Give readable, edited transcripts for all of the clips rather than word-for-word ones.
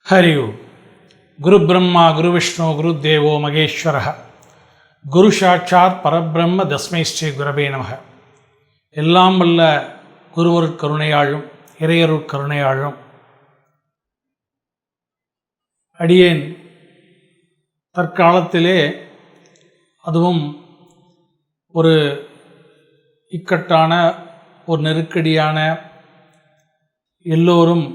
हरि ओम. गुरु ब्रह्मा गुरु विष्णु गुरु देवो महेश्वरः गुरु साक्षात् परब्रह्म तस्मै श्री गुरवे நமः. எல்லாம் வல்ல குருவருட் கருணையாளும் இறையருட் கருணையாளும் அடியேன் தற்காலத்திலே அதுவும் ஒரு இக்கட்டான ஒரு நெருக்கடியான எல்லோரும்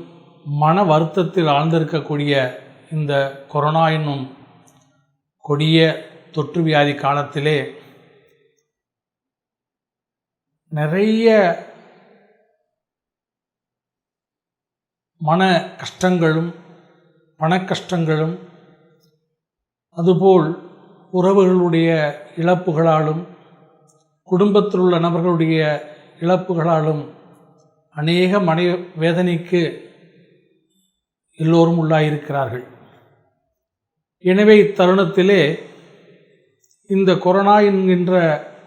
மன வருத்தத்தில் ஆழ்ந்திருக்கக்கூடிய இந்த கொரோனா என்னும் கொடிய தொற்று வியாதி காலத்திலே நிறைய மன கஷ்டங்களும் பண கஷ்டங்களும் அதுபோல் உறவுகளுடைய இழப்புகளாலும் குடும்பத்தில் உள்ள நபர்களுடைய இழப்புகளாலும் அநேக மன வேதனைக்கு எல்லோரும் உள்ளாயிருக்கிறார்கள். எனவே இத்தருணத்திலே இந்த கொரோனா என்கின்ற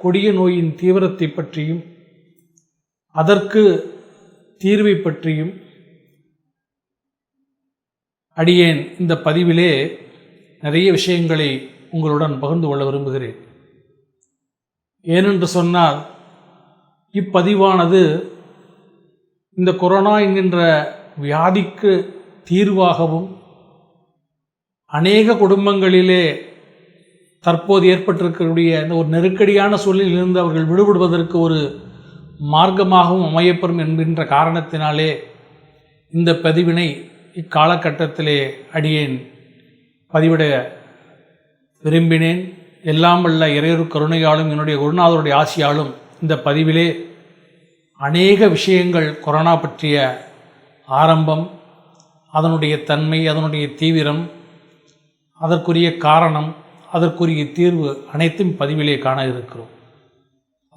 கொடிய நோயின் தீவிரத்தை பற்றியும் அதற்கு தீர்வை பற்றியும் அடியேன் இந்த பதிவிலே நிறைய விஷயங்களை உங்களுடன் பகிர்ந்து கொள்ள விரும்புகிறேன். ஏனென்று சொன்னால் இப்பதிவானது இந்த கொரோனா என்கின்ற வியாதிக்கு தீர்வாகவும் அநேக குடும்பங்களிலே தற்போது ஏற்பட்டிருக்கக்கூடிய இந்த ஒரு நெருக்கடியான சூழலிலிருந்து அவர்கள் விடுபடுவதற்கு ஒரு மார்க்கமாகவும் அமையப்பெறும் என்கின்ற காரணத்தினாலே இந்த பதிவினை இக்காலகட்டத்திலே அடியேன் பதிவிட விரும்பினேன். எல்லாம் வல்ல இறையருட் கருணையாலும் என்னுடைய குருநாதருடைய ஆசியாலும் இந்த பதிவிலே அநேக விஷயங்கள் கொரோனா பற்றிய ஆரம்பம், அதனுடைய தன்மை, அதனுடைய தீவிரம், அதற்குரிய காரணம், அதற்குரிய தீர்வு அனைத்தும் பதிவிலே காண இருக்கிறோம்.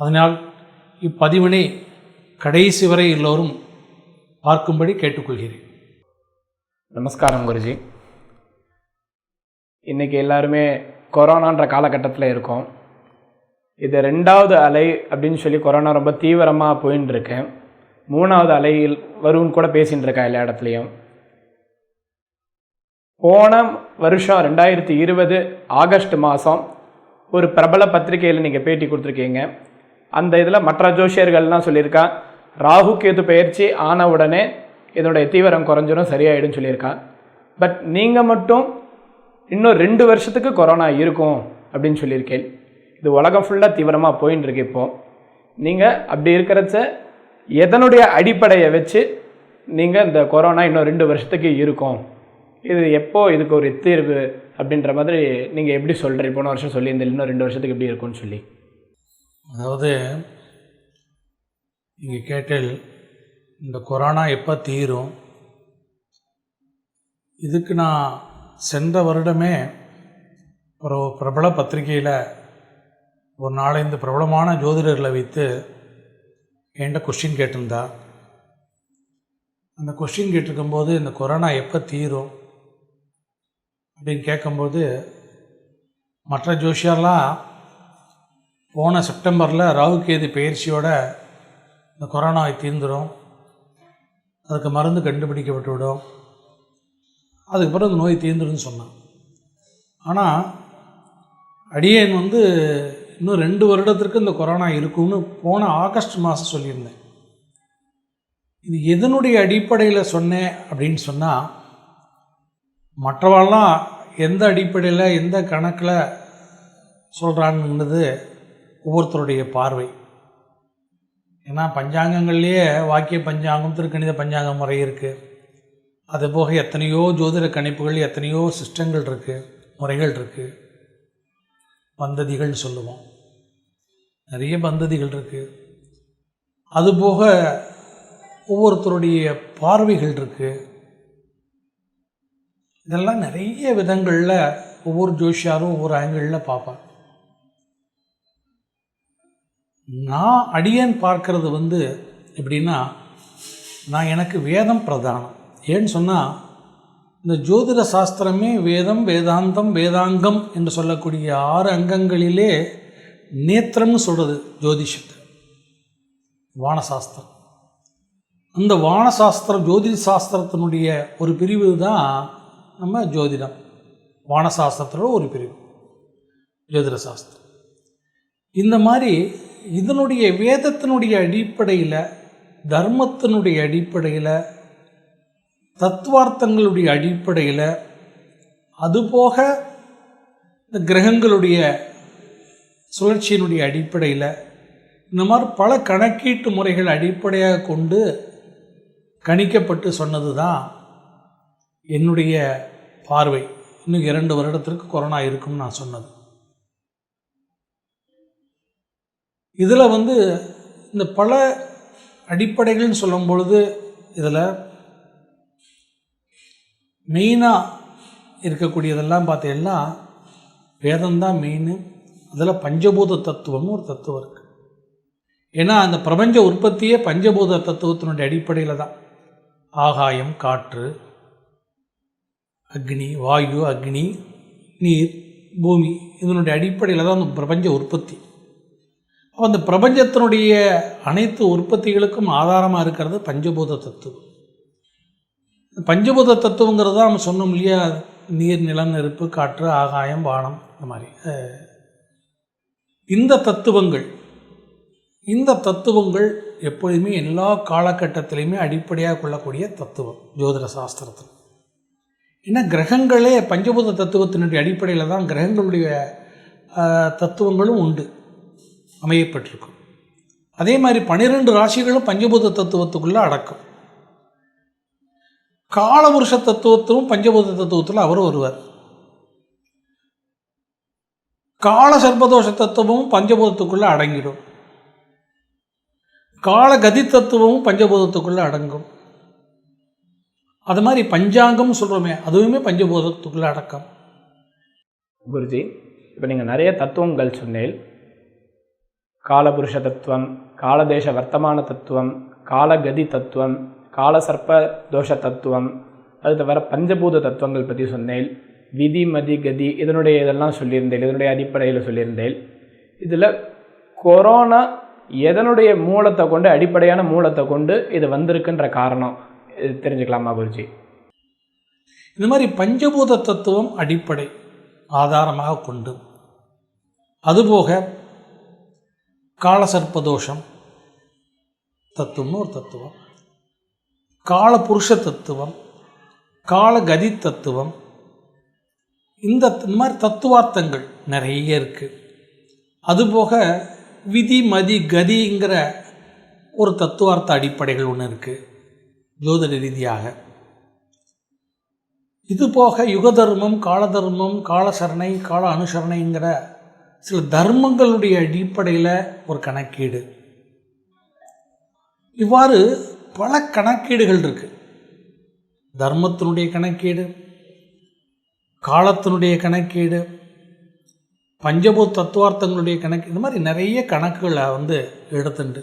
அதனால் இப்பதிவினை கடைசி வரை எல்லோரும் பார்க்கும்படி கேட்டுக்கொள்கிறேன். நமஸ்காரம் குருஜி. இன்றைக்கி எல்லாருமே கொரோனான்ற காலகட்டத்தில் இருக்கோம். இது 2வது அலை அப்படின்னு சொல்லி கொரோனா ரொம்ப தீவிரமாக போயின்னு இருக்கேன். 3வது அலையில் வரும்னு கூட பேசின்னு இருக்கேன் எல்லா இடத்துலையும். போன வருஷம் 2020 ஆகஸ்ட் மாதம் ஒரு பிரபல பத்திரிகையில் நீங்கள் பேட்டி கொடுத்துருக்கீங்க. அந்த இதில் மற்ற ஜோசியர்கள்லாம் சொல்லியிருக்கா ராகு கேது பயிற்சி ஆன உடனே இதனுடைய தீவிரம் குறைஞ்சிடும், சரியாயிடும் சொல்லியிருக்கா. பட் நீங்கள் மட்டும் இன்னும் 2 வருஷத்துக்கு கொரோனா இருக்கும் அப்படின்னு சொல்லியிருக்கேன். இது உலகம் ஃபுல்லாக தீவிரமாக போயின்னு இருக்கு. இப்போது நீங்கள் அப்படி இருக்கிறச்ச எதனுடைய அடிப்படையை வச்சு நீங்கள் இந்த கொரோனா இன்னும் 2 வருஷத்துக்கு இருக்கும், இது எப்போ இதுக்கு ஒரு தீர்வு அப்படின்ற மாதிரி நீங்கள் எப்படி சொல்கிறீங்க? போன வருஷம் சொல்லி இந்த இன்னும் 2 வருஷத்துக்கு எப்படி இருக்கும்னு சொல்லி. அதாவது நீங்கள் கேட்டல் இந்த கொரோனா எப்போ தீரும், இதுக்கு நான் சென்ற வருடமே ஒரு பிரபல பத்திரிகையில் ஒரு நாலஞ்சு பிரபலமான ஜோதிடர்களை வைத்து என்கிட்ட கொஸ்டின் கேட்டிருந்தா. அந்த கொஸ்டின் கேட்டிருக்கும்போது இந்த கொரோனா எப்போ தீரும் அப்படின்னு கேட்கும்போது மற்ற ஜோசியர்லாம் போன செப்டம்பரில் ராகு கேது பயிற்சியோட இந்த கொரோனா தீர்ந்துடும், அதுக்கு மருந்து கண்டுபிடிக்கப்பட்டு விடும், அதுக்கப்புறம் இந்த நோய் தீர்ந்துடும்னு சொன்னான். ஆனால் அடியேன் இன்னும் 2 வருடத்திற்கு இந்த கொரோனா இருக்கும்னு போன ஆகஸ்ட் மாதம் சொல்லியிருந்தேன். இது எதனுடைய அடிப்படையில் சொன்னேன் அப்படின்னு சொன்னால், மற்றவெல்லாம் எந்த அடிப்படையில் எந்த கணக்கில் சொல்கிறாங்கன்றது ஒவ்வொருத்தருடைய பார்வை. ஏன்னா பஞ்சாங்கங்கள்லேயே வாக்கிய பஞ்சாங்கம், திருக்கணித பஞ்சாங்க முறை இருக்குது. அதுபோக எத்தனையோ ஜோதிட கணிப்புகள், எத்தனையோ சிஸ்டங்கள் இருக்குது, முறைகள் இருக்குது. பந்ததிகள் சொல்லுவோம், நிறைய பந்ததிகள் இருக்குது. அதுபோக ஒவ்வொருத்தருடைய பார்வைகள் இருக்குது. இதெல்லாம் நிறைய விதங்களில் ஒவ்வொரு ஜோஷியாரும் ஒவ்வொரு ஆங்கிளில் பார்ப்பாங்க. நான் அடியேன் பார்க்கறது எப்படின்னா, நான் எனக்கு வேதம் பிரதானம். ஏன்னு சொன்னால் இந்த ஜோதிட சாஸ்திரமே வேதம், வேதாந்தம், வேதாங்கம் என்று சொல்லக்கூடிய 6 அங்கங்களிலே நேத்திரம்னு சொல்கிறது ஜோதிஷத்தை, வானசாஸ்திரம். அந்த வானசாஸ்திரம் ஜோதிட சாஸ்திரத்தினுடைய ஒரு பிரிவு தான் நம்ம ஜோதிடம், வானசாஸ்திரத்தோட ஒரு பிரிவு ஜோதிட சாஸ்திரம். இந்த மாதிரி இதனுடைய வேதத்தினுடைய அடிப்படையில், தர்மத்தினுடைய அடிப்படையில், தத்துவார்த்தங்களுடைய அடிப்படையில், அதுபோக இந்த கிரகங்களுடைய சுழற்சியினுடைய அடிப்படையில், இந்த மாதிரி பல கணக்கீட்டு முறைகள் அடிப்படையாக கொண்டு கணிக்கப்பட்டு சொன்னது தான் என்னுடைய பார்வை. இன்னும் 2 வருடத்திற்கு கொரோனா இருக்கும்னு நான் சொன்னது. இதில் இந்த பல அடிப்படைகள்னு சொல்லும் பொழுது இதில் மெயினாக இருக்கக்கூடியதெல்லாம் பார்த்தீங்கன்னா வேதம்தான் மெயின். அதில் பஞ்சபூத தத்துவம்னு ஒரு தத்துவம் இருக்குது. ஏன்னா அந்த பிரபஞ்ச உற்பத்தியே பஞ்சபூத தத்துவத்தினுடைய அடிப்படையில் தான். ஆகாயம், காற்று, அக்னி, வாயு, அக்னி, நீர், பூமி, இதனுடைய அடிப்படையில் தான் அந்த பிரபஞ்ச உற்பத்தி. அப்போ அந்த பிரபஞ்சத்தினுடைய அனைத்து உற்பத்திகளுக்கும் ஆதாரமாக இருக்கிறது பஞ்சபூத தத்துவம். பஞ்சபூத தத்துவங்கிறது தான் நம்ம சொன்னோம் இல்லையா, நீர், நிலம், நெருப்பு, காற்று, ஆகாயம், வானம், இந்த மாதிரி இந்த தத்துவங்கள் எப்பொழுதுமே எல்லா காலகட்டத்திலையுமே அடிப்படையாக கொள்ளக்கூடிய தத்துவம் ஜோதிட சாஸ்திரத்தில். ஏன்னா கிரகங்களே பஞ்சபூத தத்துவத்தினுடைய அடிப்படையில் தான் கிரகங்களுடைய தத்துவங்களும் உண்டு, அமையப்பட்டிருக்கும். அதே மாதிரி 12 ராசிகளும் பஞ்சபூத தத்துவத்துக்குள்ளே அடக்கும். காலபுருஷ தத்துவத்திலும் பஞ்சபூத தத்துவத்தில் அவர் ஒருவர். கால சர்பதோஷ தத்துவமும் பஞ்சபூதத்துக்குள்ளே அடங்கிடும். கால கதி தத்துவமும் பஞ்சபூதத்துக்குள்ளே அடங்கும். அது மாதிரி பஞ்சாங்கம் சொல்கிறோமே, அதுவுமே பஞ்சபூதத்துக்குள்ளே அடக்கம். குருஜி, இப்போ நீங்கள் நிறைய தத்துவங்கள் சொன்னேன். காலபுருஷ தத்துவம், காலதேச வர்த்தமான தத்துவம், காலகதி தத்துவம், கால சர்ப்ப தோஷ தத்துவம், அது தவிர பஞ்சபூத தத்துவங்கள் பற்றி சொன்னேன். விதி, மதி, கதி இதெல்லாம் சொல்லியிருந்தேன், இதனுடைய அடிப்படையில் சொல்லியிருந்தேன். இதில் கொரோனா எதனுடைய மூலத்தை கொண்டு, அடிப்படையான மூலத்தை கொண்டு இது வந்திருக்குன்ற காரணம் இது தெரிஞ்சுக்கலாமா குருஜி? இந்த மாதிரி பஞ்சபூத தத்துவம் அடிப்படை ஆதாரமாக கொண்டு, அதுபோக காலசர்ப்பதோஷம் தத்துவம்னு ஒரு தத்துவம், காலபுருஷ தத்துவம், காலகதி தத்துவம், இந்த மாதிரி தத்துவார்த்தங்கள் நிறைய இருக்குது. அதுபோக விதி, மதி, கதிங்கிற ஒரு தத்துவார்த்த அடிப்படைகள் ஒன்று இருக்குது ஜோதிட ரீதியாக. இது போக யுக தர்மம், கால தர்மம், கால சரணை, கால அனுசரணைங்கிற சில தர்மங்களுடைய அடிப்படையில் ஒரு கணக்கீடு. இவ்வாறு பல கணக்கீடுகள் இருக்குது. தர்மத்தினுடைய கணக்கீடு, காலத்தினுடைய கணக்கீடு, பஞ்சபூத தத்துவார்த்தங்களுடைய கணக்கு, இந்த மாதிரி நிறைய கணக்குகளை எடுத்துண்டு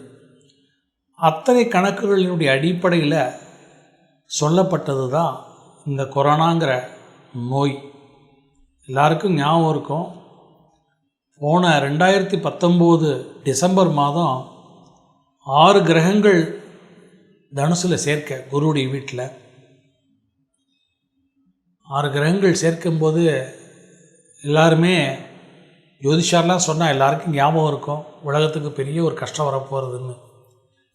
அத்தனை கணக்குகளினுடைய அடிப்படையில் சொல்லப்பட்டது தான் இந்த கொரோனாங்கிற நோய். எல்லாருக்கும் ஞாபகம் இருக்கும், போன 2019 டிசம்பர் மாதம் 6 கிரகங்கள் தனுசில் சேர்க்க, குருவுடைய வீட்டில் 6 கிரகங்கள் சேர்க்கும்போது எல்லாருமே ஜோதிஷாரெலாம் சொன்னால் எல்லாருக்கும் ஞாபகம் இருக்கும், உலகத்துக்கு பெரிய ஒரு கஷ்டம் வரப்போகிறதுன்னு.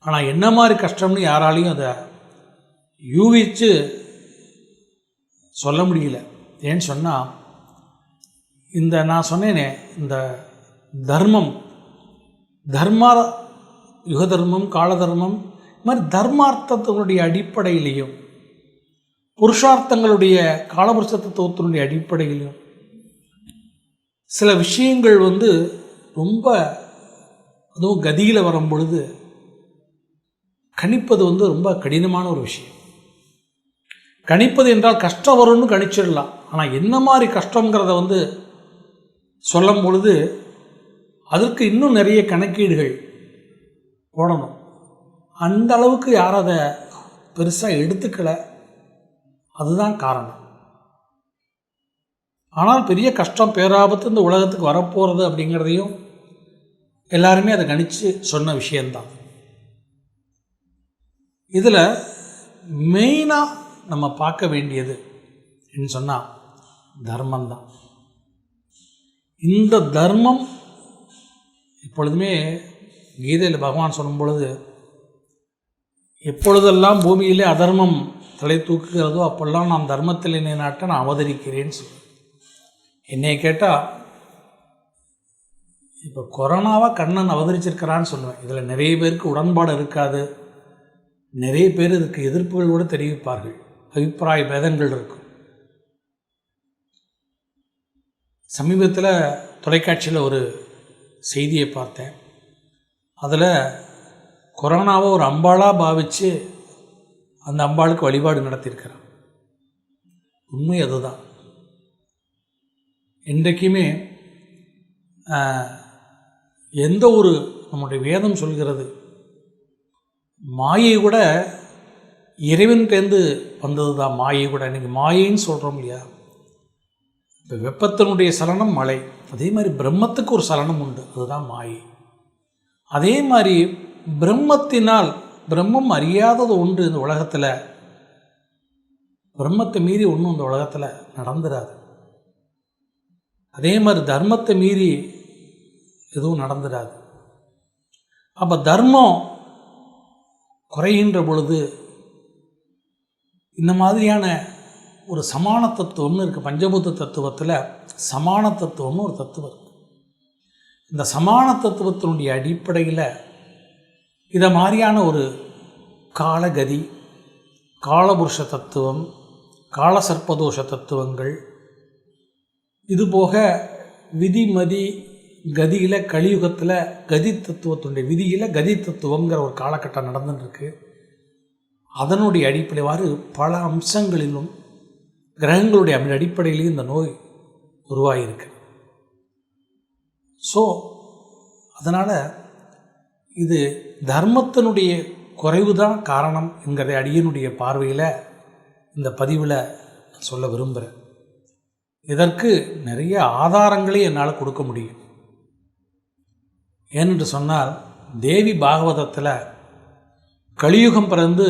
ஆனால் என்ன மாதிரி கஷ்டம்னு யாராலையும் அதை யூகிச்சு சொல்ல முடியல. ஏன்னு சொன்னால், இந்த நான் சொன்னேனே, இந்த தர்ம யுக தர்மம், கால தர்மம், இது மாதிரி தர்மார்த்தத்தினுடைய அடிப்படையிலையும், புருஷார்த்தங்களுடைய காலபுருஷ தத்துவத்தினுடைய அடிப்படையிலையும் சில விஷயங்கள் ரொம்ப, அதுவும் கதியில் வரும் பொழுது கணிப்பது ரொம்ப கடினமான ஒரு விஷயம். கணிப்பது என்றால் கஷ்டம் வரும்னு கணிச்சிடலாம். ஆனால் என்ன மாதிரி கஷ்டங்கிறத சொல்லும் பொழுது அதற்கு இன்னும் நிறைய கணக்கீடுகள் போடணும். அந்த அளவுக்கு யாரும் அதை பெருசாக எடுத்துக்கலை. அதுதான் காரணம். ஆனால் பெரிய கஷ்டம், பேராபத்து இந்த உலகத்துக்கு வரப்போகிறது அப்படிங்கிறதையும் எல்லாருமே அதை கணித்து சொன்ன விஷயந்தான். இதில் மெயினாக நம்ம பார்க்க வேண்டியது என்று சொன்னால் தர்மம்தான். இந்த தர்மம் எப்பொழுதுமே கீதையில் பகவான் சொல்லும் பொழுது, எப்பொழுதெல்லாம் பூமியிலே அதர்மம் தலை தூக்குகிறதோ அப்பெல்லாம் நான் தர்மத்தில் என்னை நாட்ட நான் அவதரிக்கிறேன்னு சொல்லுவேன். என்னை கேட்டால் இப்போ கொரோனாவை கண்ணன் அவதரிச்சிருக்கிறான்னு சொல்லுவேன். இதில் நிறைய பேருக்கு உடன்பாடு இருக்காது, நிறைய பேர் இதுக்கு எதிர்ப்புகள் கூட தெரிவிப்பார்கள், அபிப்பிராய பேதங்கள் இருக்கும். சமீபத்தில் தொலைக்காட்சியில் ஒரு செய்தியை பார்த்தேன். அதில் கொரோனாவை ஒரு அம்பாளாக பாவித்து அந்த அம்பாளுக்கு வழிபாடு நடத்தியிருக்கிறான். உண்மை அதுதான். இன்றைக்குமே எந்த ஒரு நம்முடைய வேதம் சொல்கிறது, மாயை கூட இறைவன்கிட்டேருந்து வந்தது தான். மாயை கூட இன்றைக்கி மாயைன்னு சொல்கிறோம் இல்லையா? இப்போ வெப்பத்தினுடைய சலனம் மழை, அதே மாதிரி பிரம்மத்துக்கு ஒரு சலனம் உண்டு, அதுதான் மாயை. அதே மாதிரி பிரம்மத்தினால், பிரம்மம் அறியாதது ஒன்று இந்த உலகத்தில், பிரம்மத்தை மீறி ஒன்றும் இந்த உலகத்தில் நடந்துடாது. அதே மாதிரி தர்மத்தை மீறி எதுவும் நடந்துடாது. அப்போ தர்மம் குறைகின்ற பொழுது இந்த மாதிரியான ஒரு சமான தத்துவம்னு இருக்குது. பஞ்சபூத தத்துவத்தில் சமான தத்துவம்னு ஒரு தத்துவம் இருக்குது. இந்த சமான தத்துவத்தினுடைய அடிப்படையில் இதை மாதிரியான ஒரு காலகதி, காலபுருஷ தத்துவம், காலசர்ப்பதோஷ தத்துவங்கள், இதுபோக விதிமதி கதியில் கலியுகத்தில் கதி தத்துவத்தினுடைய விதியில் கதி தத்துவங்கிற ஒரு காலகட்டம் நடந்துட்டுருக்கு. அதனுடைய அடிப்படைவாறு பல அம்சங்களிலும் கிரகங்களுடைய அடிப்படையிலையும் இந்த நோய் உருவாகியிருக்கு. ஸோ அதனால் இது தர்மத்தினுடைய குறைவு தான் காரணம் என்கிற அடியனுடைய பார்வையில் இந்த பதிவில் சொல்ல விரும்புகிறேன். இதற்கு நிறைய ஆதாரங்களே என்னால் கொடுக்க முடியும். ஏனென்று சொன்னால், தேவி பாகவதத்தில் கலியுகம் பிறந்து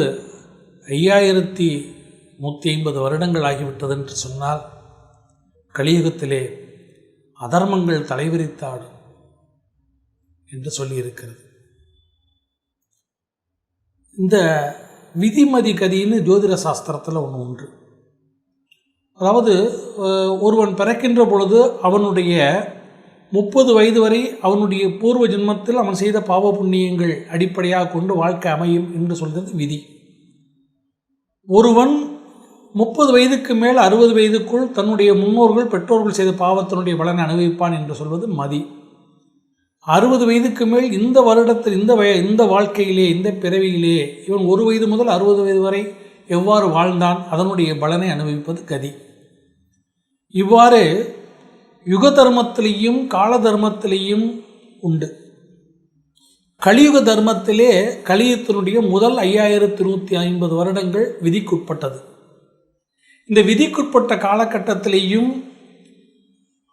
5150 வருடங்கள் ஆகிவிட்டது என்று சொன்னால், கலியுகத்திலே அதர்மங்கள் தலைவிரித்தாடும் என்று சொல்லியிருக்கிறது. இந்த விதிமதி கதின்னு ஜோதிட சாஸ்திரத்தில் ஒன்று உண்டு. அதாவது ஒருவன் பிறக்கின்ற பொழுது அவனுடைய 30 வயது வரை அவனுடைய பூர்வ ஜென்மத்தில் அவன் செய்த பாவ புண்ணியங்கள் அடிப்படையாக கொண்டு வாழ்க்கை அமையும் என்று சொல்கிறது விதி. ஒருவன் 30 வயதுக்கு மேல் 60 வயதுக்குள் தன்னுடைய முன்னோர்கள் பெற்றோர்கள் செய்த பாவத்தினுடைய பலனை அனுபவிப்பான் என்று சொல்வது மதி. 60 வயதுக்கு மேல் இந்த வருடத்தில் இந்த வாழ்க்கையிலே, இந்த பிறவியிலே இவன் 1 வயது முதல் 60 வயது வரை எவ்வாறு வாழ்ந்தான் அதனுடைய பலனை அனுபவிப்பது கதி. இவ்வாறு யுக தர்மத்திலேயும் கால தர்மத்திலேயும் உண்டு. கலியுக தர்மத்திலே கலியுகத்தினுடைய முதல் 5150 வருடங்கள் விதிக்குட்பட்டது. இந்த விதிக்குட்பட்ட காலகட்டத்திலேயும்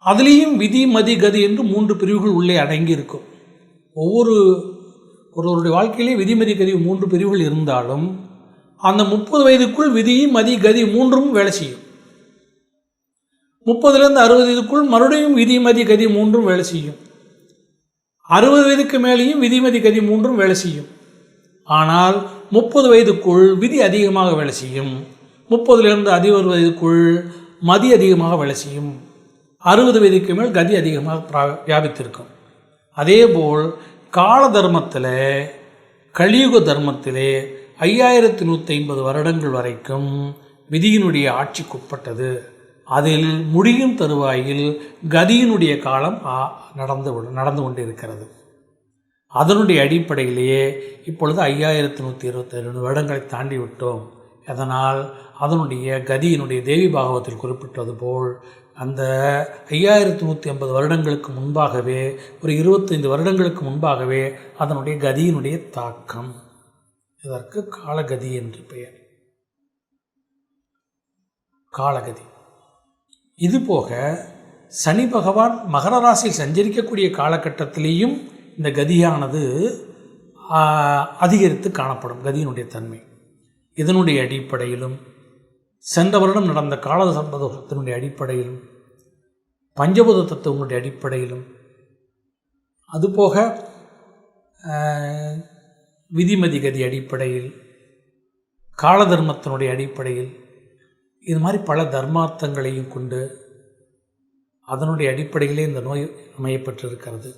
அதுலேயும் விதி மதி கதி என்று 3 பிரிவுகள் உள்ளே அடங்கி இருக்கும். ஒருவருடைய வாழ்க்கையிலே விதிமதி கதி 3 பிரிவுகள் இருந்தாலும் அந்த 30 வயதுக்குள் விதி மதி கதி 3ம் வேலை செய்யும். 30லேருந்து 60 வயதுக்குள் மறுபடியும் விதிமதி கதி 3ம் வேலை செய்யும். 60 வயதுக்கு மேலேயும் விதிமதி கதி 3ம் வேலை செய்யும். ஆனால் 30 வயதுக்குள் விதி அதிகமாக வேலை செய்யும். 30லேருந்து 60 வயதுக்குள் மதி அதிகமாக வேலை செய்யும். 60 வயதுக்கு மேல் கதி அதிகமாக வியாபித்திருக்கும். அதேபோல் கால தர்மத்தில், கலியுக தர்மத்திலே 5150 வருடங்கள் வரைக்கும் விதியினுடைய ஆட்சிக்குட்பட்டது. அதில் முடியும் தருவாயில் கதியினுடைய காலம் நடந்து கொண்டிருக்கிறது. அதனுடைய அடிப்படையிலேயே இப்பொழுது 5127 வருடங்களை தாண்டி விட்டோம். அதனால் அதனுடைய கதியினுடைய தேவி பாகவத்தில் குறிப்பிட்டது போல் அந்த 5150 வருடங்களுக்கு முன்பாகவே, ஒரு 25 வருடங்களுக்கு முன்பாகவே அதனுடைய கதியினுடைய தாக்கம், இதற்கு காலகதி என்று பெயர். காலகதி. இதுபோக சனி பகவான் மகர ராசியில் சஞ்சரிக்கக்கூடிய காலகட்டத்திலேயும் இந்த கதியானது அதிகரித்து காணப்படும். கதியினுடைய தன்மை இதனுடைய அடிப்படையிலும் சென்ற வருடம் நடந்த கால சர்ப்பதோஷத்தினுடைய அடிப்படையிலும் பஞ்சபூத தத்துவங்களுடைய அடிப்படையிலும் அதுபோக விதிமதிகதி அடிப்படையில் கால தர்மத்தினுடைய அடிப்படையில் இது மாதிரி பல தர்மார்த்தங்களையும் கொண்டு அதனுடைய அடிப்படையிலே இந்த நோய் அமையப்பட்டிருக்கிறது.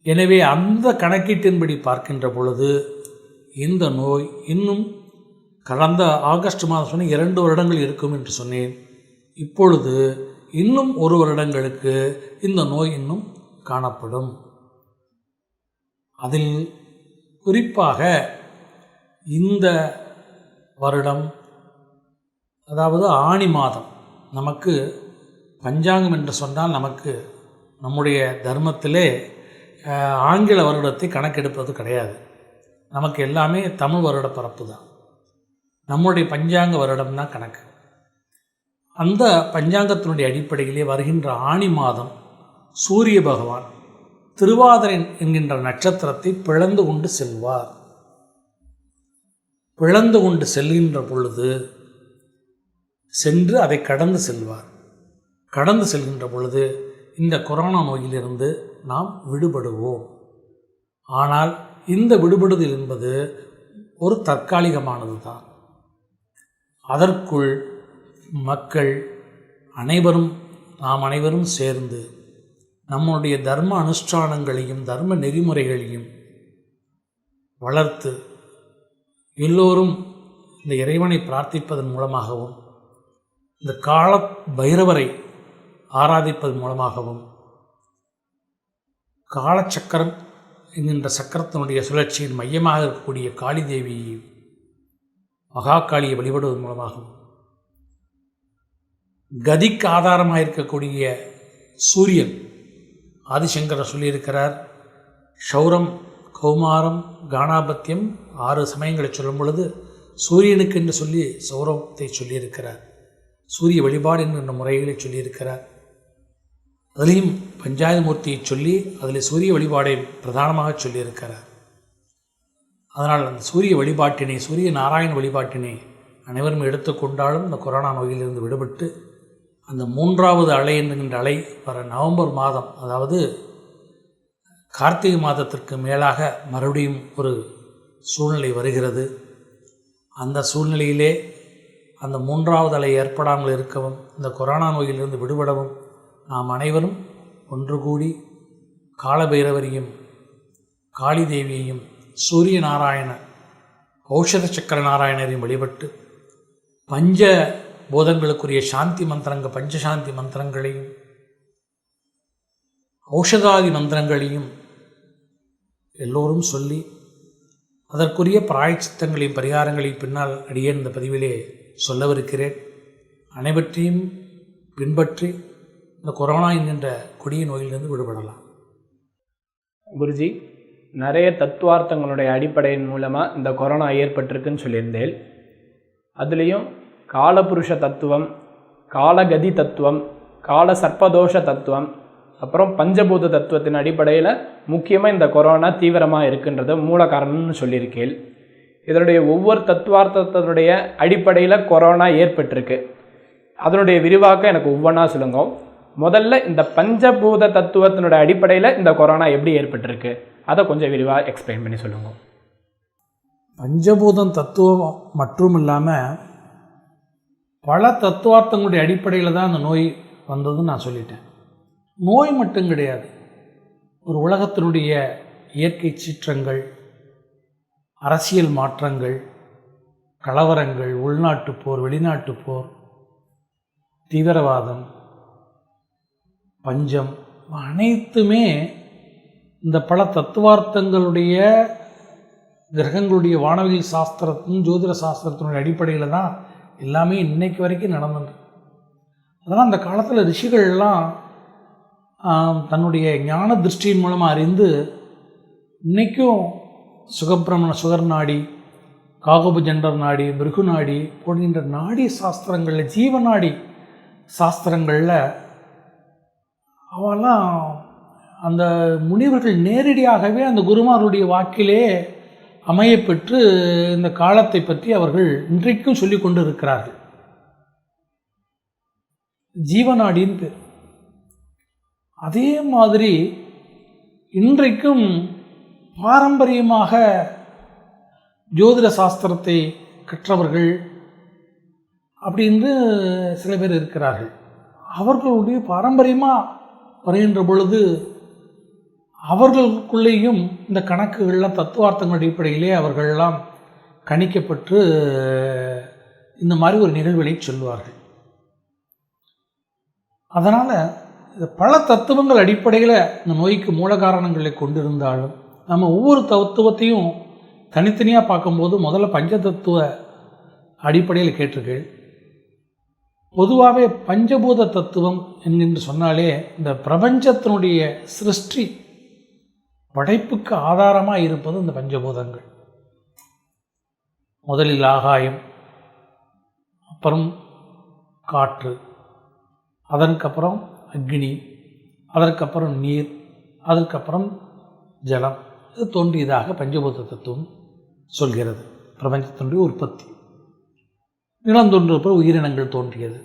எனவே அந்த கணக்கீட்டின்படி பார்க்கின்ற பொழுது இந்த நோய் இன்னும் கடந்த ஆகஸ்ட் மாதம் சொன்ன 2 வருடங்கள் இருக்கும் என்று சொன்னேன். இப்பொழுது இன்னும் 1 வருடங்களுக்கு இந்த நோய் இன்னும் காணப்படும். அதில் குறிப்பாக இந்த வருடம், அதாவது ஆணி மாதம், நமக்கு பஞ்சாங்கம் என்று சொன்னால் நமக்கு நம்முடைய தர்மத்திலே ஆங்கில வருடத்தை கணக்கெடுப்பது கிடையாது. நமக்கு எல்லாமே தமிழ் வருட பரப்பு தான். நம்முடைய பஞ்சாங்க வருடம் தான் கணக்கு. அந்த பஞ்சாங்கத்தினுடைய அடிப்படையிலே வருகின்ற ஆணி மாதம் சூரிய பகவான் திருவாதிரை என்கின்ற நட்சத்திரத்தை பிளந்து கொண்டு செல்வார். பிளந்து கொண்டு செல்கின்ற பொழுது சென்று அதை கடந்து செல்வார். கடந்து செல்கின்ற பொழுது இந்த கொரோனா நோயிலிருந்து நாம் விடுபடுவோம். ஆனால் இந்த விடுபடுதல் என்பது ஒரு தற்காலிகமானது தான். அதற்குள் மக்கள் அனைவரும், நாம் அனைவரும் சேர்ந்து நம்முடைய தர்ம அனுஷ்டானங்களையும் தர்ம நெறிமுறைகளையும் வளர்த்து எல்லோரும் இந்த இறைவனை பிரார்த்திப்பதன் மூலமாகவும் இந்த கால பைரவரை ஆராதிப்பதன் மூலமாகவும் காலச்சக்கரம் என்கின்ற சக்கரத்தினுடைய சுழற்சியின் மையமாக இருக்கக்கூடிய காளி தேவியையும் மகாகாளியை வழிபடுவதன் மூலமாகவும் கதிக்கு ஆதாரமாக இருக்கக்கூடிய சூரியன், ஆதிசங்கரர் சொல்லியிருக்கிறார், ஷௌரம் கௌமாரம் கானாபத்தியம் 6 சமயங்களை சொல்லும் பொழுது சூரியனுக்கு என்று சொல்லி சௌரத்தை சொல்லியிருக்கிறார். சூரிய வழிபாடு என்கின்ற முறைகளை சொல்லியிருக்கிறார். அதிலையும் பஞ்சாயத்து மூர்த்தியை சொல்லி அதில் சூரிய வழிபாடை பிரதானமாக சொல்லியிருக்கிறார். அதனால் அந்த சூரிய வழிபாட்டினை, சூரிய நாராயண வழிபாட்டினை அனைவரும் எடுத்துக்கொண்டாலும் இந்த கொரோனா நோயிலிருந்து விடுபட்டு அந்த 3வது அலை என்கின்ற அலை வர நவம்பர் மாதம், அதாவது கார்த்திகை மாதத்திற்கு மேலாக மறுபடியும் ஒரு சூழ்நிலை வருகிறது. அந்த சூழ்நிலையிலே அந்த 3வது அலை ஏற்படாமல் இருக்கவும் இந்த கொரோனா நோயிலிருந்து விடுபடவும் நாம் அனைவரும் ஒன்று கூடி காலபைரவரையும் காளி தேவியையும் சூரிய நாராயண ஔஷத சக்கர நாராயணரையும் வழிபட்டு பஞ்ச போதங்களுக்குரிய சாந்தி மந்திரங்கள், பஞ்சசாந்தி மந்திரங்களையும் ஔஷதாதி மந்திரங்களையும் எல்லோரும் சொல்லி அதற்குரிய பிராயச்சித்தங்களையும் பரிகாரங்களையும் பின்னால் அடியேன் இந்த பதிவிலே சொல்லவிருக்கிறேன். அனைவற்றையும் பின்பற்றி இந்த கொரோனா என்கின்ற கொடிய நோயிலிருந்து விடுபடலாம். குருஜி, நிறைய தத்துவார்த்தங்களுடைய அடிப்படையின் மூலமாக இந்த கொரோனா ஏற்பட்டிருக்குன்னு சொல்லியிருந்தேன். அதுலேயும் காலபுருஷ தத்துவம், காலகதி தத்துவம், கால சர்ப்பதோஷ தத்துவம், அப்புறம் பஞ்சபூத தத்துவத்தின் அடிப்படையில் முக்கியமாக இந்த கொரோனா தீவிரமாக இருக்குன்றது மூல காரணம்னு சொல்லியிருக்கேன். இதனுடைய ஒவ்வொரு தத்துவார்த்தத்தினுடைய அடிப்படையில் கொரோனா ஏற்பட்டிருக்கு. அதனுடைய விரிவாக்கம் எனக்கு ஒவ்வொன்றா சொல்லுங்க. முதல்ல இந்த பஞ்சபூத தத்துவத்தினுடைய அடிப்படையில் இந்த கொரோனா எப்படி ஏற்பட்டிருக்கு அதை கொஞ்சம் விரிவாக எக்ஸ்பிளைன் பண்ணி சொல்லுங்க. பஞ்சபூதம் தத்துவம் மற்றும் இல்லாமல் பல தத்துவார்த்தங்களுடைய அடிப்படையில் தான் அந்த நோய் வந்ததுன்னு நான் சொல்லிட்டேன். நோய் மட்டும் கிடையாது, ஒரு உலகத்தினுடைய இயற்கை சீற்றங்கள், அரசியல் மாற்றங்கள், கலவரங்கள், உள்நாட்டு போர், வெளிநாட்டு போர், தீவிரவாதம், பஞ்சம், அனைத்துமே இந்த பல தத்துவார்த்தங்களுடைய கிரகங்களுடைய வானவியல் சாஸ்திரத்தின் ஜோதிட சாஸ்திரத்தினுடைய அடிப்படையில் தான் எல்லாமே இன்னைக்கு வரைக்கும் நடந்தது. அதனால் அந்த காலத்தில் ரிஷிகள்லாம் தன்னுடைய ஞான திருஷ்டியின் மூலமாக அறிந்து இன்றைக்கும் சுகப்பிரமண சுகர் நாடி, காகோபஜண்டர் நாடி, மிருகு நாடி போன்ற நாடி சாஸ்திரங்களில், ஜீவநாடி சாஸ்திரங்களில் அவெல்லாம் அந்த முனிவர்கள் நேரடியாகவே அந்த குருமார்களுடைய வாக்கிலே அமையப்பெற்று இந்த காலத்தை பற்றி அவர்கள் இன்றைக்கும் சொல்லி கொண்டு இருக்கிறார்கள். ஜீவநாடின்னு பேர். அதே மாதிரி இன்றைக்கும் பாரம்பரியமாக ஜோதிட சாஸ்திரத்தை கற்றவர்கள் அப்படின்னு சில பேர் இருக்கிறார்கள். அவர்களுடைய பாரம்பரியமாக வருகின்ற பொழுது அவர்களுக்குள்ளேயும் இந்த கணக்குகள்லாம் தத்துவார்த்தங்கள் அடிப்படையிலே அவர்களெல்லாம் கணிக்கப்பட்டு இந்த மாதிரி ஒரு நிகழ்வுகளை சொல்வார்கள். அதனால் இது பல தத்துவங்கள் அடிப்படையில் இந்த நோய்க்கு மூல காரணங்களை கொண்டிருந்தாலும் நம்ம ஒவ்வொரு தத்துவத்தையும் தனித்தனியாக பார்க்கும்போது முதல்ல பஞ்சதத்துவ அடிப்படையில் கேட்டிருக்கீள். பொதுவாகவே பஞ்சபூத தத்துவம் என்கின்ற சொன்னாலே இந்த பிரபஞ்சத்தினுடைய சிருஷ்டி படைப்புக்கு ஆதாரமாக இருப்பது இந்த பஞ்சபூதங்கள். முதலில் ஆகாயம், அப்புறம் காற்று, அதற்கப்புறம் அக்னி, அதற்கப்புறம் நீர், அதற்கப்புறம் ஜலம். இது தோன்றியதாக பஞ்சபூத தத்துவம் சொல்கிறது. பிரபஞ்சத்தினுடைய உற்பத்தி, நிலம் தோன்றியப்போ உயிரினங்கள் தோன்றியது.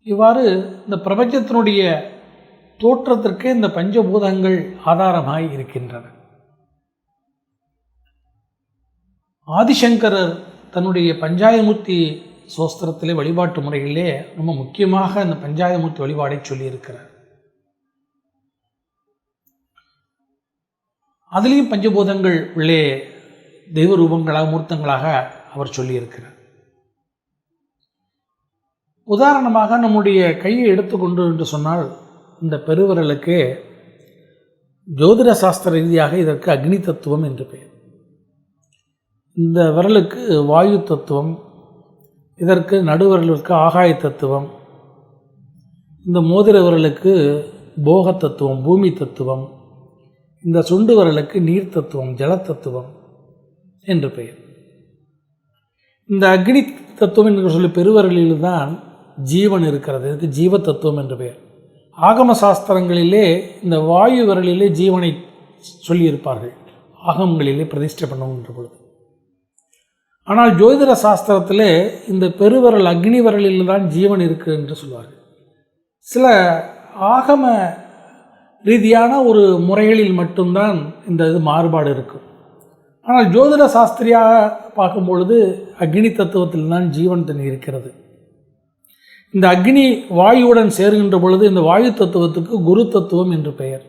இவ்வாறு இந்த பிரபஞ்சத்தினுடைய தோற்றத்திற்கே இந்த பஞ்சபூதங்கள் ஆதாரமாய் இருக்கின்றன. ஆதிசங்கரர் தன்னுடைய பஞ்சாயமூர்த்தி சோஸ்திரத்திலே வழிபாட்டு முறைகளிலே ரொம்ப முக்கியமாக இந்த பஞ்சாயமூர்த்தி வழிபாடை சொல்லியிருக்கிறார். அதுலேயும் பஞ்சபூதங்கள் உள்ளே தெய்வ ரூபங்களாக மூர்த்தங்களாக அவர் சொல்லியிருக்கிறார். உதாரணமாக நம்முடைய கையை எடுத்துக்கொண்டு என்று சொன்னால் இந்த பெருவிரலுக்கு ஜோதிட சாஸ்திர ரீதியாக இதற்கு அக்னி தத்துவம் என்று பெயர். இந்த விரலுக்கு வாயு தத்துவம், இதற்கு நடுவிரலுக்கு ஆகாய தத்துவம், இந்த மோதிர விரலுக்கு போக தத்துவம் பூமி தத்துவம், இந்த சுண்டு விரலுக்கு நீர் தத்துவம் ஜல தத்துவம் என்று பெயர். இந்த அக்னி தத்துவம் என்று சொல்லி பெருவிரலில்தான் ஜீவன் இருக்கிறது. இதுக்கு ஜீவ தத்துவம் என்று பெயர். ஆகம சாஸ்திரங்களிலே இந்த வாயு விரலிலே ஜீவனை சொல்லியிருப்பார்கள், ஆகமங்களிலே பிரதிஷ்டை பண்ணுகின்ற பொழுது. ஆனால் ஜோதிட சாஸ்திரத்திலே இந்த பெருவிரல் அக்னி விரலில் தான் ஜீவன் இருக்குது என்று சொல்வார்கள். சில ஆகம ரீதியான ஒரு முறைகளில் மட்டும்தான் இந்த இது மாறுபாடு இருக்கும். ஆனால் ஜோதிட சாஸ்திரியாக பார்க்கும் பொழுது அக்னி தத்துவத்தில் தான் ஜீவன் தண்ணி இருக்கிறது. இந்த அக்னி வாயுவுடன் சேர்கின்ற பொழுது இந்த வாயு தத்துவத்துக்கு குரு தத்துவம் என்று பெயர்.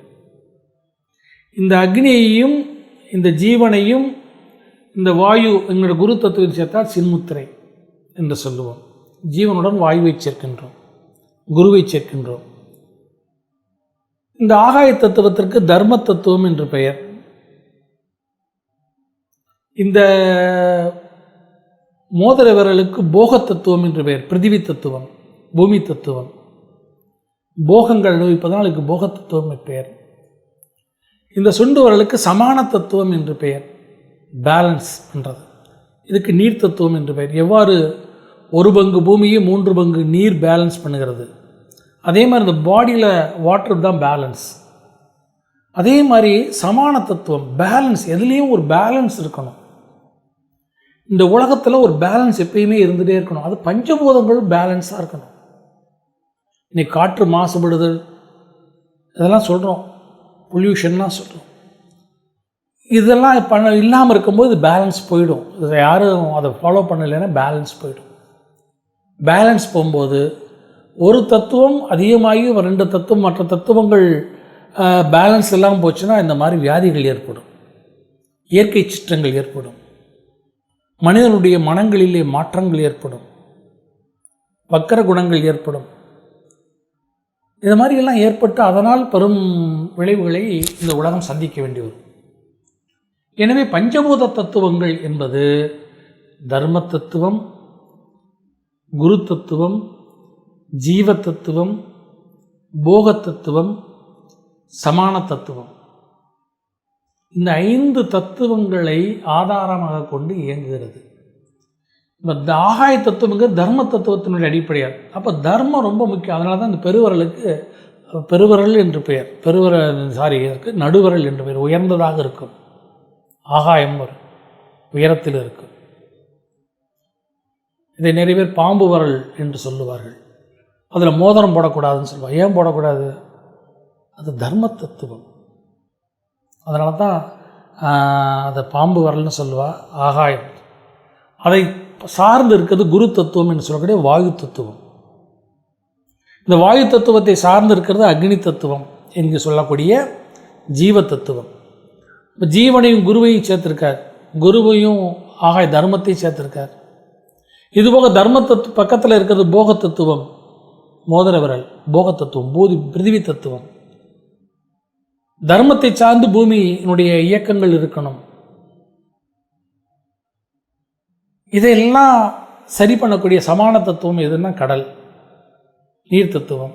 இந்த அக்னியையும் இந்த ஜீவனையும் இந்த வாயு எங்களோட குரு தத்துவத்தை சேர்த்தால் சின்முத்திரை என்று சொல்லுவோம். ஜீவனுடன் வாயுவை சேர்க்கின்றோம், குருவை சேர்க்கின்றோம். இந்த ஆகாய தத்துவத்திற்கு தர்ம தத்துவம் என்று பெயர். இந்த மோதிர விரலுக்கு போக தத்துவம் என்று பெயர். பிருத்திவி தத்துவம், பூமி தத்துவம், போகங்கள் அனுபவிப்பதனால் இதுக்கு போக தத்துவம் பெயர். இந்த சுண்டு விரலுக்கு சமான தத்துவம் என்று பெயர், பேலன்ஸ் பண்ணுறது. இதுக்கு நீர் தத்துவம் என்று பெயர். எவ்வாறு ஒரு பங்கு பூமியை 3 பங்கு நீர் பேலன்ஸ் பண்ணுகிறது, அதே மாதிரி இந்த பாடியில் வாட்டர் தான் பேலன்ஸ். அதே மாதிரி சமான தத்துவம், பேலன்ஸ். எதுலேயும் ஒரு பேலன்ஸ் இருக்கணும். இந்த உலகத்தில் ஒரு பேலன்ஸ் எப்பயுமே இருந்துகிட்டே இருக்கணும். அது பஞ்சபூதங்கள் பேலன்ஸாக இருக்கணும். இன்னைக்கு காற்று மாசுபடுதல் இதெல்லாம் சொல்கிறோம், பொல்யூஷன்லாம் சொல்கிறோம். இதெல்லாம் இல்லாமல் இருக்கும்போது பேலன்ஸ் போயிடும். இதை யாரும் அதை ஃபாலோ பண்ணலைன்னா பேலன்ஸ் போயிடும். பேலன்ஸ் போகும்போது ஒரு தத்துவம் அதிகமாகி 2 தத்துவம் மற்ற தத்துவங்கள் பேலன்ஸ் இல்லாமல் போச்சுன்னா இந்த மாதிரி வியாதிகள் ஏற்படும், இயற்கை சிற்றங்கள் ஏற்படும், மனிதனுடைய மனங்களிலே மாற்றங்கள் ஏற்படும், வக்கர குணங்கள் ஏற்படும். இது மாதிரியெல்லாம் ஏற்பட்டு அதனால் பெரும் விளைவுகளை இந்த உலகம் சந்திக்க வேண்டி வரும். எனவே பஞ்சபூத தத்துவங்கள் என்பது தர்ம தத்துவம், குரு தத்துவம், ஜீவ தத்துவம், போக தத்துவம், சமான தத்துவம். இந்த 5 தத்துவங்களை ஆதாரமாக கொண்டு இயங்குகிறது. இந்த ஆகாய தத்துவங்கிறது தர்ம தத்துவத்தினுடைய அடிப்படையாக. அப்போ தர்மம் ரொம்ப முக்கியம். அதனால தான் இந்த பெருவிரலுக்கு பெருவிரல் என்று பெயர். இதற்கு நடுவிரல் என்று பெயர். உயர்ந்ததாக இருக்கும், ஆகாயம் ஒரு உயரத்தில் இருக்கும். இதை நிறைய பேர் பாம்பு விரல் என்று சொல்லுவார்கள். அதில் மோதிரம் போடக்கூடாதுன்னு சொல்லுவாள். ஏன் போடக்கூடாது? அது தர்ம தத்துவம். அதனால தான் அதை பாம்பு வரல்னு சொல்லுவாள், ஆகாயம். அதை சார்ந்து இருக்கிறது குரு தத்துவம் என்று சொல்லக்கூடிய வாயு தத்துவம். இந்த வாயு தத்துவத்தை சார்ந்து இருக்கிறது அக்னி தத்துவம் என்று சொல்லக்கூடிய ஜீவ தத்துவம். இப்போ ஜீவனையும் குருவையும் சேர்த்திருக்கார், குருவையும் ஆகாய தர்மத்தையும் சேர்த்திருக்கார். இதுபோக தர்ம பக்கத்தில் இருக்கிறது போக தத்துவம், மோதிர விரல் போக தத்துவம், பிருத்திவி தத்துவம். தர்மத்தை சார்ந்து பூமியினுடைய இயக்கங்கள் இருக்கணும். இதையெல்லாம் சரி பண்ணக்கூடிய சமான தத்துவம் எதுன்னா கடல், நீர் தத்துவம்.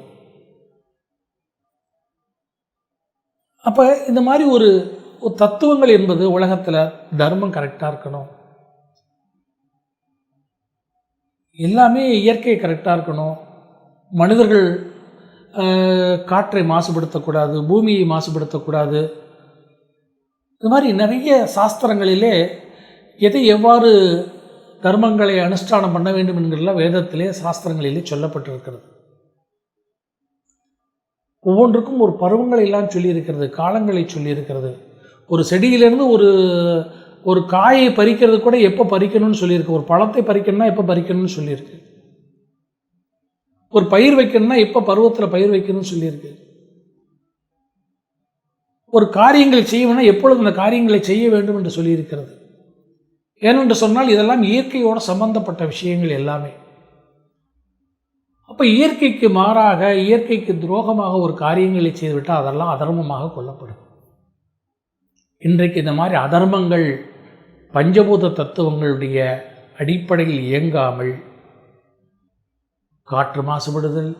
அப்போ இந்த மாதிரி ஒரு தத்துவங்கள் என்பது உலகத்தில் தர்மம் கரெக்டாக இருக்கணும், எல்லாமே இயற்கை கரெக்டாக இருக்கணும், மனிதர்கள் காற்றை மாசுபடுத்தக்கூடாது, பூமியை மாசுபடுத்தக்கூடாது. இது மாதிரி நிறைய சாஸ்திரங்களிலே எதை எவ்வாறு தர்மங்களை அனுஷ்டானம் பண்ண வேண்டும் என்கிறலாம் வேதத்திலே சாஸ்திரங்களிலே சொல்லப்பட்டிருக்கிறது. ஒவ்வொன்றுக்கும் ஒரு பருவங்களை எல்லாம் சொல்லியிருக்கிறது, காலங்களை சொல்லியிருக்கிறது. ஒரு செடியிலேருந்து ஒரு காயை பறிக்கிறது கூட எப்போ பறிக்கணும்னு சொல்லியிருக்கு, ஒரு பழத்தை பறிக்கணும்னா எப்போ பறிக்கணும்னு சொல்லியிருக்கு, ஒரு பயிர் வைக்கணும்னா எப்போ பருவத்தில் பயிர் வைக்கணும்னு சொல்லியிருக்கு, ஒரு காரியங்கள் செய்யணும்னா எப்பொழுது அந்த காரியங்களை செய்ய வேண்டும் என்று சொல்லியிருக்கிறது. ஏனென்று சொன்னால் இதெல்லாம் இயற்கையோடு சம்பந்தப்பட்ட விஷயங்கள் எல்லாமே. அப்போ இயற்கைக்கு மாறாக, இயற்கைக்கு துரோகமாக ஒரு காரியங்களை செய்துவிட்டால் அதெல்லாம் அதர்மமாக கொள்ளப்படும். இன்றைக்கு இந்த மாதிரி அதர்மங்கள் பஞ்சபூத தத்துவங்களுடைய அடிப்படையில் இயங்காமல் காற்று மாசுபடுதல்,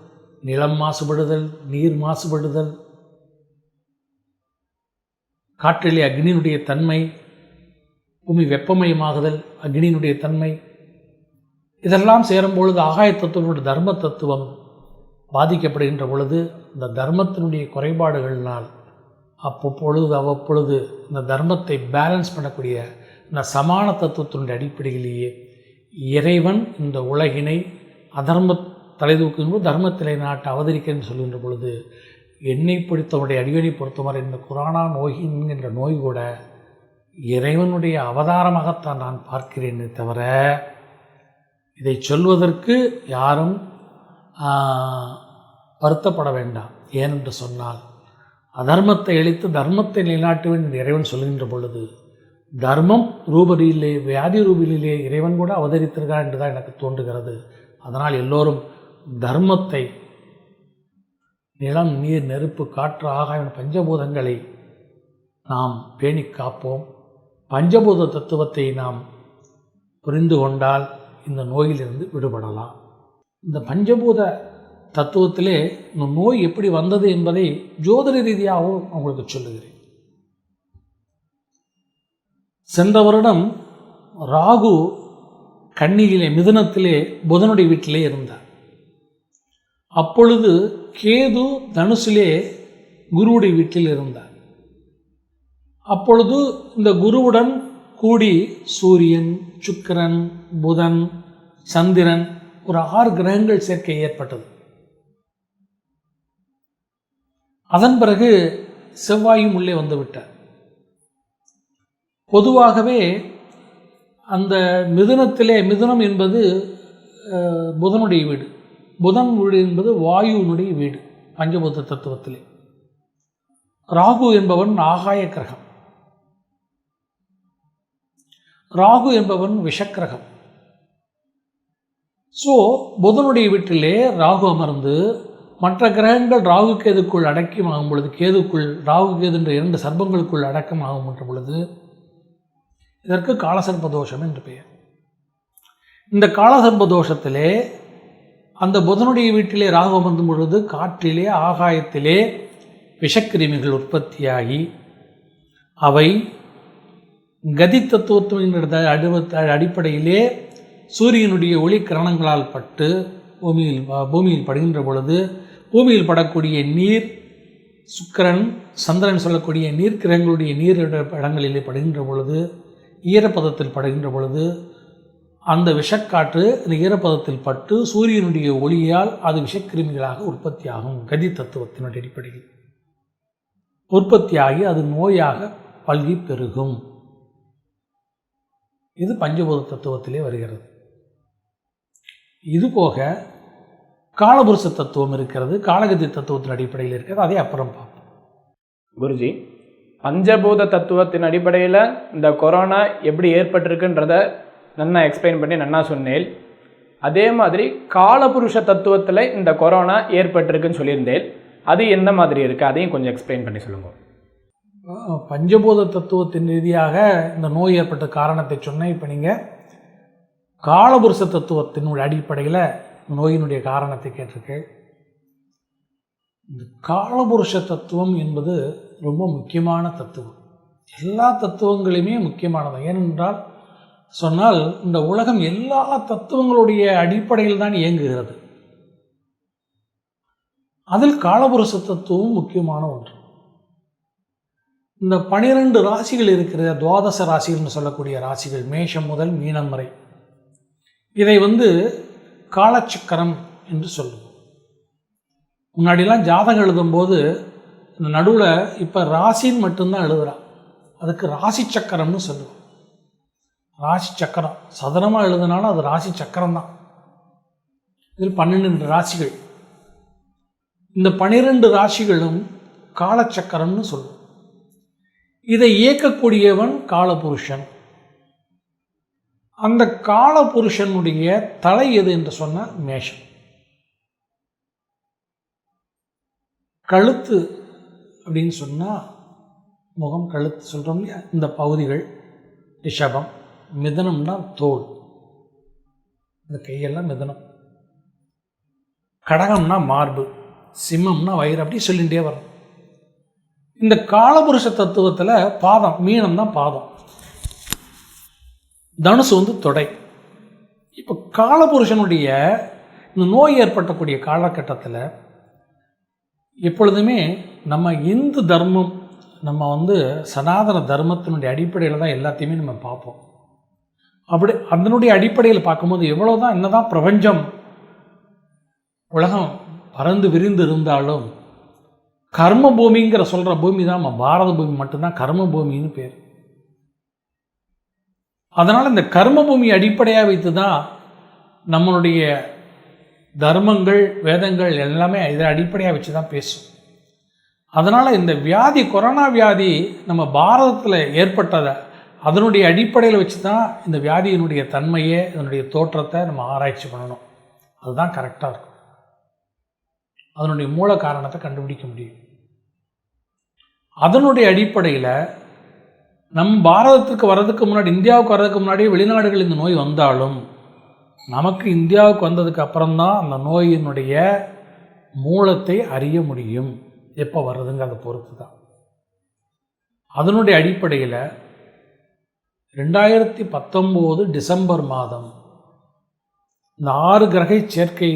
நிலம் மாசுபடுதல், நீர் மாசுபடுதல், காற்றிலே அக்னியினுடைய தன்மை, பூமி வெப்பமயமாகுதல், அக்னியினுடைய தன்மை, இதெல்லாம் சேரும் பொழுது ஆகாய தத்துவனுடைய தர்ம தத்துவம் பாதிக்கப்படுகின்ற பொழுது இந்த தர்மத்தினுடைய குறைபாடுகளினால் அவ்வப்பொழுது இந்த தர்மத்தை பேலன்ஸ் பண்ணக்கூடிய இந்த சமான தத்துவத்தினுடைய அடிப்படையிலேயே இறைவன் இந்த உலகினை அதர்ம தலைதூக்கும்போது தர்மத்திலை நாட்டை அவதரிக்கிறேன்னு சொல்கின்ற பொழுது என்னை பிடித்தவனுடைய அடிவனை பொறுத்தவரை இந்த குரானா நோய் என்கின்ற நோய் கூட இறைவனுடைய அவதாரமாகத்தான் நான் பார்க்கிறேனே தவிர இதை சொல்வதற்கு யாரும் வருத்தப்பட வேண்டாம். ஏனென்று சொன்னால் அதர்மத்தை அழித்து தர்மத்தை நிலைநாட்டுவேன் என்று இறைவன் சொல்கின்ற பொழுது தர்மம் ரூபரியிலே வியாதி ரூபிலே இறைவன் கூட அவதரித்திருக்கார் என்று தான் எனக்கு தோன்றுகிறது. அதனால் எல்லோரும் தர்மத்தை, நிலம், நீர், நெருப்பு, காற்று, ஆகாயம் பஞ்சபூதங்களை நாம் பேணி காப்போம். பஞ்சபூத தத்துவத்தை நாம் புரிந்து கொண்டால் இந்த நோயிலிருந்து விடுபடலாம். இந்த பஞ்சபூத தத்துவத்திலே இந்த நோய் எப்படி வந்தது என்பதை ஜோதிட ரீதியாகவும் உங்களுக்கு சொல்லுகிறேன். சென்ற வருடம் ராகு கன்னியிலே மிதுனத்திலே புதனுடைய வீட்டிலே இருந்தார். அப்பொழுது கேது தனுசிலே குருவுடைய வீட்டில் இருந்தார். அப்பொழுது இந்த குருவுடன் கூடி சூரியன், சுக்கிரன், புதன், சந்திரன் ஒரு 6 கிரகங்கள் சேர்க்கை ஏற்பட்டது. அதன் பிறகு செவ்வாயும் உள்ளே வந்துவிட்டார். பொதுவாகவே அந்த மிதுனம் என்பது புதனுடைய வீடு, புதன் வீடு என்பது வாயுனுடைய வீடு பஞ்சபூத தத்துவத்திலே. ராகு என்பவன் ஆகாய கிரகம், ராகு என்பவன் விஷக்கிரகம். ஸோ புதனுடைய வீட்டிலே ராகு அமர்ந்து மற்ற கிரகங்கள் ராகு கேதுக்குள் அடக்கமாகும் பொழுது, ராகு கேது என்ற 2 சர்ப்பங்களுக்குள் அடக்கமாகும் பொழுது இதற்கு காலசர்ப்ப தோஷம் என்று பெயர். இந்த காலசர்ப்ப தோஷத்திலே அந்த புதனுடைய வீட்டிலே ராகு அமர்ந்தும் பொழுது காற்றிலே, ஆகாயத்திலே விஷக்கிருமிகள் உற்பத்தியாகி அவை கதி தத்துவத்தின் அடிப்படையிலே சூரியனுடைய ஒளி கிரணங்களால் பட்டு பூமியில் படுகின்ற பொழுது பூமியில் படக்கூடிய நீர், சுக்கிரன், சந்திரன் சொல்லக்கூடிய நீர்க்கிரகங்களுடைய நீர் இடங்களிலே படுகின்ற பொழுது, ஈரப்பதத்தில் படுகின்ற பொழுது அந்த விஷக்காற்று இந்த ஈரப்பதத்தில் பட்டு சூரியனுடைய ஒளியால் அது விஷக்கிருமிகளாக உற்பத்தியாகும். கதி தத்துவத்தினுடைய அடிப்படையில் உற்பத்தியாகி அது நோயாக பல்கி பெருகும். இது பஞ்சபூத தத்துவத்திலே வருகிறது. இதுபோக காலபுருஷ தத்துவம் இருக்கிறது, காலகதி தத்துவத்தின் அடிப்படையில் இருக்கிறது. அதே அப்புறம் பார்ப்போம். குருஜி, பஞ்சபூத தத்துவத்தின் அடிப்படையில் இந்த கொரோனா எப்படி ஏற்பட்டிருக்குன்றத நன்னா எக்ஸ்பிளைன் பண்ணி நன்னா சொன்னேன். அதே மாதிரி காலபுருஷ தத்துவத்தில் இந்த கொரோனா ஏற்பட்டிருக்குன்னு சொல்லியிருந்தேன். அது எந்த மாதிரி இருக்குது, அதையும் கொஞ்சம் எக்ஸ்பிளைன் பண்ணி சொல்லுங்கள். பஞ்சபூத தத்துவத்தின் ரீதியாக இந்த நோய் ஏற்பட்ட காரணத்தை சொன்னேன். இப்போ நீங்கள் காலபுருஷ தத்துவத்தினுடைய அடிப்படையில் நோயினுடைய காரணத்தை கேட்டிருக்கு. இந்த காலபுருஷ தத்துவம் என்பது ரொம்ப முக்கியமான தத்துவம். எல்லா தத்துவங்களையுமே முக்கியமானது. ஏனென்றால் சொன்னால் இந்த உலகம் எல்லா தத்துவங்களுடைய அடிப்படையில் தான் இயங்குகிறது. அதில் காலபுருஷ தத்துவம் முக்கியமான ஒன்று. இந்த 12 ராசிகள் இருக்கிற துவாதச ராசிகள்னு சொல்லக்கூடிய ராசிகள், மேஷம் முதல் மீனம் வரை, இதை காலச்சக்கரம் என்று சொல்லுவோம். முன்னாடிலாம் ஜாதகம் எழுதும்போது இந்த நடுவில் இப்போ ராசின்னு மட்டும்தான் எழுதுகிறான். அதுக்கு ராசி சக்கரம்னு சொல்லுவோம். ராசி சக்கரம் சதுரமாக எழுதுனாலும் அது ராசி சக்கரம் தான். இதில் 12 ராசிகள். இந்த 12 ராசிகளும் காலச்சக்கரம்னு சொல்லுவோம். இதை இயக்கக்கூடியவன் காலபுருஷன். அந்த காலபுருஷனுடைய தலை எது என்று சொன்ன மேஷம். கழுத்து அப்படின்னு சொன்னால் முகம், கழுத்து சொல்கிறோம் இல்லையா, இந்த பகுதிகள் ரிஷபம். மிதனம்னா தோல், இந்த கையெல்லாம் மிதனம். கடகம்னா மார்பு, சிம்மம்னா வயிறு, அப்படி சொல்லிகிட்டே வரும். இந்த காலபுருஷ தத்துவத்தில் பாதம், மீனம் தான் பாதம், தனுசு தொடை. இப்போ காலபுருஷனுடைய இந்த நோய் ஏற்பட்டக்கூடிய காலகட்டத்தில் எப்பொழுதுமே நம்ம இந்து தர்மம், நம்ம சனாதன தர்மத்தினுடைய அடிப்படையில் தான் எல்லாத்தையுமே நம்ம பார்ப்போம். அப்படி அதனுடைய அடிப்படையில் பார்க்கும்போது எவ்வளோதான் என்னதான் பிரபஞ்சம் உலகம் பறந்து விரிந்து இருந்தாலும் கர்ம பூமிங்கிற சொல்கிற பூமி தான் நம்ம பாரத பூமி மட்டும்தான் கர்ம பூமின்னு பேர். அதனால் இந்த கர்ம பூமி அடிப்படையாக வைத்து தான் நம்மளுடைய தர்மங்கள், வேதங்கள் எல்லாமே இதை அடிப்படையாக வச்சு தான் பேசும். அதனால் இந்த வியாதி, கொரோனா வியாதி நம்ம பாரதத்தில் ஏற்பட்டதை அதனுடைய அடிப்படையில் வச்சு தான் இந்த வியாதியினுடைய தன்மையை, இதனுடைய தோற்றத்தை நம்ம ஆராய்ச்சி பண்ணணும். அதுதான் கரெக்டாக இருக்கும். அதனுடைய மூல காரணத்தை கண்டுபிடிக்க முடியும். அதனுடைய அடிப்படையில் நம் பாரதத்துக்கு வர்றதுக்கு முன்னாடி, இந்தியாவுக்கு வர்றதுக்கு முன்னாடி வெளிநாடுகள் இந்த நோய் வந்தாலும் நமக்கு இந்தியாவுக்கு வந்ததுக்கு அப்புறம்தான் அந்த நோயினுடைய மூலத்தை அறிய முடியும். எப்போ வர்றதுங்கிறத பொறுத்து தான். அதனுடைய அடிப்படையில் 2019 டிசம்பர் மாதம் இந்த 6 கிரக சேர்க்கை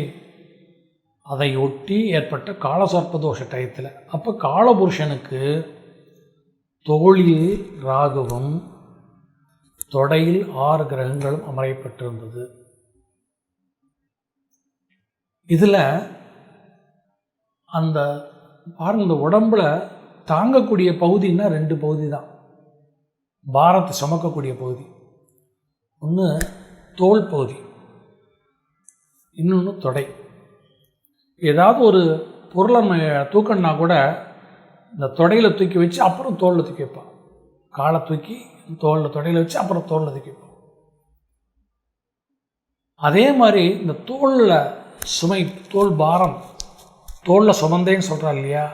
அதை ஒட்டி ஏற்பட்ட காலசர்ப்பதோஷ டயத்தில், அப்போ காலபுருஷனுக்கு தோளில் ராகுவும் தொடையில் 6 கிரகங்களும் அமையப்பட்டிருந்தது. இதில் அந்த பாருங்க, இந்த உடம்புல தாங்கக்கூடிய பகுதின்னா 2 பகுதி தான் பாரத்தை சுமக்கக்கூடிய பகுதி. ஒன்று தோல் பகுதி, இன்னொன்று தொடை. ஏதாவது ஒரு பொருளை நம்ம தூக்கணுன்னா கூட இந்த தொடையில் தூக்கி வச்சு அப்புறம் தோளில் தூக்கி வைப்பான். காலை தூக்கி தோளில் தொடையில் வச்சு அப்புறம் தோளில் தூக்கி வைப்பான். அதே மாதிரி இந்த தோளில் சுமை, தோல் பாரம், தோளில் சுமந்தேன்னு சொல்கிறா இல்லையா,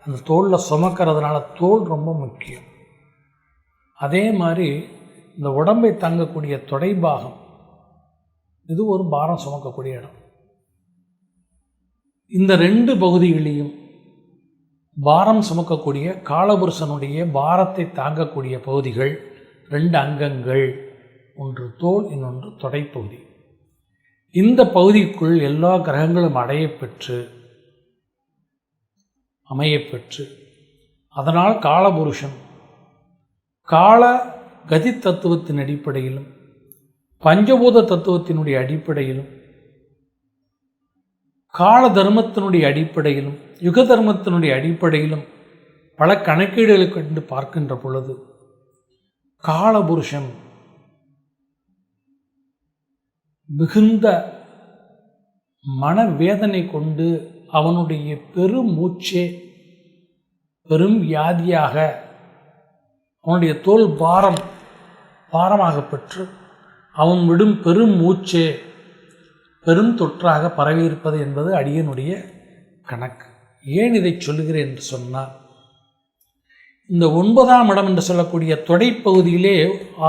அந்த தோளில் சுமக்கிறதுனால தோல் ரொம்ப முக்கியம். அதே மாதிரி இந்த உடம்பை தங்கக்கூடிய தொடை பாகம், இது ஒரு பாரம் சுமக்கக்கூடிய இடம். இந்த 2 பகுதிகளையும் பாரம் சுமக்கக்கூடிய காலபுருஷனுடைய பாரத்தை தாங்கக்கூடிய பகுதிகள் 2 அங்கங்கள், ஒன்று தோல், இன்னொன்று தொடைப்பகுதி. இந்த பகுதிக்குள் எல்லா கிரகங்களும் அமையப்பெற்று அதனால் காலபுருஷன் கால கதி தத்துவத்தின் அடிப்படையிலும் பஞ்சபூத தத்துவத்தினுடைய அடிப்படையிலும் கால தர்மத்தினுடைய அடிப்படையிலும் யுக தர்மத்தினுடைய அடிப்படையிலும் பல கணக்கீடுகளை கொண்டு பார்க்கின்ற பொழுது காலபுருஷன் மிகுந்த மனவேதனை கொண்டு அவனுடைய பெரும் மூச்சே பெரும் வியாதியாக அவனுடைய தோல் பாரமாக பெற்று அவன் விடும் பெரும் மூச்சே பெரும் தொற்றாக பரவியிருப்பது என்பது அடியனுடைய கணக்கு. ஏன் இதை சொல்லுகிறேன் என்று சொன்னால், இந்த 9ஆம் இடம் என்று சொல்லக்கூடிய தொடைப்பகுதியிலே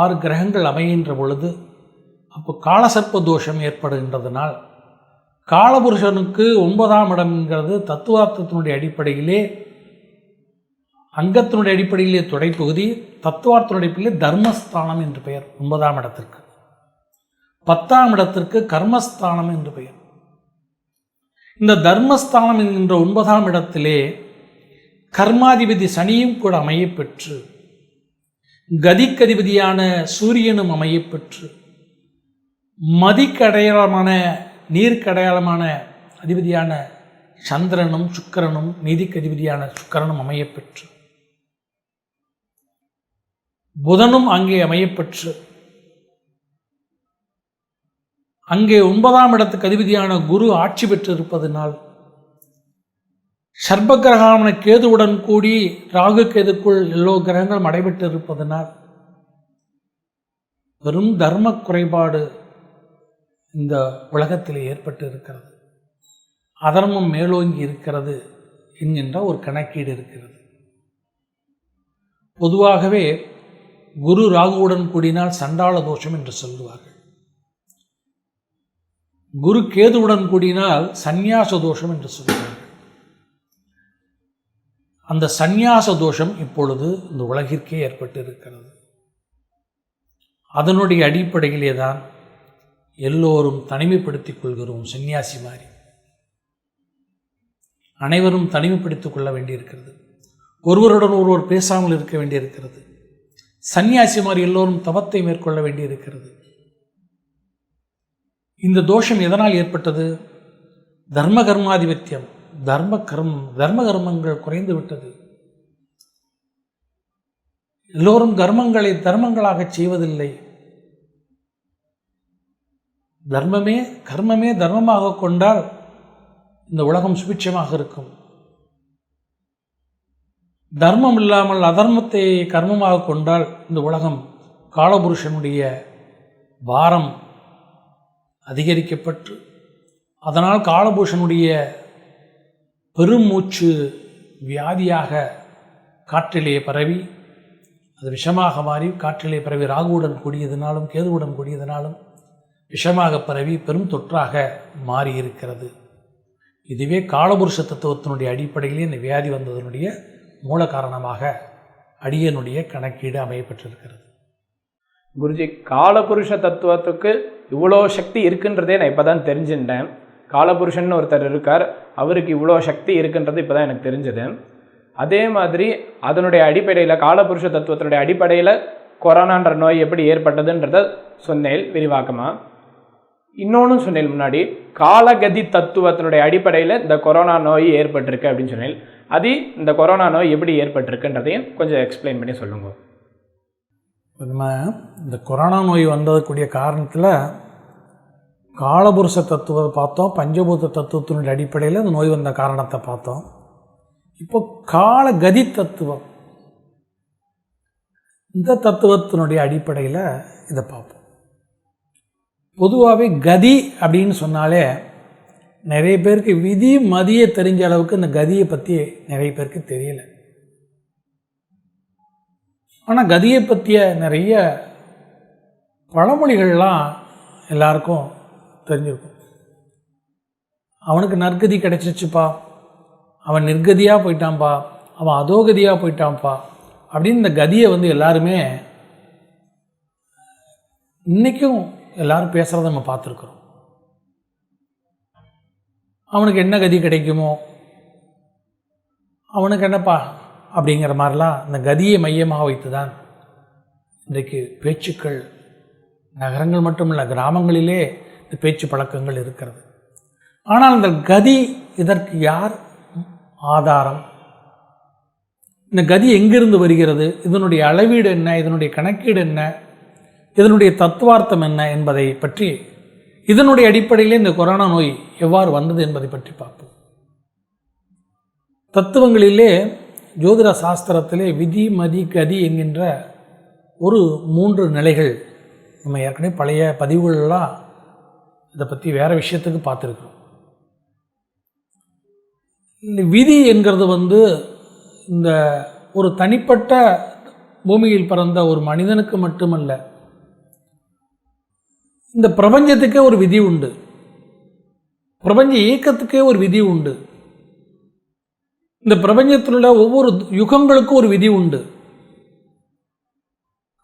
6 கிரகங்கள் அமைகின்ற பொழுது அப்போ காலசர்ப்ப தோஷம் ஏற்படுகின்றதுனால் காலபுருஷனுக்கு 9ஆம் இடம்ங்கிறது தத்துவார்த்தத்தினுடைய அடிப்படையிலே அங்கத்தினுடைய அடிப்படையிலே தொடைப்பகுதி, தத்துவார்த்தத்தினுடைய அடிப்படையிலே தர்மஸ்தானம் என்று பெயர் 9ஆம் இடத்திற்கு. 10ஆம் இடத்திற்கு கர்மஸ்தானம் என்று பெயர். இந்த தர்மஸ்தானம் என்கின்ற 9ஆம் இடத்திலே கர்மாதிபதி சனியும் கூட அமையப்பெற்று கதிக்கதிபதியான சூரியனும் அமையப்பெற்று மதிக்கடையாளமான நீர்க்கடையாளமான அதிபதியான சந்திரனும் சுக்கிரனும் நீதிக்கதிபதியான சுக்கிரனும் அமையப்பெற்று புதனும் அங்கே அமையப்பெற்று அங்கே 9ஆம் இடத்துக்கு அதிபதியான குரு ஆட்சி பெற்றிருப்பதனால் சர்ப்ப கிரகமான கேதுவுடன் கூடி ராகு கேதுக்குள் எல்லோ கிரகங்களும் அடைபெற்று இருப்பதனால் பெரும் தர்ம குறைபாடு இந்த உலகத்தில் ஏற்பட்டு இருக்கிறது. அதர்மம் மேலோங்கி இருக்கிறது என்கின்ற ஒரு கணக்கீடு இருக்கிறது. பொதுவாகவே குரு ராகுவுடன் கூடினால் சண்டாள தோஷம் என்று சொல்லுவார்கள். குரு கேதுவுடன் கூடினால் சந்நியாச தோஷம் என்று சொல்லுவார்கள். அந்த சந்நியாச தோஷம் இப்பொழுது இந்த உலகிற்கே ஏற்பட்டு இருக்கிறது. அதனுடைய அடிப்படையிலே தான் எல்லோரும் தனிமைப்படுத்திக் கொள்கிறோம். சன்னியாசி மாதிரி அனைவரும் தனிமைப்படுத்திக் கொள்ள வேண்டியிருக்கிறது. ஒருவருடன் ஒருவர் பேசாமல் இருக்க வேண்டியிருக்கிறது. சன்னியாசி மாதிரி எல்லோரும் தவத்தை மேற்கொள்ள வேண்டியிருக்கிறது. இந்த தோஷம் எதனால் ஏற்பட்டது? தர்ம கர்மாதிபத்தியம், தர்ம கர்மங்கள் குறைந்து விட்டது. எல்லோரும் கர்மங்களை தர்மங்களாக செய்வதில்லை. கர்மமே தர்மமாக கொண்டால் இந்த உலகம் சுபிட்சமாக இருக்கும். தர்மம் இல்லாமல் அதர்மத்தை கர்மமாக கொண்டால் இந்த உலகம் காலபுருஷனுடைய பாரம் அதிகரிக்கப்பட்டு அதனால் காலபுருஷனுடைய பெருமூச்சு வியாதியாக காற்றிலே பரவி அது விஷமாக மாறி காற்றிலே பரவி ராகுவுடன் கூடியதினாலும் கேதுவுடன் கூடியதினாலும் விஷமாக பரவி பெரும் தொற்றாக மாறியிருக்கிறது. இதுவே காலபுருஷ தத்துவத்தினுடைய அடிப்படையிலே இந்த வியாதி வந்ததனுடைய மூல காரணமாக அடியனுடைய கணக்கீடு அமையப்பட்டிருக்கிறது. குருஜி, காலபுருஷ தத்துவத்துக்கு இவ்வளோ சக்தி இருக்குன்றதே நான் இப்போ தான் தெரிஞ்சுட்டேன். காலபுருஷன் ஒருத்தர் இருக்கார், அவருக்கு இவ்வளோ சக்தி இருக்குன்றது இப்போ தான் எனக்கு தெரிஞ்சது. அதே மாதிரி அதனுடைய அடிப்படையில் காலபுருஷ தத்துவத்தினுடைய அடிப்படையில் கொரோனான்ற நோய் எப்படி ஏற்பட்டதுன்றத சொன்னேன் விரிவாக்கமாக. இன்னொன்று சொன்னேன் முன்னாடி, காலகதி தத்துவத்தினுடைய அடிப்படையில் இந்த கொரோனா நோய் ஏற்பட்டிருக்கு அப்படின்னு சொன்னேன். அது இந்த கொரோனா நோய் எப்படி ஏற்பட்டிருக்குன்றதையும் கொஞ்சம் எக்ஸ்பிளைன் பண்ணி சொல்லுங்க. நம்ம இந்த கொரோனா நோய் வந்ததுக்கூடிய காரணத்தில் காலபுருஷ தத்துவத்தை பார்த்தோம், பஞ்சபூத தத்துவத்தினுடைய அடிப்படையில் இந்த நோய் வந்த காரணத்தை பார்த்தோம். இப்போ காலகதி தத்துவம், இந்த தத்துவத்தினுடைய அடிப்படையில் இதை பார்ப்போம். பொதுவாகவே கதி அப்படின்னு சொன்னாலே நிறைய பேருக்கு விதி மதியை தெரிஞ்ச அளவுக்கு இந்த கதியை பற்றி நிறைய பேருக்கு தெரியலை. ஆனால் கதியை பற்றிய நிறைய பழமொழிகள்லாம் எல்லாருக்கும் தெரிஞ்சிருக்கும். அவனுக்கு நற்கதி கிடைச்சிச்சுப்பா, அவன் நிர்கதியாக போயிட்டான்ப்பா, அவன் அதோகதியாக போயிட்டான்ப்பா அப்படின்னு இந்த கதியை எல்லாருமே இன்றைக்கும் எல்லாரும் பேசுகிறத நம்ம பார்த்துருக்குறோம். அவனுக்கு என்ன கதி கிடைக்குமோ, அவனுக்கு என்னப்பா அப்படிங்கிற மாதிரிலாம் இந்த கதியை மையமாக வைத்து தான் இன்றைக்கு பேச்சுக்கள் நகரங்கள் மட்டுமல்ல, கிராமங்களிலே இந்த பேச்சு பழக்கங்கள் இருக்கிறது. ஆனால் இந்த கதி, இதற்கு யார் ஆதாரம்? இந்த கதி எங்கிருந்து வருகிறது? இதனுடைய அளவீடு என்ன? இதனுடைய கணக்கீடு என்ன? இதனுடைய தத்துவார்த்தம் என்ன என்பதை பற்றி, இதனுடைய அடிப்படையிலே இந்த கொரோனா நோய் எவ்வாறு வந்தது என்பதை பற்றி பார்ப்போம். தத்துவங்களிலே, ஜோதிட சாஸ்திரத்திலே விதி, மதி, கதி என்கின்ற ஒரு 3 நிலைகள் நம்ம ஏற்கனவே பழைய பதிவுகளெலாம் இதை பற்றி வேறு விஷயத்துக்கு பார்த்துருக்குறோம். இந்த விதி என்கிறது இந்த ஒரு தனிப்பட்ட பூமியில் பிறந்த ஒரு மனிதனுக்கு மட்டுமல்ல, இந்த பிரபஞ்சத்துக்கே ஒரு விதி உண்டு. பிரபஞ்ச இயக்கத்துக்கே ஒரு விதி உண்டு. இந்த பிரபஞ்சத்தில் உள்ள ஒவ்வொரு யுகங்களுக்கும் ஒரு விதி உண்டு.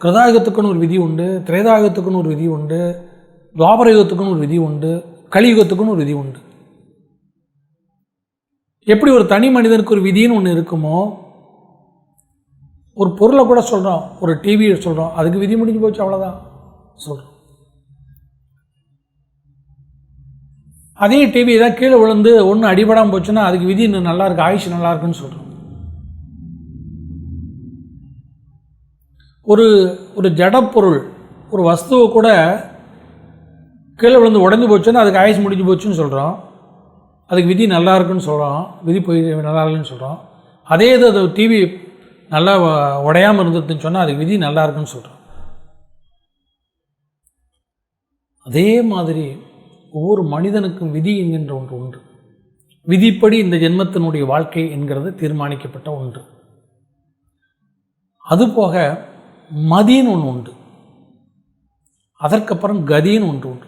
கிருதாயுகத்துக்குன்னு ஒரு விதி உண்டு, திரேதாயுகத்துக்குன்னு ஒரு விதி உண்டு, துவாபர யுகத்துக்குன்னு ஒரு விதி உண்டு, கலியுகத்துக்குன்னு ஒரு விதி உண்டு. எப்படி ஒரு தனி மனிதனுக்கு ஒரு விதின்னு ஒன்று இருக்குமோ, ஒரு பொருளை கூட சொல்கிறோம், ஒரு டிவியை சொல்கிறோம், அதுக்கு விதி முடிஞ்சு போச்சு, அவ்வளோதான் சொல்கிறோம். அதே டிவி ஏதாவது கீழே விழுந்து ஒன்று அடிபடாமல் போச்சுன்னா அதுக்கு விதி இன்னும் நல்லா இருக்கு, ஆயுஷ் நல்லா இருக்குன்னு சொல்கிறோம். ஒரு ஜடப்பொருள், ஒரு வஸ்துவை கூட கீழே விழுந்து உடஞ்சி போச்சுன்னா அதுக்கு ஆயுஷ் முடிஞ்சு போச்சுன்னு சொல்கிறோம். அதுக்கு விதி நல்லா இருக்குன்னு சொல்கிறோம், விதி போய் நல்லா இல்லைன்னு சொல்கிறோம். அதே இது அது டிவி நல்லா உடையாமல் இருந்ததுன்னு சொன்னால் அதுக்கு விதி நல்லா இருக்குன்னு சொல்கிறோம். அதே மாதிரி ஒவ்வொரு மனிதனுக்கும் விதி என்கின்ற ஒன்று உண்டு. விதிப்படி இந்த ஜென்மத்தினுடைய வாழ்க்கை என்கிறது தீர்மானிக்கப்பட்ட ஒன்று. அதுபோக மதின்னு ஒன்று உண்டு, அதற்கப்புறம் கதின்னு ஒன்று உண்டு.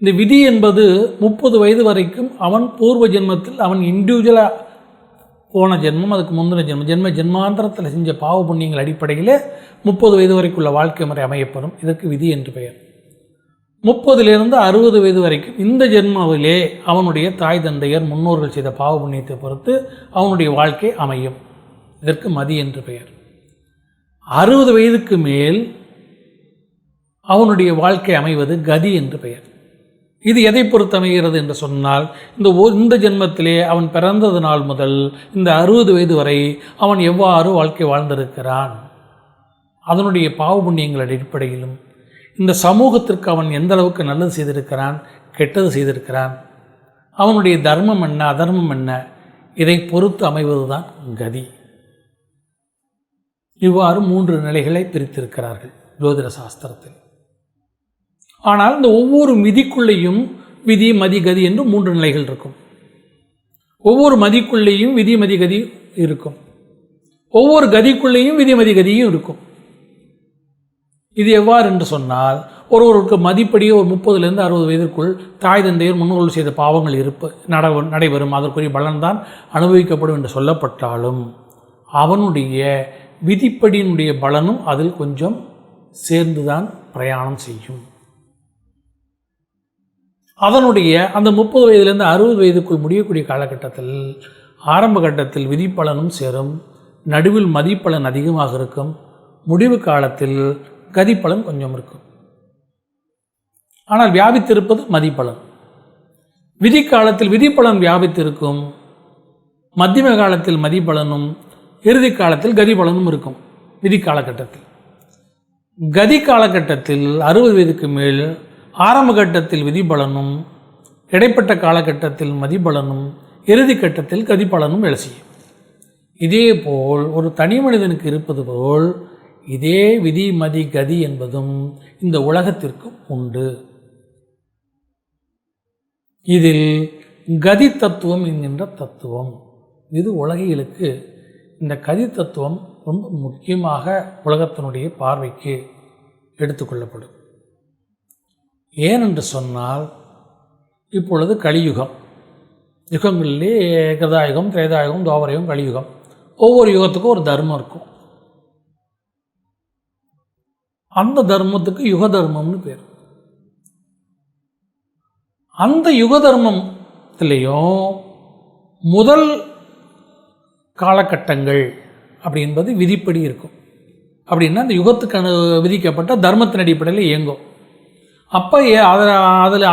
இந்த விதி என்பது 30 வயது வரைக்கும் அவன் பூர்வ ஜென்மத்தில் அவன் இண்டிவிஜுவலாக போன ஜென்மம், அதுக்கு முந்தின ஜென்மாந்திரத்தில் செஞ்ச பாவ புண்ணியங்கள் அடிப்படையில் 30 வயது வரைக்குள்ள வாழ்க்கை முறை அமையப்படும். இதற்கு விதி என்று பெயர். 30லிருந்து 60 வயது வரைக்கும் இந்த ஜென்மாவிலே அவனுடைய தாய் தந்தையர் முன்னோர்கள் செய்த பாவ புண்ணியத்தை பொறுத்து அவனுடைய வாழ்க்கை அமையும். இதற்கு மதி என்று பெயர். 60 வயதுக்கு மேல் அவனுடைய வாழ்க்கை அமைவது கதி என்று பெயர். இது எதை பொறுத்து அமைகிறது என்று சொன்னால், இந்த ஜென்மத்திலே அவன் பிறந்தது நாள் முதல் இந்த 60 வயது வரை அவன் எவ்வாறு வாழ்க்கை வாழ்ந்திருக்கிறான், அதனுடைய பாவ புண்ணியங்கள் அடிப்படையிலும் இந்த சமூகத்திற்கு அவன் எந்த அளவுக்கு நல்லது செய்திருக்கிறான், கெட்டது செய்திருக்கிறான், அவனுடைய தர்மம் என்ன, அதர்மம் என்ன, இதை பொறுத்து அமைவதுதான் கதி. இவ்வாறு 3 நிலைகளை பிரித்திருக்கிறார்கள் ஜோதிட சாஸ்திரத்தில். ஆனால் இந்த ஒவ்வொரு விதிக்குள்ளேயும் விதி, மதி, கதி என்று 3 நிலைகள் இருக்கும். ஒவ்வொரு மதிக்குள்ளேயும் விதி, மதி, கதி இருக்கும். ஒவ்வொரு கதிக்குள்ளேயும் விதி, மதி, கதியும் இருக்கும். இது எவ்வாறு என்று சொன்னால், ஒருவருக்கு மதிப்படியே ஒரு 30லிருந்து 60 வயதிற்குள் தாய் தந்தையர் முன்னோர்கள் செய்த பாவங்கள் நடைபெறும், அதற்குரிய பலன்தான் அனுபவிக்கப்படும் என்று சொல்லப்பட்டாலும் அவனுடைய விதிப்படியினுடைய பலனும் அதில் கொஞ்சம் சேர்ந்துதான் பிரயாணம் செய்யும். அதனுடைய அந்த 30 வயதிலிருந்து 60 வயதுக்குள் முடியக்கூடிய காலகட்டத்தில் ஆரம்ப கட்டத்தில் விதிப்பலனும் சேரும், நடுவில் மதிப்பலன் அதிகமாக இருக்கும், முடிவு காலத்தில் கதிப்பலன் கொஞ்சம் இருக்கும். ஆனால் வியாபித்திருப்பது மதிப்பலன். விதி காலத்தில் விதிப்பலன் வியாபித்திருக்கும், மத்தியம காலத்தில் மதிப்பலனும், இறுதி காலத்தில் கதிப்பலனும் இருக்கும். விதி காலகட்டத்தில் கதி காலகட்டத்தில் 60 வயதுக்கு மேல் ஆரம்ப கட்டத்தில் விதிப்பலனும், இடைப்பட்ட காலகட்டத்தில் மதிப்பலனும், இறுதி கட்டத்தில் கதிப்பலனும் வேலை செய்யும். இதேபோல் ஒரு தனி மனிதனுக்கு இருப்பது போல் இதே விதி, மதி, கதி என்பதும் இந்த உலகத்திற்கும் உண்டு. இதில் கதி தத்துவம் என்கின்ற தத்துவம், இது உலகியலுக்கு இந்த கதி தத்துவம் ரொம்ப முக்கியமாக உலகத்தினுடைய பார்வைக்கு எடுத்துக்கொள்ளப்படும். ஏனென்று சொன்னால், இப்பொழுது கலியுகம், யுகங்களிலே கிருதாயுகம், திரேதாயுகம், துவாபரயுகம், கலியுகம், ஒவ்வொரு யுகத்துக்கும் ஒரு தர்மம் இருக்கும். அந்த தர்மத்துக்கு யுக தர்மம்னு பேர். அந்த யுக தர்மத்திலையும் முதல் காலகட்டங்கள் அப்படி என்பது விதிப்படி இருக்கும். அப்படின்னா அந்த யுகத்துக்கு விதிக்கப்பட்ட தர்மத்தின் அடிப்படையில் இயங்கும். அப்போ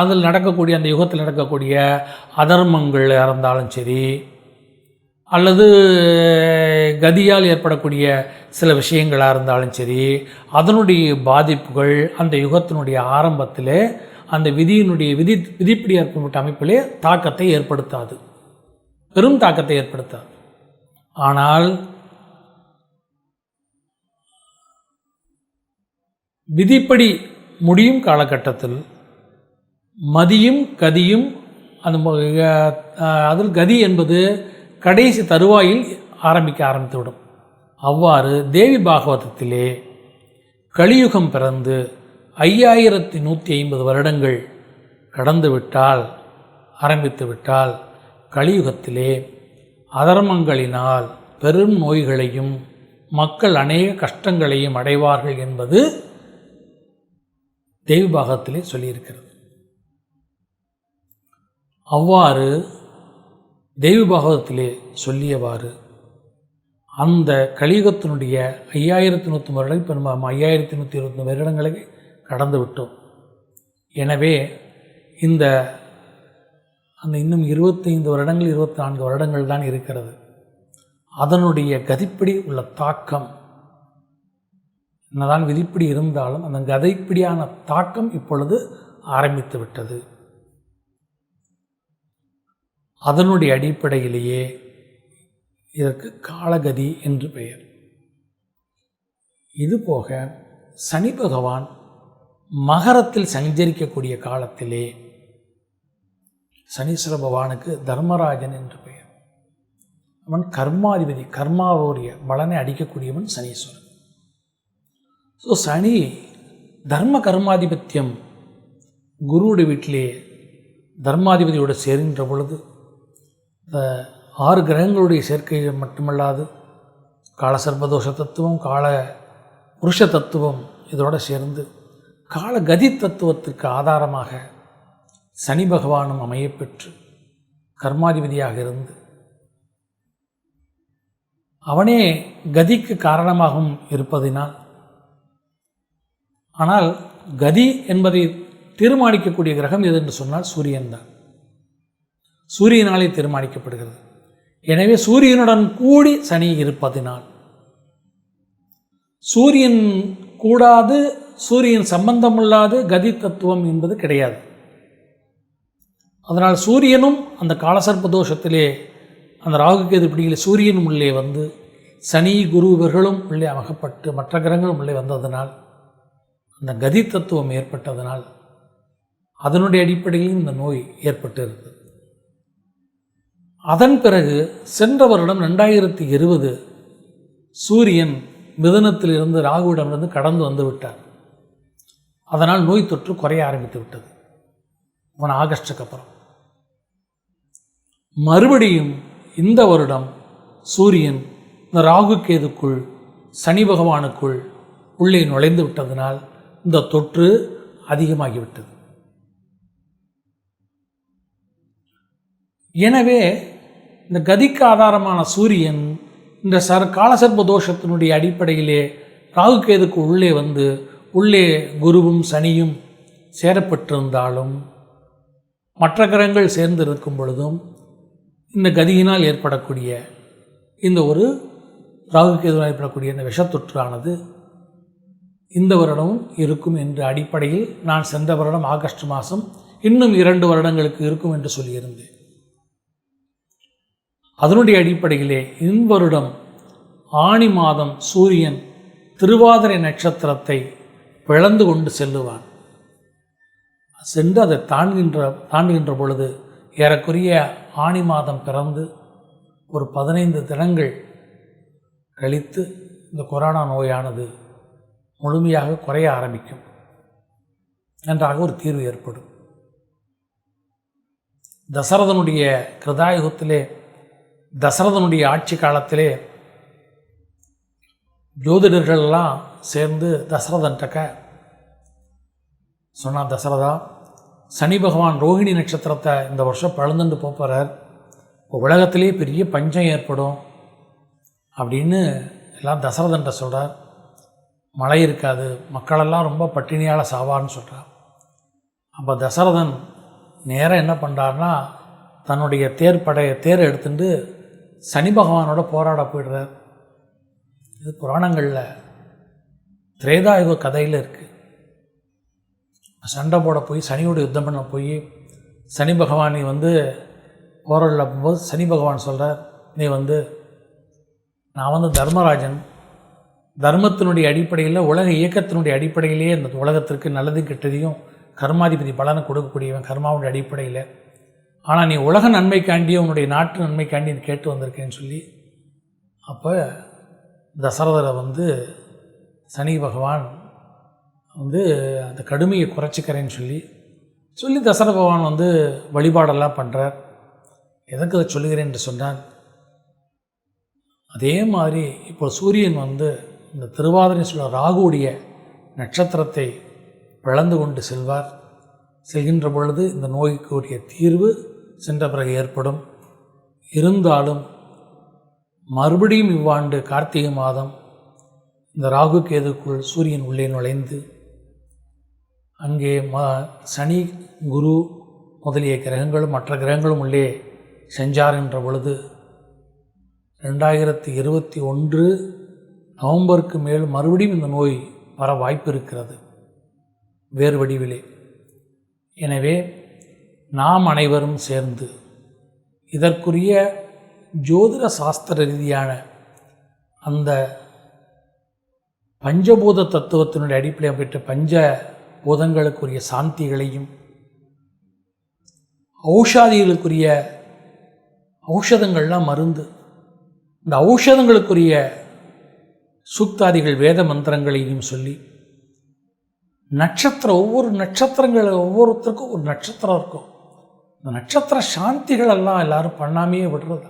அதில் நடக்கக்கூடிய அந்த யுகத்தில் நடக்கக்கூடிய அதர்மங்கள் இருந்தாலும் சரி, அல்லது கதியால் ஏற்படக்கூடிய சில விஷயங்களாக இருந்தாலும் சரி, அதனுடைய பாதிப்புகள் அந்த யுகத்தினுடைய ஆரம்பத்தில் அந்த விதியினுடைய விதிப்படி ஏற்பட்ட அமைப்பிலே தாக்கத்தை ஏற்படுத்தாது, பெரும் தாக்கத்தை ஏற்படுத்தாது. ஆனால் விதிப்படி முடியும் காலகட்டத்தில் மதியும் கதியும் அதில் கதி என்பது கடைசி தருவாயில் ஆரம்பித்துவிடும். அவ்வாறு தேவி பாகவதத்திலே கலியுகம் பிறந்து 5150 வருடங்கள் கடந்துவிட்டால் ஆரம்பித்துவிட்டால் கலியுகத்திலே அதர்மங்களினால் பெரும் நோய்களையும் மக்கள் அநேக கஷ்டங்களையும் அடைவார்கள் என்பது தேவி பாகவத்திலே சொல்லியிருக்கிறது. அவ்வாறு தேவி பாகவதத்திலே சொல்லியவாறு அந்த கலியுகத்தினுடைய 5150 வருடங்கள் இப்போ நம்ம 5120 வருடங்களை கடந்து விட்டோம். எனவே அந்த இன்னும் 25 வருடங்கள் 24 வருடங்கள் தான் இருக்கிறது. அதனுடைய கதிப்படி உள்ள தாக்கம் என்னதான் விதிப்படி இருந்தாலும் அந்த கதைப்படியான தாக்கம் இப்பொழுது ஆரம்பித்து விட்டது. அதனுடைய அடிப்படையிலேயே இதற்கு காலகதி என்று பெயர். இதுபோக சனி பகவான் மகரத்தில் சஞ்சரிக்கக்கூடிய காலத்திலே சனீஸ்வர பகவானுக்கு தர்மராஜன் என்று பெயர். அவன் கர்மாதிபதி, கர்மாவுடைய பலனை அடிக்கக்கூடியவன் சனீஸ்வரன். ஸோ சனி தர்ம கர்மாதிபத்தியம் குருவுடைய வீட்டிலே தர்மாதிபதியோடு சேர்கின்ற பொழுது இந்த 6 கிரகங்களுடைய சேர்க்கை மட்டுமல்லாது காலசர்பதோஷ தத்துவம், கால புருஷ தத்துவம் இதோடு சேர்ந்து காலகதி தத்துவத்திற்கு ஆதாரமாக சனி பகவானும் அமையப்பெற்று கர்மாதிபதியாக இருந்து அவனே கதிக்கு காரணமாகவும் இருப்பதினால், ஆனால் கதி என்பதை தீர்மானிக்கக்கூடிய கிரகம் எது என்று சொன்னால் சூரியன்தான். சூரியனாலே தீர்மானிக்கப்படுகிறது. எனவே சூரியனுடன் கூடி சனி இருப்பதினால் சூரியன் கூடாது, சூரியன் சம்பந்தமில்லாது கதி தத்துவம் என்பது கிடையாது. அதனால் சூரியனும் அந்த காலசர்ப்ப தோஷத்திலே அந்த ராகுகேது பிடியில் சூரியனும் உள்ளே வந்து சனி குரு இவர்களும் உள்ளே அமகப்பட்டு மற்ற கிரகங்களும் உள்ளே வந்ததனால் அந்த கதி தத்துவம் ஏற்பட்டதனால் அதனுடைய அடிப்படையில் இந்த நோய் ஏற்பட்டு இருந்தது. அதன் பிறகு சென்ற வருடம் 2020 சூரியன் மிதுனத்திலிருந்து ராகுவிடமிருந்து கடந்து வந்து விட்டார். அதனால் நோய் தொற்று குறைய ஆரம்பித்து விட்டது. அவன் ஆகஸ்டுக்கு அப்புறம் மறுபடியும் இந்த வருடம் சூரியன் இந்த ராகுகேதுக்குள் சனி பகவானுக்குள் உள்ளே நுழைந்து விட்டதனால் இந்த தொற்று அதிகமாகிவிட்டது. எனவே இந்த கதிக்கு ஆதாரமான சூரியன் இந்த காலசர்ப்ப தோஷத்தினுடைய அடிப்படையிலே ராகுகேதுக்கு உள்ளே வந்து உள்ளே குருவும் சனியும் சேரப்பட்டிருந்தாலும் மற்ற கிரகங்கள் சேர்ந்து இருக்கும் பொழுதும் இந்த கதியினால் ஏற்படக்கூடிய இந்த ஒரு ராகுகேதுவால் ஏற்படக்கூடிய இந்த விஷத்தொற்றானது இந்த வருடமும் இருக்கும் என்ற அடிப்படையில் நான் சென்ற வருடம் ஆகஸ்ட் மாதம் இன்னும் 2 வருடங்களுக்கு இருக்கும் என்று சொல்லியிருந்தேன். அதனுடைய அடிப்படையிலே இவ்வருடம் ஆணி மாதம் சூரியன் திருவாதிரை நட்சத்திரத்தை பிளந்து கொண்டு செல்லுவான். சென்று அதை தாண்டுகின்ற பொழுது ஏறக்குறைய ஆணி மாதம் பிறந்து ஒரு 15 தினங்கள் கழித்து இந்த கொரோனா நோயானது முழுமையாக குறைய ஆரம்பிக்கும் நன்றாக ஒரு தீர்வு ஏற்படும். தசரதனுடைய கிருதாயுகத்திலே தசரதனுடைய ஆட்சி காலத்திலே ஜோதிடர்கள்லாம் சேர்ந்து தசரதன்ட்டக்க சொன்னான், தசரதா சனி பகவான் ரோஹிணி நட்சத்திரத்தை இந்த வருஷம் பழந்துண்டு போகிறார், இப்போ உலகத்திலே பெரிய பஞ்சம் ஏற்படும் அப்படின்னு எல்லாம் தசரதன்ட்ட சொல்கிறார். மழை இருக்காது, மக்களெல்லாம் ரொம்ப பட்டினியால் சாவான்னு சொல்கிறார். அப்போ தசரதன் நேராக என்ன பண்ணுறாருனா தன்னுடைய தேரை எடுத்துட்டு சனி பகவானோட போராட போயிடுறார். இது புராணங்களில் திரேதாயுக கதையில் இருக்குது. சண்டை போட போய் சனியோட யுத்தம் பண்ண போய் சனி பகவானை போராடல போகும்போது சனி பகவான் சொல்கிறார், நீ நான் தர்மராஜன், தர்மத்தினுடைய அடிப்படையில் உலக இயக்கத்தினுடைய அடிப்படையிலேயே இந்த உலகத்திற்கு நல்லதையும் கெட்டதையும் கர்மாதிபதி பலனை கொடுக்கக்கூடியவன் கர்மாவுடைய அடிப்படையில். ஆனால் நீ உலக நன்மைக்காண்டி உன்னுடைய நாட்டு நன்மைக்காண்டி நீ கேட்டு வந்திருக்கேன்னு சொல்லி அப்போ தசரதரை சனி பகவான் அந்த கடுமையை குறைச்சிக்கிறேன்னு சொல்லி தசரத பகவான் வழிபாடெல்லாம் பண்ணுறார். எதற்கு அதை சொல்லுகிறேன் என்று சொன்னால், அதே மாதிரி இப்போ சூரியன் இந்த திருவாதிரை சொல்ல ராகுவுடைய நட்சத்திரத்தை பிளந்து கொண்டு செல்கின்ற பொழுது இந்த நோய்க்குரிய தீர்வு சென்ற பிறகு ஏற்படும். இருந்தாலும் மறுபடியும் இவ்வாண்டு கார்த்திகை மாதம் இந்த ராகு கேதுக்குள் சூரியன் உள்ளே நுழைந்து அங்கே சனி குரு முதலிய கிரகங்களும் மற்ற கிரகங்களும் உள்ளே சென்றார்கின்ற பொழுது 2021 நவம்பருக்கு மேல் மறுபடியும் இந்த நோய் வர வாய்ப்பு இருக்கிறது வேறு வடிவிலே. எனவே நாம் அனைவரும் சேர்ந்து இதற்குரிய ஜோதிட சாஸ்திர ரீதியான அந்த பஞ்சபூத தத்துவத்தினுடைய அடிப்படையில் பெற்ற பஞ்ச பூதங்களுக்குரிய சாந்திகளையும் ஔஷாதிகளுக்குரிய ஔஷதங்கள்லாம் மருந்து, இந்த ஔஷதங்களுக்குரிய சூக்தாதிகள் வேத மந்திரங்களையும் சொல்லி ஒவ்வொரு ஒவ்வொருத்தருக்கும் ஒரு நட்சத்திரம் இருக்கும். இந்த நட்சத்திர சாந்திகளெல்லாம் எல்லோரும் பண்ணாமையே விடுறது.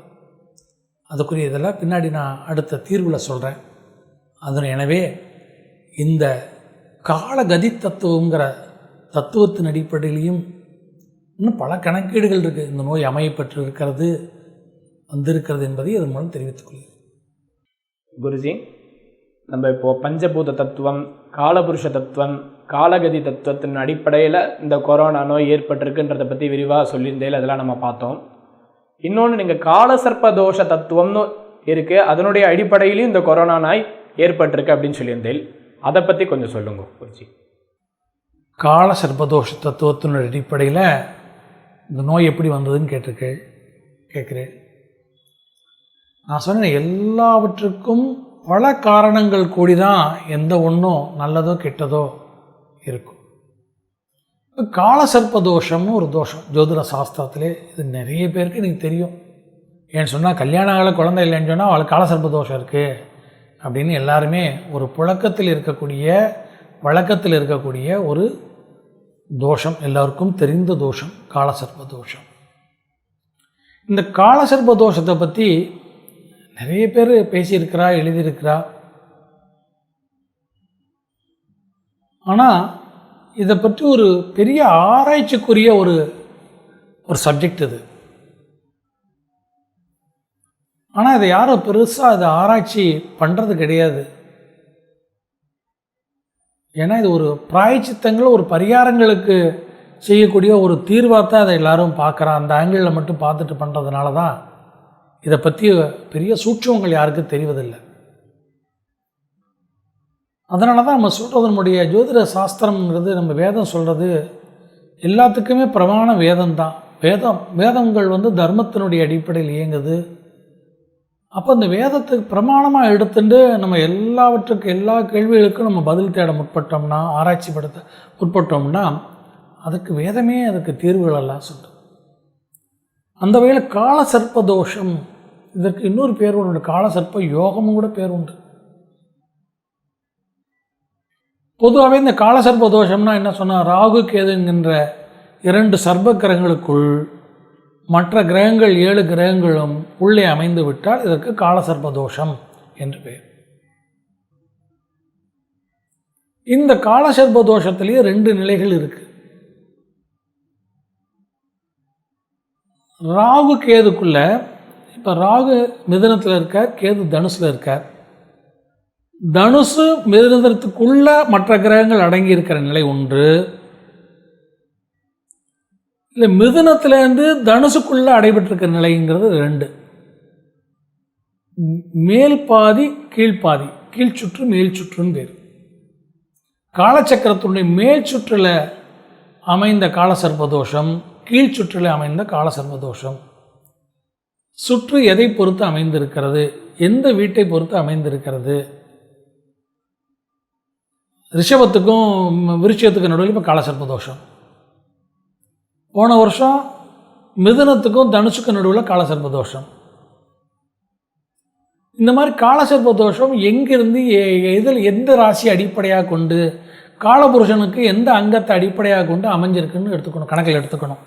அதுக்குரிய இதெல்லாம் பின்னாடி நான் அடுத்த தீர்வில் சொல்கிறேன். எனவே இந்த காலகதி தத்துவங்கிற தத்துவத்தின் அடிப்படையிலையும் இன்னும் பல கணக்கீடுகள் இருக்குது. இந்த நோய் அமையப்பட்டு இருக்கிறது வந்திருக்கிறது என்பதை இதன் மூலம் தெரிவித்துக் கொள்கிறேன். குருஜி, நம்ம இப்போது பஞ்சபூத தத்துவம், காலபுருஷ தத்துவம், காலகதி தத்துவத்தின் அடிப்படையில் இந்த கொரோனா நோய் ஏற்பட்டிருக்குன்றதை பற்றி விரிவாக சொல்லியிருந்தேன். அதெல்லாம் நம்ம பார்த்தோம். இன்னொன்று, நீங்கள் காலசர்ப்ப தோஷ தத்துவம்னு இருக்குது, அதனுடைய அடிப்படையிலையும் இந்த கொரோனா நோய் ஏற்பட்டிருக்கு அப்படின்னு சொல்லியிருந்தேன். அதை பற்றி கொஞ்சம் சொல்லுங்க குருஜி. கால சர்ப்பதோஷ தத்துவத்தினுடைய அடிப்படையில் இந்த நோய் எப்படி வந்ததுன்னு கேட்குறேன். நான் சொன்னேன், எல்லாவற்றுக்கும் பல காரணங்கள் கூடி தான் எந்த ஒன்றும் நல்லதோ கெட்டதோ இருக்கும். காலசர்ப்பதோஷம்னு ஒரு தோஷம் ஜோதிட சாஸ்திரத்திலே இது நிறைய பேருக்கு எனக்கு தெரியும். ஏன்னு சொன்னால், கல்யாண ஆகலை குழந்தை இல்லைன்னு சொன்னால் அவளுக்கு காலசர்ப்பதோஷம் இருக்குது அப்படின்னு எல்லாருமே ஒரு வழக்கத்தில் இருக்கக்கூடிய ஒரு தோஷம், எல்லாருக்கும் தெரிந்த தோஷம் காலசர்ப்ப தோஷம். இந்த காலசர்ப்ப தோஷத்தை பற்றி நிறைய பேர் பேசியிருக்கிறா, எழுதியிருக்கிறா. ஆனால் இதை பற்றி ஒரு பெரிய ஆராய்ச்சிக்குரிய ஒரு சப்ஜெக்ட் இது. ஆனால் இதை யாரும் பெருசாக இதை ஆராய்ச்சி பண்ணுறது கிடையாது. ஏன்னா இது ஒரு பிராயச்சித்தங்கள், ஒரு பரிகாரங்களுக்கு செய்யக்கூடிய ஒரு தீர்வாக தான் அதை எல்லோரும் பார்க்குறான். அந்த ஆங்கிளில் மட்டும் பார்த்துட்டு பண்ணுறதுனால தான் இதை பற்றி பெரிய சூட்சமங்கள் யாருக்கும் தெரிவதில்லை. அதனால தான் நம்ம சொல்கிறது, நம்முடைய ஜோதிட சாஸ்திரம்ங்கிறது, நம்ம வேதம் சொல்கிறது எல்லாத்துக்குமே பிரமாண வேதம்தான். வேதங்கள் தர்மத்தினுடைய அடிப்படையில் இயங்குது. அப்போ இந்த வேதத்துக்கு பிரமாணமாக எடுத்துட்டு நம்ம எல்லா கேள்விகளுக்கும் நம்ம பதில் தேட முற்பட்டோம்னா, ஆராய்ச்சிப்படுத்த முற்பட்டோம்னா, அதுக்கு வேதமே அதுக்கு தீர்வுகளெல்லாம் சொல்லுது. அந்த வகையில் காலசர்ப்ப தோஷம், இதற்கு இன்னொரு பேர் உண்டு, காலசர்ப்ப யோகமும் கூட பேர் உண்டு. பொதுவாகவே இந்த காலசர்ப்ப தோஷம்னா என்ன சொன்னால், ராகு கேது என்கின்ற 2 சர்ப்ப கிரகங்களுக்குள் மற்ற கிரகங்கள் 7 கிரகங்களும் உள்ளே அமைந்து விட்டால் இதற்கு காலசர்ப்ப தோஷம் என்று பெயர். இந்த காலசர்ப்ப தோஷத்திலேயே 2 நிலைகள் இருக்கு. ராகு கேதுக்குள்ள, இப்போ ராகு மிதுனத்தில் இருக்கார், கேது தனுசில் இருக்கார். தனுசு மிதுனத்துக்குள்ள மற்ற கிரகங்கள் அடங்கி இருக்கிற நிலை ஒன்று, இல்லை மிதுனத்திலேருந்து தனுசுக்குள்ளே அடைபட்டிருக்கிற நிலைங்கிறது 2. மேல் பாதி கீழ்ப்பாதி, கீழ் சுற்று மேல் சுற்றுன்னு பேர். காலச்சக்கரத்தினுடைய மேல் சுற்றில் அமைந்த காலசர்ப்பதோஷம், கீழ் சுற்றில் அமைந்த காலசர்ப்பதோஷம். சுற்று எதை பொறுத்து அமைந்திருக்கிறது, எந்த வீட்டை பொறுத்து அமைந்திருக்கிறது? ரிஷபத்துக்கும் விருட்சத்துக்கும் நடுவில் இப்போ காலசர்ப்பதோஷம். போன வருஷம் மிதுனத்துக்கும் தனுசுக்கும் நடுவில் காலசர்ப்பதோஷம். இந்த மாதிரி காலசர்ப்பதோஷம் எங்கிருந்து இதில் எந்த ராசி அடிப்படையாக கொண்டு, காலபுருஷனுக்கு எந்த அங்கத்தை அடிப்படையாக கொண்டு அமைஞ்சிருக்குன்னு எடுத்துக்கணும், கணக்கில் எடுத்துக்கணும்.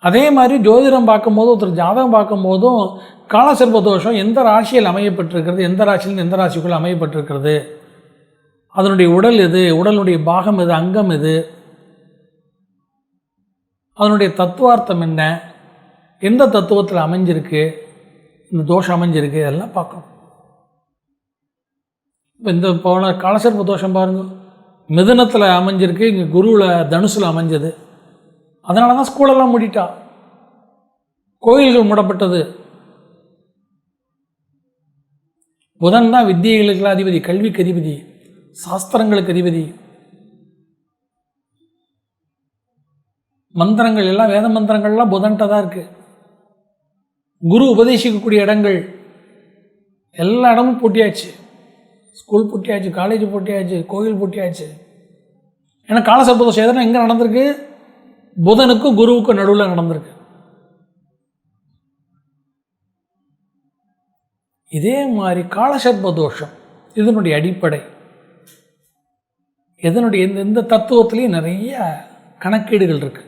அதே மாதிரி ஜோதிடம் பார்க்கும்போது, ஒருத்தர் ஜாதகம் பார்க்கும்போதும் காலசர்ப்பதோஷம் எந்த ராசியில் அமையப்பட்டிருக்கிறது, எந்த ராசியில் எந்த ராசிக்குள்ளே அமையப்பட்டிருக்கிறது, அதனுடைய உடல் எது, உடலுடைய பாகம் எது, அங்கம் எது, அதனுடைய தத்துவார்த்தம் என்ன, எந்த தத்துவத்தில் அமைஞ்சிருக்கு, இந்த தோஷம் அமைஞ்சிருக்கு, இதெல்லாம் பார்க்கணும். இப்போ இந்த போன காலசர்ப்ப தோஷம் பாருங்க, மிதுனத்தில் அமைஞ்சிருக்கு, இங்கே குருவில் தனுசில் அமைஞ்சது. அதனால தான் ஸ்கூலெல்லாம் மூடிட்டா, கோயில்கள் மூடப்பட்டது. புதன் தான் வித்தியைகளுக்கெல்லாம் அதிபதி, கல்விக்கு அதிபதி, சாஸ்திரங்களுக்கு அதிபதி. மந்திரங்கள் எல்லாம், வேத மந்திரங்கள்லாம் புதன்கிட்ட தான் இருக்குது. குரு உபதேசிக்கக்கூடிய இடங்கள் எல்லா இடமும் பூட்டியாச்சு. ஸ்கூல் பூட்டியாச்சு, காலேஜ் பூட்டியாச்சு, கோயில் பூட்டியாச்சு. ஏன்னா காலசர்ப்பதோஷம் எதனா எங்கே நடந்திருக்கு? புதனுக்கும் குருவுக்கும் நடுவில் நடந்திருக்கு. இதே மாதிரி காலசர்ப்பதோஷம் இதனுடைய அடிப்படை, இதனுடைய இந்த தத்துவத்திலையும் நிறைய கணக்கீடுகள் இருக்குது.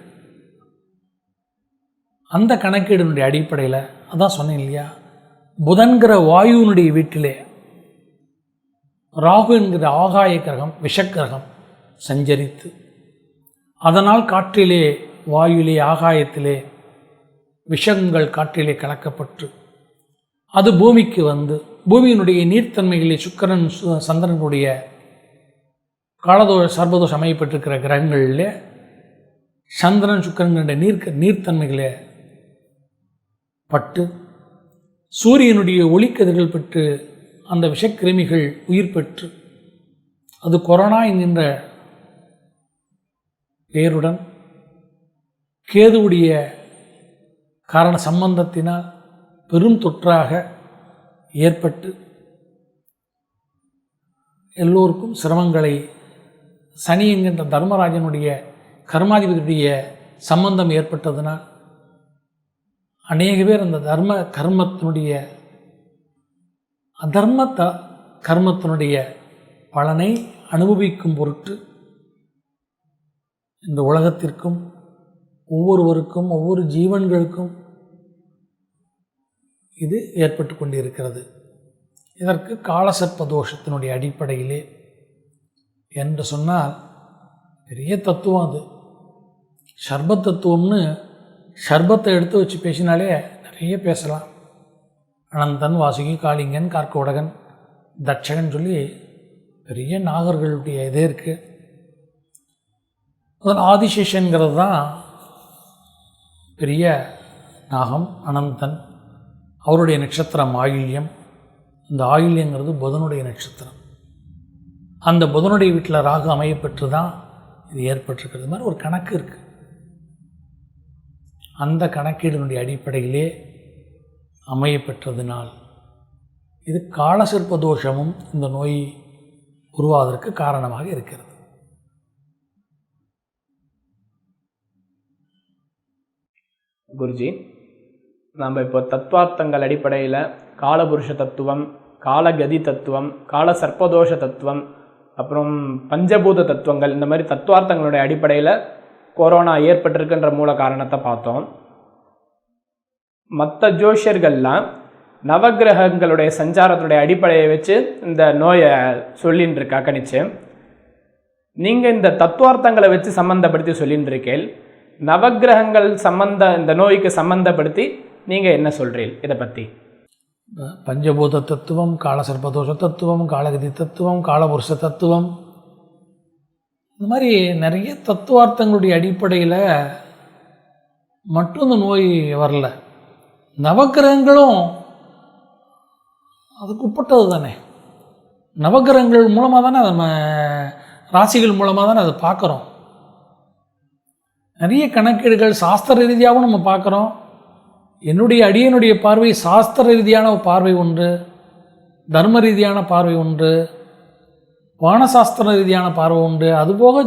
அந்த கணக்கீடுனுடைய அடிப்படையில் அதான் சொன்னேன் இல்லையா, புதன்கிற வாயுனுடைய வீட்டிலே ராகு என்கிற ஆகாய கிரகம், விஷக்கிரகம் சஞ்சரித்து, அதனால் காற்றிலே, வாயுலே, ஆகாயத்திலே விஷங்கள் காற்றிலே கலக்கப்பட்டு அது பூமிக்கு வந்து, பூமியினுடைய நீர்த்தன்மைகளே சுக்கிரன் சந்திரனுடைய சர்ப்பதோஷம் அமையப்பட்டிருக்கிற கிரகங்களிலே சந்திரன் சுக்கிரனுடைய நீர்த்தன்மைகளே பட்டு, சூரியனுடைய ஒளிக்கதிர்கள் பெற்று அந்த விஷக்கிருமிகள் உயிர் பெற்று, அது கொரோனா என்கின்ற பெயருடன் கேதுவுடைய காரண சம்பந்தத்தினால் பெரும் தொற்றாக ஏற்பட்டு எல்லோருக்கும் சிரமங்களை, சனி என்கின்ற தர்மராஜனுடைய கர்மாதிபதியுடைய சம்பந்தம் ஏற்பட்டதனால் அநேக பேர் அந்த தர்ம கர்மத்தினுடைய அதர்ம கர்மத்தினுடைய பலனை அனுபவிக்கும் பொருட்டு இந்த உலகத்திற்கும் ஒவ்வொருவருக்கும் ஒவ்வொரு ஜீவன்களுக்கும் இது ஏற்பட்டு கொண்டிருக்கிறது. இதற்கு காலசர்ப்ப தோஷத்தினுடைய அடிப்படையிலே என்று சொன்னால் பெரிய தத்துவம். அது சர்பத் தத்துவம்னு சர்பத்தை எடுத்து வச்சு பேசினாலே நிறைய பேசலாம். அனந்தன், வாசுகி, காளிங்கன், கார்கோடகன், தட்சகன் சொல்லி பெரிய நாகர்களுடைய இதே இருக்குது. அதில் ஆதிசேஷன்கிறது தான் பெரிய நாகம். அனந்தன், அவருடைய நட்சத்திரம் ஆயில்யம். இந்த ஆயில்யங்கிறது புதனுடைய நட்சத்திரம். அந்த புதனுடைய வீட்டில் ராகு அமையப்பெற்று தான் இது ஏற்பட்டிருக்கிறது. மாதிரி ஒரு கணக்கு இருக்குது. அந்த கணக்கீடுனுடைய அடிப்படையிலே அமையப்பெற்றதினால் இது காலசர்ப்ப தோஷமும் இந்த நோய் உருவாவதற்கு காரணமாக இருக்கிறது. குருஜி, நாம் இப்போ தத்துவார்த்தங்கள் அடிப்படையில் காலபுருஷ தத்துவம், காலகதி தத்துவம், கால சர்ப்பதோஷ தத்துவம், அப்புறம் பஞ்சபூத தத்துவங்கள், இந்த மாதிரி தத்துவார்த்தங்களுடைய அடிப்படையில் கொரோனா ஏற்பட்டிருக்குன்ற மூல காரணத்தை பார்த்தோம். மற்ற ஜோஷியர்கள்லாம் நவகிரகங்களுடைய சஞ்சாரத்துடைய அடிப்படையை வச்சு இந்த நோயை சொல்லின்னு இருக்கா கணிச்சு. நீங்கள் இந்த தத்துவார்த்தங்களை வச்சு சம்மந்தப்படுத்தி சொல்லின்னு இருக்கேன். நவகிரகங்கள் இந்த நோய்க்கு சம்மந்தப்படுத்தி நீங்கள் என்ன சொல்கிறீர்கள் இதை பற்றி? பஞ்சபூத தத்துவம், காலசர்ப்பதோஷ தத்துவம், காலகதி தத்துவம், காலபுருஷ தத்துவம், இந்த மாதிரி நிறைய தத்துவார்த்தங்களுடைய அடிப்படையில் மட்டும் இந்த நோய் வரல. நவக்கிரகங்களும் அதுக்கு உட்பட்டது தானே. நவக்கிரகங்கள் மூலமாக தானே நம்ம ராசிகள் மூலமாக தானே அதை பார்க்குறோம். நிறைய கணக்கீடுகள் சாஸ்திர ரீதியாகவும் நம்ம பார்க்குறோம். அடியனுடைய பார்வை சாஸ்திர ரீதியான பார்வை ஒன்று, தர்ம ரீதியான பார்வை ஒன்று, வானசாஸ்திர ரீதியான பார்வை உண்டு. அதுபோக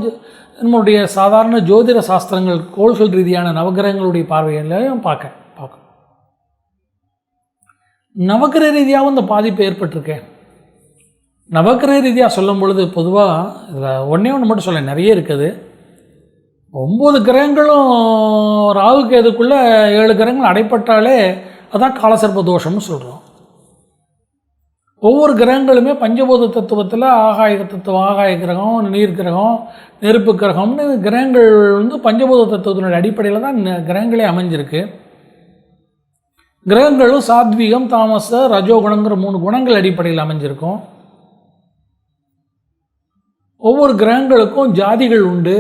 நம்மளுடைய சாதாரண ஜோதிட சாஸ்திரங்கள் கோள்கள் ரீதியான நவகிரகங்களுடைய பார்வைகளையும் பார்க்க நவகிரக ரீதியாகவும் இந்த பாதிப்பு ஏற்பட்டிருக்கேன். நவகிரக ரீதியாக சொல்லும் பொழுது பொதுவாக இதில் ஒன்றே மட்டும் சொல்ல, நிறைய இருக்குது. 9 கிரகங்களும் ராகு கேதுக்குள்ளே 7 கிரகங்கள் அடைப்பட்டாலே அதான் காலசர்ப்ப தோஷம்னு சொல்கிறோம். ஒவ்வொரு கிரகங்களுமே பஞ்சபூத தத்துவத்தில் ஆகாய தத்துவம், ஆகாய கிரகம், நீர் கிரகம், நெருப்பு கிரகம்னு கிரகங்கள் பஞ்சபூத தத்துவத்தினுடைய அடிப்படையில் தான் கிரகங்களே அமைஞ்சிருக்கு. கிரகங்களும் சாத்வீகம், தாமச, ரஜோகுணங்கிற 3 குணங்கள் அடிப்படையில் அமைஞ்சிருக்கும். ஒவ்வொரு கிரகங்களுக்கும் ஜாதிகள் உண்டு,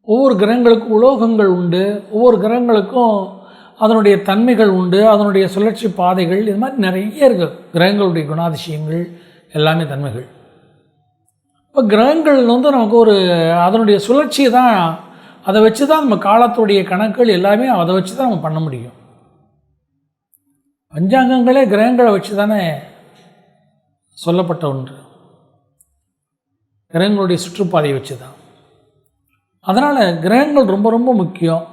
ஒவ்வொரு கிரகங்களுக்கும் உலோகங்கள் உண்டு, ஒவ்வொரு கிரகங்களுக்கும் அதனுடைய தன்மைகள் உண்டு, அதனுடைய சுழற்சி பாதைகள், இது மாதிரி நிறைய இருக்குது. கிரகங்களுடைய குணாதிசயங்கள் எல்லாமே தன்மைகள். இப்போ கிரகங்கள் நமக்கு ஒரு அதனுடைய சுழற்சி தான், அதை வச்சு தான் நம்ம காலத்துடைய கணக்குகள் எல்லாமே அதை வச்சு தான் நம்ம பண்ண முடியும். பஞ்சாங்கங்களே கிரகங்களை வச்சு தானே சொல்லப்பட்ட ஒன்று, கிரகங்களுடைய சுற்றுப்பாதையை வச்சு தான். அதனால் கிரகங்கள் ரொம்ப ரொம்ப முக்கியம்.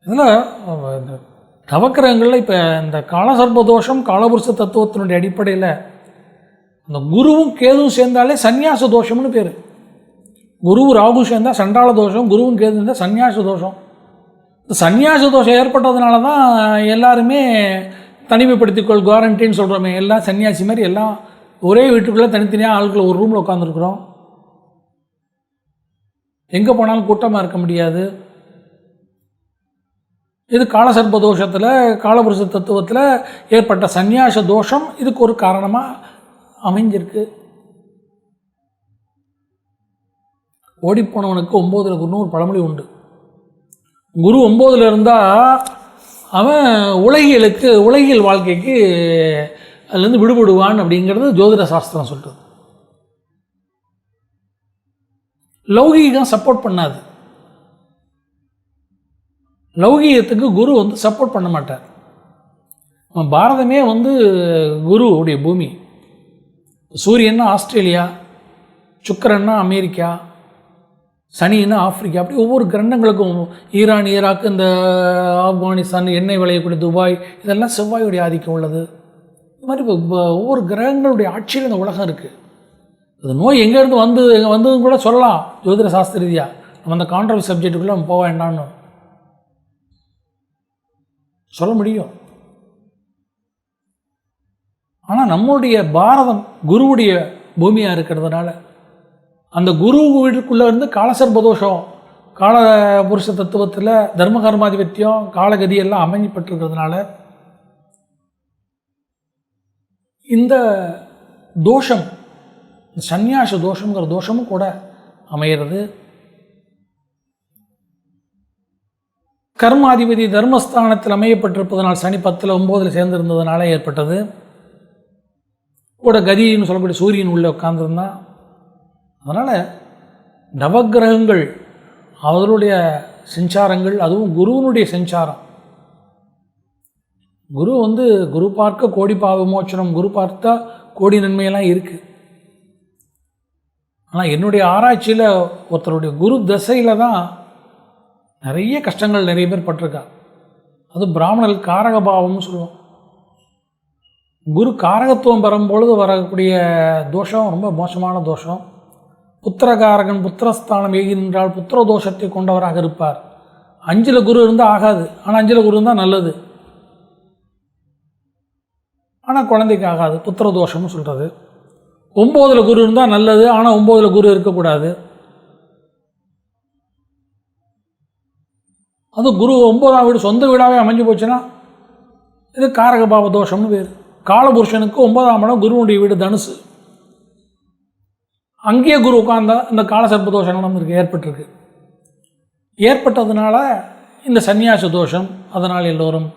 இதில் நவக்கிரகங்களில் இப்போ இந்த காலசர்ப்ப தோஷம் காலபுருஷ தத்துவத்தினுடைய அடிப்படையில் அந்த குருவும் கேதுவும் சேர்ந்தாலே சந்நியாச தோஷம்னு பேர். குரு ராகு சேர்ந்தால் சண்டாள தோஷம், குருவும் கேது இருந்தால் சந்நியாச தோஷம். இந்த சந்நியாச தோஷம் ஏற்பட்டதுனால தான் எல்லாருமே தனிமைப்படுத்திக்கொள், குவாரண்டைன்னு சொல்கிறோமே, எல்லாம் சன்னியாசி மாதிரி எல்லாம் ஒரே வீட்டுக்குள்ளே தனித்தனியாக ஆட்கள் ஒரு ரூமில் உட்காந்துருக்குறோம். எங்கே போனாலும் கூட்டமாக இருக்க முடியாது. இது காலசர்ப்ப தோஷத்தில் காலபுருஷ தத்துவத்தில் ஏற்பட்ட சந்நியாச தோஷம் இதுக்கு ஒரு காரணமாக அமைஞ்சிருக்கு. ஓடிப்போனவனுக்கு 9ல் குருன்னு ஒரு பழமொழி உண்டு. குரு 9ல் இருந்தால் அவன் உலகியல் வாழ்க்கைக்கு அதுலேருந்து விடுபடுவான் அப்படிங்கிறது ஜோதிட சாஸ்திரம் சொல்கிறது. லௌகீகம் சப்போர்ட் பண்ணாது. லௌகீகத்துக்கு குரு சப்போர்ட் பண்ண மாட்டார். நம்ம பாரதமே குருவுடைய பூமி. சூரியன்னா ஆஸ்திரேலியா, சுக்கிரன்னா அமெரிக்கா, சனின்னா ஆப்பிரிக்கா, அப்படி ஒவ்வொரு கிரகங்களுக்கும் ஈரான், ஈராக், இந்த ஆப்கானிஸ்தான், எண்ணெய் விளையக்கூடிய துபாய், இதெல்லாம் செவ்வாயுடைய ஆதிக்கம் உள்ளது. இது மாதிரி ஒவ்வொரு கிரகங்களுடைய ஆட்சியில் இந்த உலகம் இருக்குது. இது நோய் எங்கேருந்து வந்ததுன்னு கூட சொல்லலாம் ஜோதிட சாஸ்திர ரீதியாக. நம்ம அந்த கான்ட்ரவர்சி சப்ஜெக்டுக்குள்ளே நம்ம போக வேண்டாம்னு சொல்ல முடியும். ஆனால் நம்மளுடைய பாரதம் குருவுடைய பூமியாக இருக்கிறதுனால அந்த குரு வீட்டுக்குள்ளே காலசர்ப்ப தோஷம், கால புருஷ தத்துவத்தில் தர்ம கர்மாதிபத்தியம், காலகதி எல்லாம் அமைஞ்சப்பட்டிருக்கிறதுனால இந்த தோஷம், சந்நியாச தோஷங்கிற தோஷமும் கூட அமைகிறது. கர்மாதிபதி தர்மஸ்தானத்தில் அமையப்பட்டிருப்பதனால் சனி 10ல் 9ல் சேர்ந்திருந்ததுனால ஏற்பட்டது. கூட கதின்னு சொல்லக்கூடிய சூரியன் உள்ளே உட்கார்ந்துருந்தான். அதனால் நவக்கிரகங்கள் அவர்களுடைய சஞ்சாரங்கள், அதுவும் குருவனுடைய சஞ்சாரம். குரு குரு பார்க்க கோடி பாவ விமோச்சனம், குரு பார்த்தா கோடி நன்மையெல்லாம் இருக்குது. ஆனால் என்னுடைய ஆராய்ச்சியில் ஒருத்தருடைய குரு தசையில் தான் நிறைய கஷ்டங்கள் நிறைய பேர் பட்டிருக்கா. அது பிராமணர்கள் காரகபாவம்னு சொல்லுவோம். குரு காரகத்துவம் பெறும்பொழுது வரக்கூடிய தோஷம் ரொம்ப மோசமான தோஷம். புத்திரகாரகன் புத்திரஸ்தானம் ஏகி நின்றால் புத்திர தோஷத்தை கொண்டவராக இருப்பார். 5ல் குரு இருந்தால் ஆகாது, ஆனால் 5ல் குரு இருந்தால் நல்லது. ஆனால் குழந்தைக்கு ஆகாது, புத்திர தோஷம்னு சொல்கிறது. 9ல் குரு இருந்தால் நல்லது, ஆனால் 9ல் குரு இருக்கக்கூடாது. அது குரு 9ஆம் வீடு சொந்த வீடாகவே அமைஞ்சு போச்சுன்னா இது காரகபாவ தோஷம்னு பேர். காலபுருஷனுக்கு 9ஆம் இடம் குருவுடைய வீடு தனுசு. அங்கேயே குரு உட்கார்ந்தா இந்த காலசர்ப்ப தோஷம் நடந்திருக்கு, ஏற்பட்டிருக்கு. ஏற்பட்டதுனால இந்த சந்நியாச தோஷம், அதனால் எல்லோரும்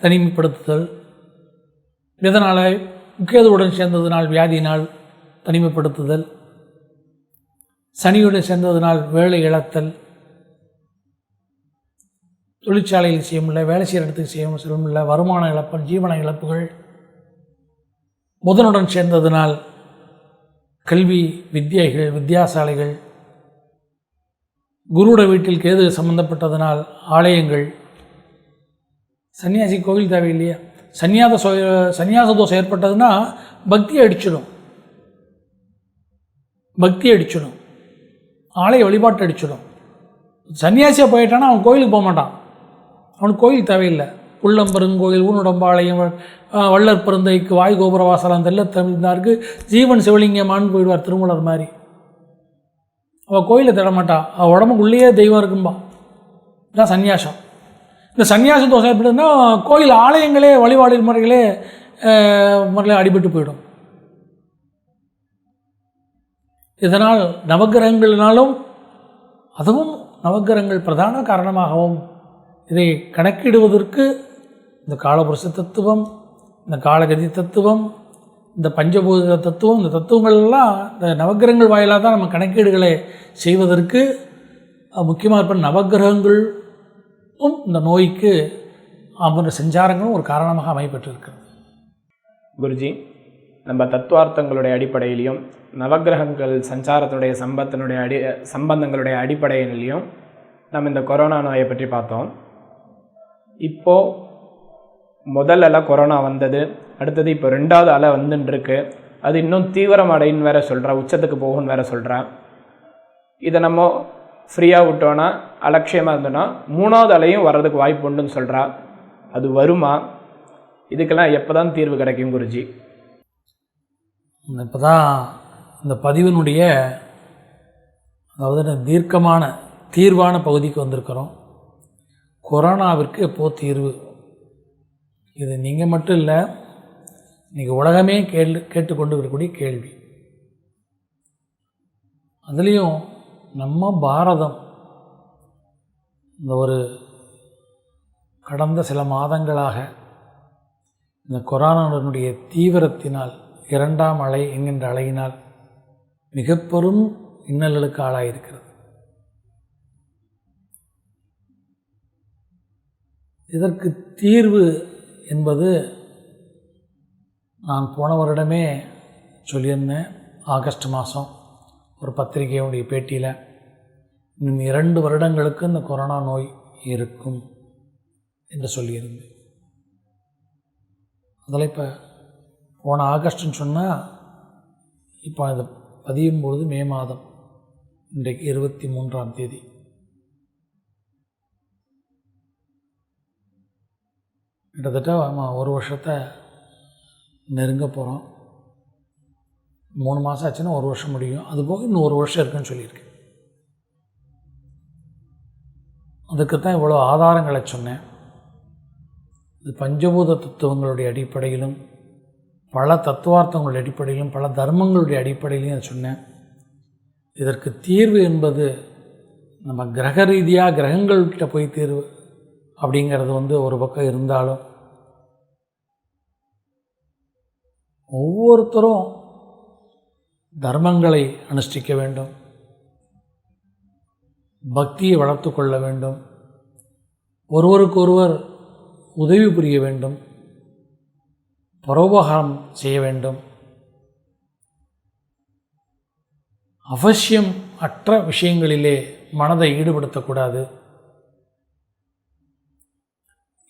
தனிமைப்படுத்துதல், இதனால் கேதுவுடன் சேர்ந்ததுனால் வியாதியினால் தனிமைப்படுத்துதல், சனியுடன் சேர்ந்ததுனால் வேலை இழத்தல், தொழிற்சாலையில் செய்ய முடியல, வேலை செய்கிற இடத்துக்கு செய்ய முடியல, வருமான இழப்பு, ஜீவன இழப்புகள், புதனுடன் சேர்ந்ததினால் கல்வி வித்யைகள், வித்தியாசாலைகள், குருட வீட்டில் கேது சம்பந்தப்பட்டதனால் ஆலயங்கள். சன்னியாசி கோவில் தேவையில்லையா? சந்நியாச தோஷம் ஏற்பட்டதுன்னா பக்தி அடிச்சிடும், ஆலய வழிபாட்டு அடிச்சிடும். சன்னியாசியாக போயிட்டான்னா அவன் கோயிலுக்கு போக மாட்டான், அவனுக்கு கோயில் தேவையில்லை. உள்ளம்பெருங்கோயில், ஊனுடம்பாளையம், வள்ளற் பெருந்தைக்கு வாய் கோபுர வாசலம், தெல்லத்தமிழ்ந்தாருக்கு ஜீவன் சிவலிங்கமான்னு போயிடுவார் திருமலர் மாதிரி. அவள் கோயிலை தேடமாட்டான், அவள் உடம்புக்குள்ளேயே தெய்வம் இருக்கும்பா. இதுதான் சந்நியாசம். இந்த சந்நியாச தோஷம் எப்படின்னா கோயில் ஆலயங்களே வழிபாடு முறையில் அடிபட்டு போயிடும். இதனால் நவக்கிரகங்களினாலும், அதுவும் நவக்கிரகங்கள் பிரதான காரணமாகவும் இதை கணக்கிடுவதற்கு இந்த காலபுருஷ தத்துவம், இந்த காலகதி தத்துவம், இந்த பஞ்சபூத தத்துவம், இந்த தத்துவங்கள் எல்லாம் இந்த நவக்கிரகங்கள் வாயிலாக தான் நம்ம கணக்கீடுகளை செய்வதற்கு முக்கியமாக இருப்ப நவக்கிரகங்களும் இந்த நோய்க்கு அவருடைய சஞ்சாரங்களும் ஒரு காரணமாக அமைப்பட்டிருக்கிறது. குருஜி, நம்ம தத்துவார்த்தங்களுடைய அடிப்படையிலையும் நவக்கிரகங்கள் சஞ்சாரத்தினுடைய சம்பந்தங்களுடைய அடிப்படையிலையும் நம்ம இந்த கொரோனா நோயை பற்றி பார்த்தோம். இப்போது முதல் அலை கொரோனா வந்தது, அடுத்தது இப்போ 2வது அலை வந்துட்டுருக்கு, அது இன்னும் தீவிரம் அடைன்னு வேற சொல்கிறா, உச்சத்துக்கு போகும்னு வேற சொல்கிறா. இதை நம்ம ஃப்ரீயாக விட்டோன்னா, அலட்சியமாக இருந்தோன்னா 3வது அலையும் வர்றதுக்கு வாய்ப்பு உண்டுன்னு சொல்கிறா. அது வருமா? இதுக்கெல்லாம் எப்போ தான் தீர்வு கிடைக்கும் குருஜி? இப்போ தான் இந்த பதிவினுடைய அதாவது தீர்வான பகுதிக்கு வந்திருக்கிறோம். கொரோனாவிற்கு எப்போது தீர்வு? இது நீங்கள் மட்டும் இல்லை, இன்றைக்கி உலகமே கேட்டுக்கொண்டு இருக்கக்கூடிய கேள்வி. அதுலேயும் நம்ம பாரதம் இந்த ஒரு கடந்த சில மாதங்களாக இந்த கொரோனாவினுடைய தீவிரத்தினால், 2ஆம் அலை என்கின்ற அலையினால் மிக பெரும் இன்னல்களுக்கு ஆளாயிருக்கிறது. இதற்கு தீர்வு என்பது நான் போன வருடமே சொல்லியிருந்தேன். ஆகஸ்ட் மாதம் ஒரு பத்திரிகையுடைய பேட்டியில், இன்னும் 2 வருடங்களுக்கு இந்த கொரோனா நோய் இருக்கும் என்று சொல்லியிருந்தேன். அதில் இப்போ போன ஆகஸ்ட்னு சொன்னால், இப்போ அதை பதியும் பொழுது மே மாதம், இன்றைக்கு 23ஆம் தேதி. கிட்டத்தட்ட ஒரு வருஷத்தை நெருங்க போகிறோம். 3 மாதம் ஆச்சுன்னா 1 வருஷம் முடியும். அதுபோக இன்னும் 1 வருஷம் இருக்குன்னு சொல்லியிருக்கேன். அதுக்குத்தான் இவ்வளோ ஆதாரங்களை சொன்னேன். இது பஞ்சபூத தத்துவங்களுடைய அடிப்படையிலும், பல தத்துவார்த்தங்களுடைய அடிப்படையிலும், பல தர்மங்களுடைய அடிப்படையிலும் அதை சொன்னேன். இதற்கு தீர்வு என்பது நம்ம கிரக ரீதியாக கிரகங்கள்கிட்ட போய் தீர்வு அப்படிங்கிறது ஒரு பக்கம் இருந்தாலும், ஒவ்வொருத்தரும் தர்மங்களை அனுஷ்டிக்க வேண்டும், பக்தியை வளர்த்து கொள்ள வேண்டும், ஒருவருக்கொருவர் உதவி புரிய வேண்டும், பரோபகாரம் செய்ய வேண்டும். அவசியம் அற்ற விஷயங்களிலே மனதை ஈடுபடுத்தக்கூடாது.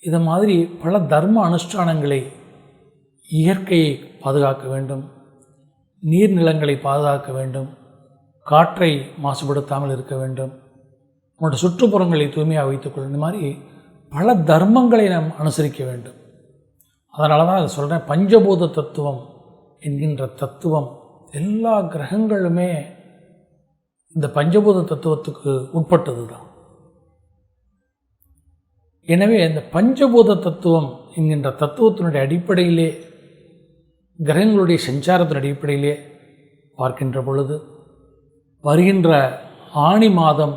இது மாதிரி பல தர்ம அனுஷ்டானங்களை, இயற்கையை பாதுகாக்க வேண்டும், நீர்நிலங்களை பாதுகாக்க வேண்டும், காற்றை மாசுபடுத்தாமல் இருக்க வேண்டும், நம்முடைய சுற்றுப்புறங்களை தூய்மையாக வைத்துக்கொள்ள, இந்த மாதிரி பல தர்மங்களை நாம் அனுசரிக்க வேண்டும். அதனால தான் அதை சொல்கிறேன். பஞ்சபூத தத்துவம் என்கின்ற தத்துவம் எல்லா கிரகங்களுமே இந்த பஞ்சபூத தத்துவத்துக்கு உட்பட்டது தான். எனவே இந்த பஞ்சபூத தத்துவம் என்கின்ற தத்துவத்தினுடைய அடிப்படையிலே, கிரகங்களுடைய சஞ்சாரத்தின் அடிப்படையிலே பார்க்கின்ற பொழுது வருகின்ற ஆனி மாதம்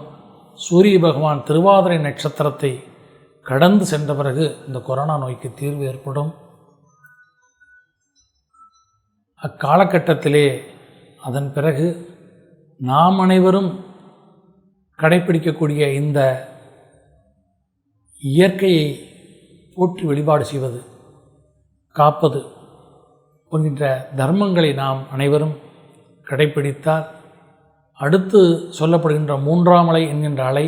சூரிய பகவான் திருவாதிரை நட்சத்திரத்தை கடந்து சென்ற பிறகு இந்த கொரோனா நோய்க்கு தீர்வு ஏற்படும். அக்காலகட்டத்திலே அதன் பிறகு நாம் அனைவரும் கடைப்பிடிக்கக்கூடிய இந்த இயற்கையை போற்றி வழிபாடு செய்வது, காப்பது போன்ற தர்மங்களை நாம் அனைவரும் கடைப்பிடித்தால் அடுத்து சொல்லப்படுகின்ற 3ஆம் அலை என்கின்ற அலை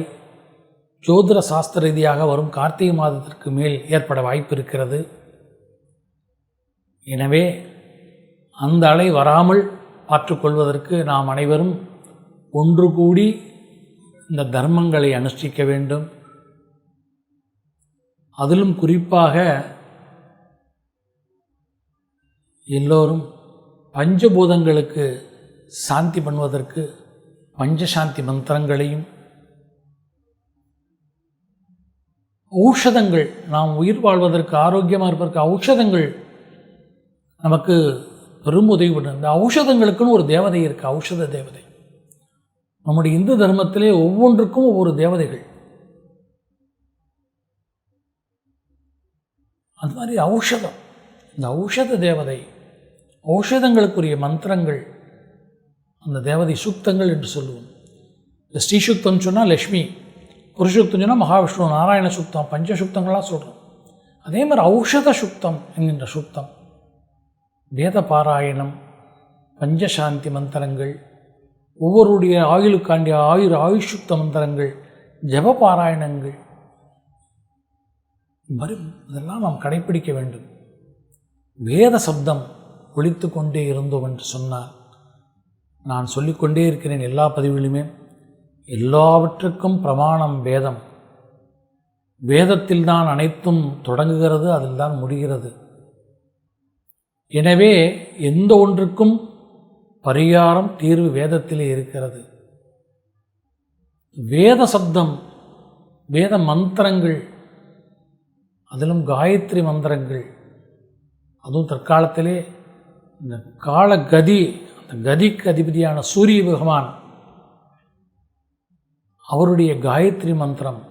ஜோதிட சாஸ்திர ரீதியாக வரும் கார்த்திகை மாதத்திற்கு மேல் ஏற்பட வாய்ப்பு இருக்கிறது. எனவே அந்த அலை வராமல் பார்த்துக்கொள்வதற்கு நாம் அனைவரும் ஒன்று கூடி இந்த தர்மங்களை அனுஷ்டிக்க வேண்டும். அதிலும் குறிப்பாக எல்லோரும் பஞ்சபூதங்களுக்கு சாந்தி பண்ணுவதற்கு பஞ்சசாந்தி மந்திரங்களையும், ஔஷதங்கள், நாம் உயிர் வாழ்வதற்கு ஆரோக்கியமாக இருப்பதற்கு ஔஷதங்கள் நமக்கு பெரும் உதவி பண்ணும். இந்த ஔஷதங்களுக்குன்னு ஒரு தேவதை இருக்குது, ஔஷத தேவதை. நம்முடைய இந்து தர்மத்திலே ஒவ்வொன்றுக்கும் ஒவ்வொரு தேவதைகள். அது மாதிரி ஔஷதம், இந்த ஔஷத தேவதை, ஔஷதங்களுக்குரிய மந்திரங்கள், அந்த தேவதை சுக்தங்கள் என்று சொல்லுவோம். இந்த ஸ்ரீசுக்தம் சொன்னால் லக்ஷ்மி, புருஷுக்தம் சொன்னால் மகாவிஷ்ணு, நாராயண சுக்தம், பஞ்சசுக்தங்களாக சொல்கிறோம். அதே மாதிரி ஔஷத சுக்தம் என்கின்ற சுக்தம், வேத பாராயணம், பஞ்சசாந்தி மந்திரங்கள், ஒவ்வொருடைய ஆயுளுக்காண்டிய ஆயுஷுக்த மந்திரங்கள், ஜப பாராயணங்கள், இதெல்லாம் நாம் கடைப்பிடிக்க வேண்டும். வேத சப்தம் ஒலித்து கொண்டே இருந்தோம் என்று சொன்னால், நான் சொல்லிக்கொண்டே இருக்கிறேன் எல்லா பதிவுகளுமே, எல்லாவற்றுக்கும் பிரமாணம் வேதம். வேதத்தில் தான் அனைத்தும் தொடங்குகிறது, அதில் தான் முடிகிறது. எனவே எந்த ஒன்றுக்கும் பரிகாரம், தீர்வு வேதத்திலே இருக்கிறது. வேத சப்தம், வேத மந்திரங்கள், அதிலும் காயத்ரி மந்திரங்கள், அதுவும் தற்காலத்திலே இந்த காலகதி, அந்த கதிக்கு அதிபதியான சூரிய பகவான், அவருடைய காயத்ரி மந்திரம்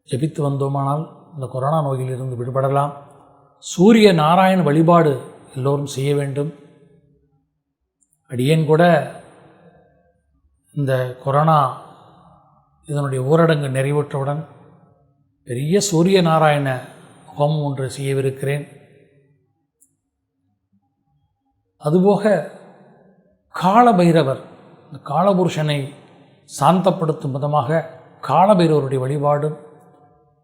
ஜபித்து வந்தோமானால் இந்த கொரோனா நோயிலிருந்து விடுபடலாம். சூரிய நாராயண வழிபாடு எல்லோரும் செய்ய வேண்டும். அடியேன் கூட இந்த கொரோனா இதனுடைய ஊரடங்கு நிறைவுற்றவுடன் பெரிய சூரிய நாராயண ஹோமம் ஒன்று செய்யவிருக்கிறேன். அதுபோக காலபைரவர், இந்த காலபுருஷனை சாந்தப்படுத்தும் விதமாக காலபைரவருடைய வழிபாடும்,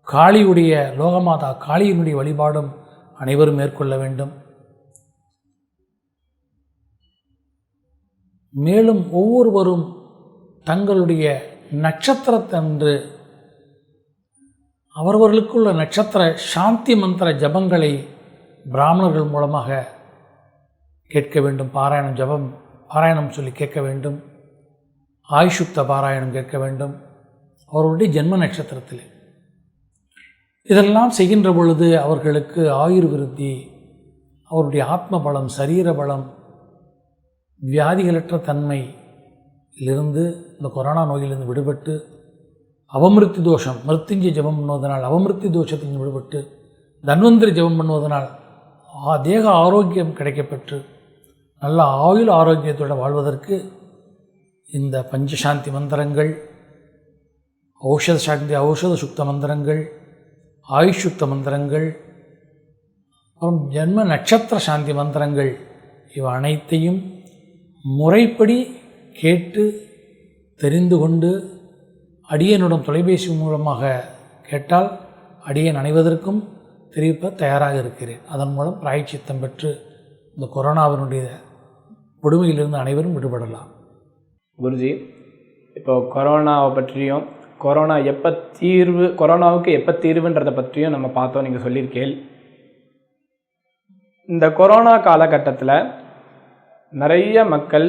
காளியுடைய லோகமாதா காளியினுடைய வழிபாடும் அனைவரும் மேற்கொள்ள வேண்டும். மேலும் ஒவ்வொருவரும் தங்களுடைய நட்சத்திரத்தன்று அவரவர்களுக்குள்ள நட்சத்திர சாந்தி மந்திர ஜபங்களை பிராமணர்கள் மூலமாக கேட்க வேண்டும். பாராயணம் சொல்லி கேட்க வேண்டும். ஆயுஷுக்த பாராயணம் கேட்க வேண்டும் அவர்களுடைய ஜென்ம நட்சத்திரத்தில். இதெல்லாம் செய்கின்ற பொழுது அவர்களுக்கு ஆயுர் விருத்தி, அவருடைய ஆத்ம பலம், சரீர பலம், வியாதிகளற்ற தன்மையிலிருந்து, இந்த கொரோனா நோயிலிருந்து விடுபட்டு, அவமிருத்தி தோஷம், மிருத்யுஞ்சய ஜபம் பண்ணுவதனால் அவமிருத்தி தோஷத்திலிருந்து விடுபட்டு, தன்வந்திரி ஜபம் பண்ணுவதனால் தேக ஆரோக்கியம் கிடைக்கப்பெற்று நல்ல ஆயுள் ஆரோக்கியத்தோடு வாழ்வதற்கு இந்த பஞ்சசாந்தி மந்திரங்கள், ஔஷத சுக்த மந்திரங்கள், ஆயுஷுக்த மந்திரங்கள், அப்புறம் ஜென்ம நட்சத்திர சாந்தி மந்திரங்கள், இவை அனைத்தையும் முறைப்படி கேட்டு தெரிந்து கொண்டு அடியனுடன் தொலைபேசி மூலமாக கேட்டால் அடியன் அனைவதற்கும் தெரிவிப்ப தயாராக இருக்கிறேன். அதன் மூலம் பிராயச்சித்தம் பெற்று இந்த கொரோனாவினுடைய கொடுமையிலிருந்து அனைவரும் விடுபடலாம். குருஜி, இப்போ கொரோனாவை பற்றியும் கொரோனாவுக்கு எப்போ தீர்வுன்றதை பற்றியும் நம்ம பார்த்தோம், நீங்கள் சொல்லியிருக்கேன். இந்த கொரோனா காலகட்டத்தில் நிறைய மக்கள்,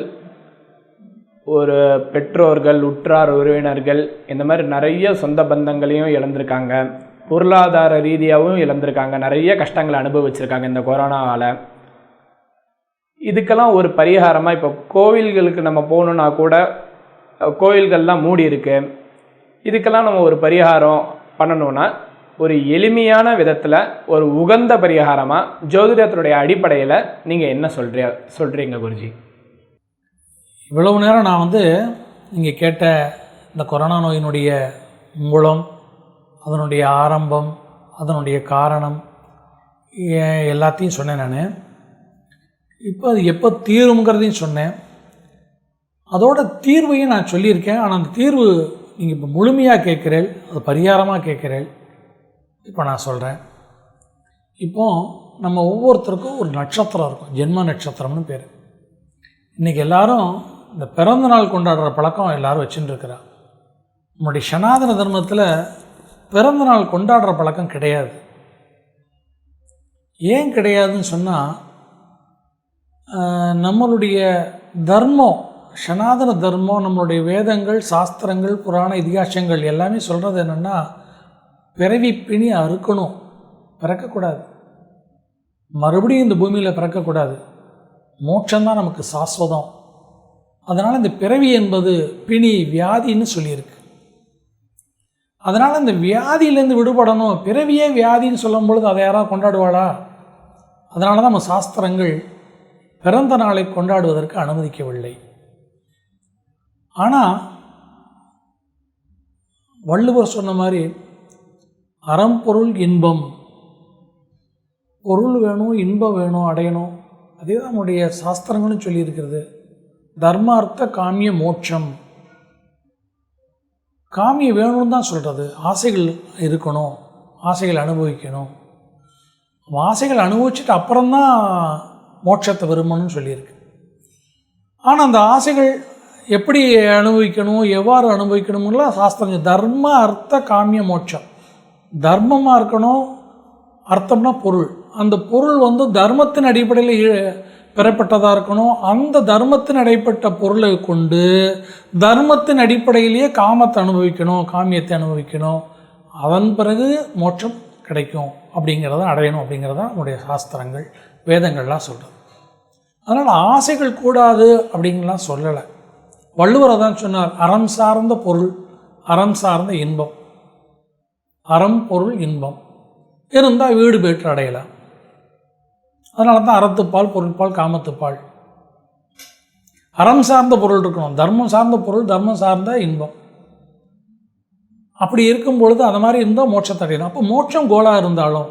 ஒரு பெற்றோர்கள், உற்றார் உறவினர்கள், இந்த மாதிரி நிறைய சொந்த பந்தங்களையும் இழந்திருக்காங்க, பொருளாதார ரீதியாகவும் இழந்திருக்காங்க, நிறைய கஷ்டங்களை அனுபவிச்சிருக்காங்க இந்த கொரோனாவால். இதுக்கெல்லாம் ஒரு பரிகாரமாக இப்போ கோவில்களுக்கு நம்ம போகணுன்னா கூட கோவில்கள்லாம் மூடி இருக்கு, இதுக்கெல்லாம் நம்ம ஒரு பரிகாரம் பண்ணணும்னா ஒரு எளிமையான விதத்தில் ஒரு உகந்த பரிகாரமாக ஜோதிடத்தினுடைய அடிப்படையில் நீங்கள் என்ன சொல்கிறீங்க குருஜி? இவ்வளவு நேரம் நான் நீங்கள் கேட்ட இந்த கொரோனா நோயினுடைய மூலம், அதனுடைய ஆரம்பம், அதனுடைய காரணம் எல்லாத்தையும் சொன்னேன். நான் இப்போ அது எப்போ தீருங்கிறதையும் சொன்னேன். அதோட தீர்வையும் நான் சொல்லியிருக்கேன். ஆனால் அந்த தீர்வு நீங்கள் இப்போ முழுமையாக கேட்குறேன், அது பரிகாரமாக கேட்குறேன். இப்போ நான் சொல்கிறேன். இப்போது நம்ம ஒவ்வொருத்தருக்கும் ஒரு நட்சத்திரம் இருக்கும், ஜென்ம நட்சத்திரம்னு பேர். இன்றைக்கி எல்லோரும் இந்த பிறந்த நாள் கொண்டாடுற பழக்கம் எல்லோரும் வச்சுட்டு இருக்கிறா. நம்முடைய சனாதன தர்மத்தில் பிறந்த நாள் கொண்டாடுற பழக்கம் கிடையாது. ஏன் கிடையாதுன்னு சொன்னால், நம்மளுடைய தர்மம், சனாதன தர்மம், நம்மளுடைய வேதங்கள், சாஸ்திரங்கள், புராண இதிகாசங்கள் எல்லாமே சொல்கிறது என்னென்னா, பிறவி பிணி அறுக்கணும், பிறக்கக்கூடாது, மறுபடியும் இந்த பூமியில் பிறக்கக்கூடாது, மோட்சம்தான் நமக்கு சாஸ்வதம். அதனால் இந்த பிறவி என்பது பிணி, வியாதின்னு சொல்லியிருக்கு. அதனால் இந்த வியாதியிலேருந்து விடுபடணும், பிறவியே வியாதின்னு சொல்லும் பொழுது அதை யாராவது கொண்டாடுவாளா? அதனால தான் நம்ம சாஸ்திரங்கள் பிறந்த நாளை கொண்டாடுவதற்கு அனுமதிக்கவில்லை. ஆனால் வள்ளுவர் சொன்ன மாதிரி அறம்பொருள் இன்பம், பொருள் வேணும், இன்பம் வேணும், அடையணும். அதே தான் நம்முடைய சாஸ்திரங்களும் சொல்லியிருக்கிறது. தர்மார்த்த காமிய மோட்சம். காமிய வேணும்னு தான் சொல்கிறது. ஆசைகள் இருக்கணும், ஆசைகள் அனுபவிக்கணும். ஆசைகள் அனுபவிச்சுட்டு அப்புறம்தான் மோட்சத்தை விரும்பணும்னு சொல்லியிருக்கு. ஆனால் அந்த ஆசைகள் எப்படி அனுபவிக்கணும், எவ்வாறு அனுபவிக்கணும்லாம் சாஸ்திரம். தர்ம அர்த்த காமிய மோட்சம். தர்மமாக இருக்கணும், அர்த்தம்னா பொருள். அந்த பொருள் தர்மத்தின் அடிப்படையில் பெறப்பட்டதாக இருக்கணும். அந்த தர்மத்தின் அடிப்பட்ட பொருளை கொண்டு தர்மத்தின் அடிப்படையிலேயே காமத்தை அனுபவிக்கணும், காமியத்தை அனுபவிக்கணும். அதன் பிறகு மோட்சம் கிடைக்கும், அப்படிங்கிறத அடையணும் அப்படிங்கிறதான் நம்முடைய சாஸ்திரங்கள், வேதங்கள்லாம் சொல்கிறது. அதனால் ஆசைகள் கூடாது அப்படின்லாம் சொல்லலை. வள்ளுவர் தான் சொன்னார், அறம் சார்ந்த பொருள், அறம் சார்ந்த இன்பம். அறம் பொருள் இன்பம் இருந்தால் வீடு பெற்று அடையலாம். அதனால தான் அறத்துப்பால், பொருட்பால், காமத்துப்பால். அறம் சார்ந்த பொருள் இருக்கணும், தர்மம் சார்ந்த பொருள், தர்மம் சார்ந்த இன்பம். அப்படி இருக்கும் பொழுது அந்த மாதிரி இருந்தால் மோட்சத்தை அடையணும். அப்போ மோட்சம் கோலாக இருந்தாலும்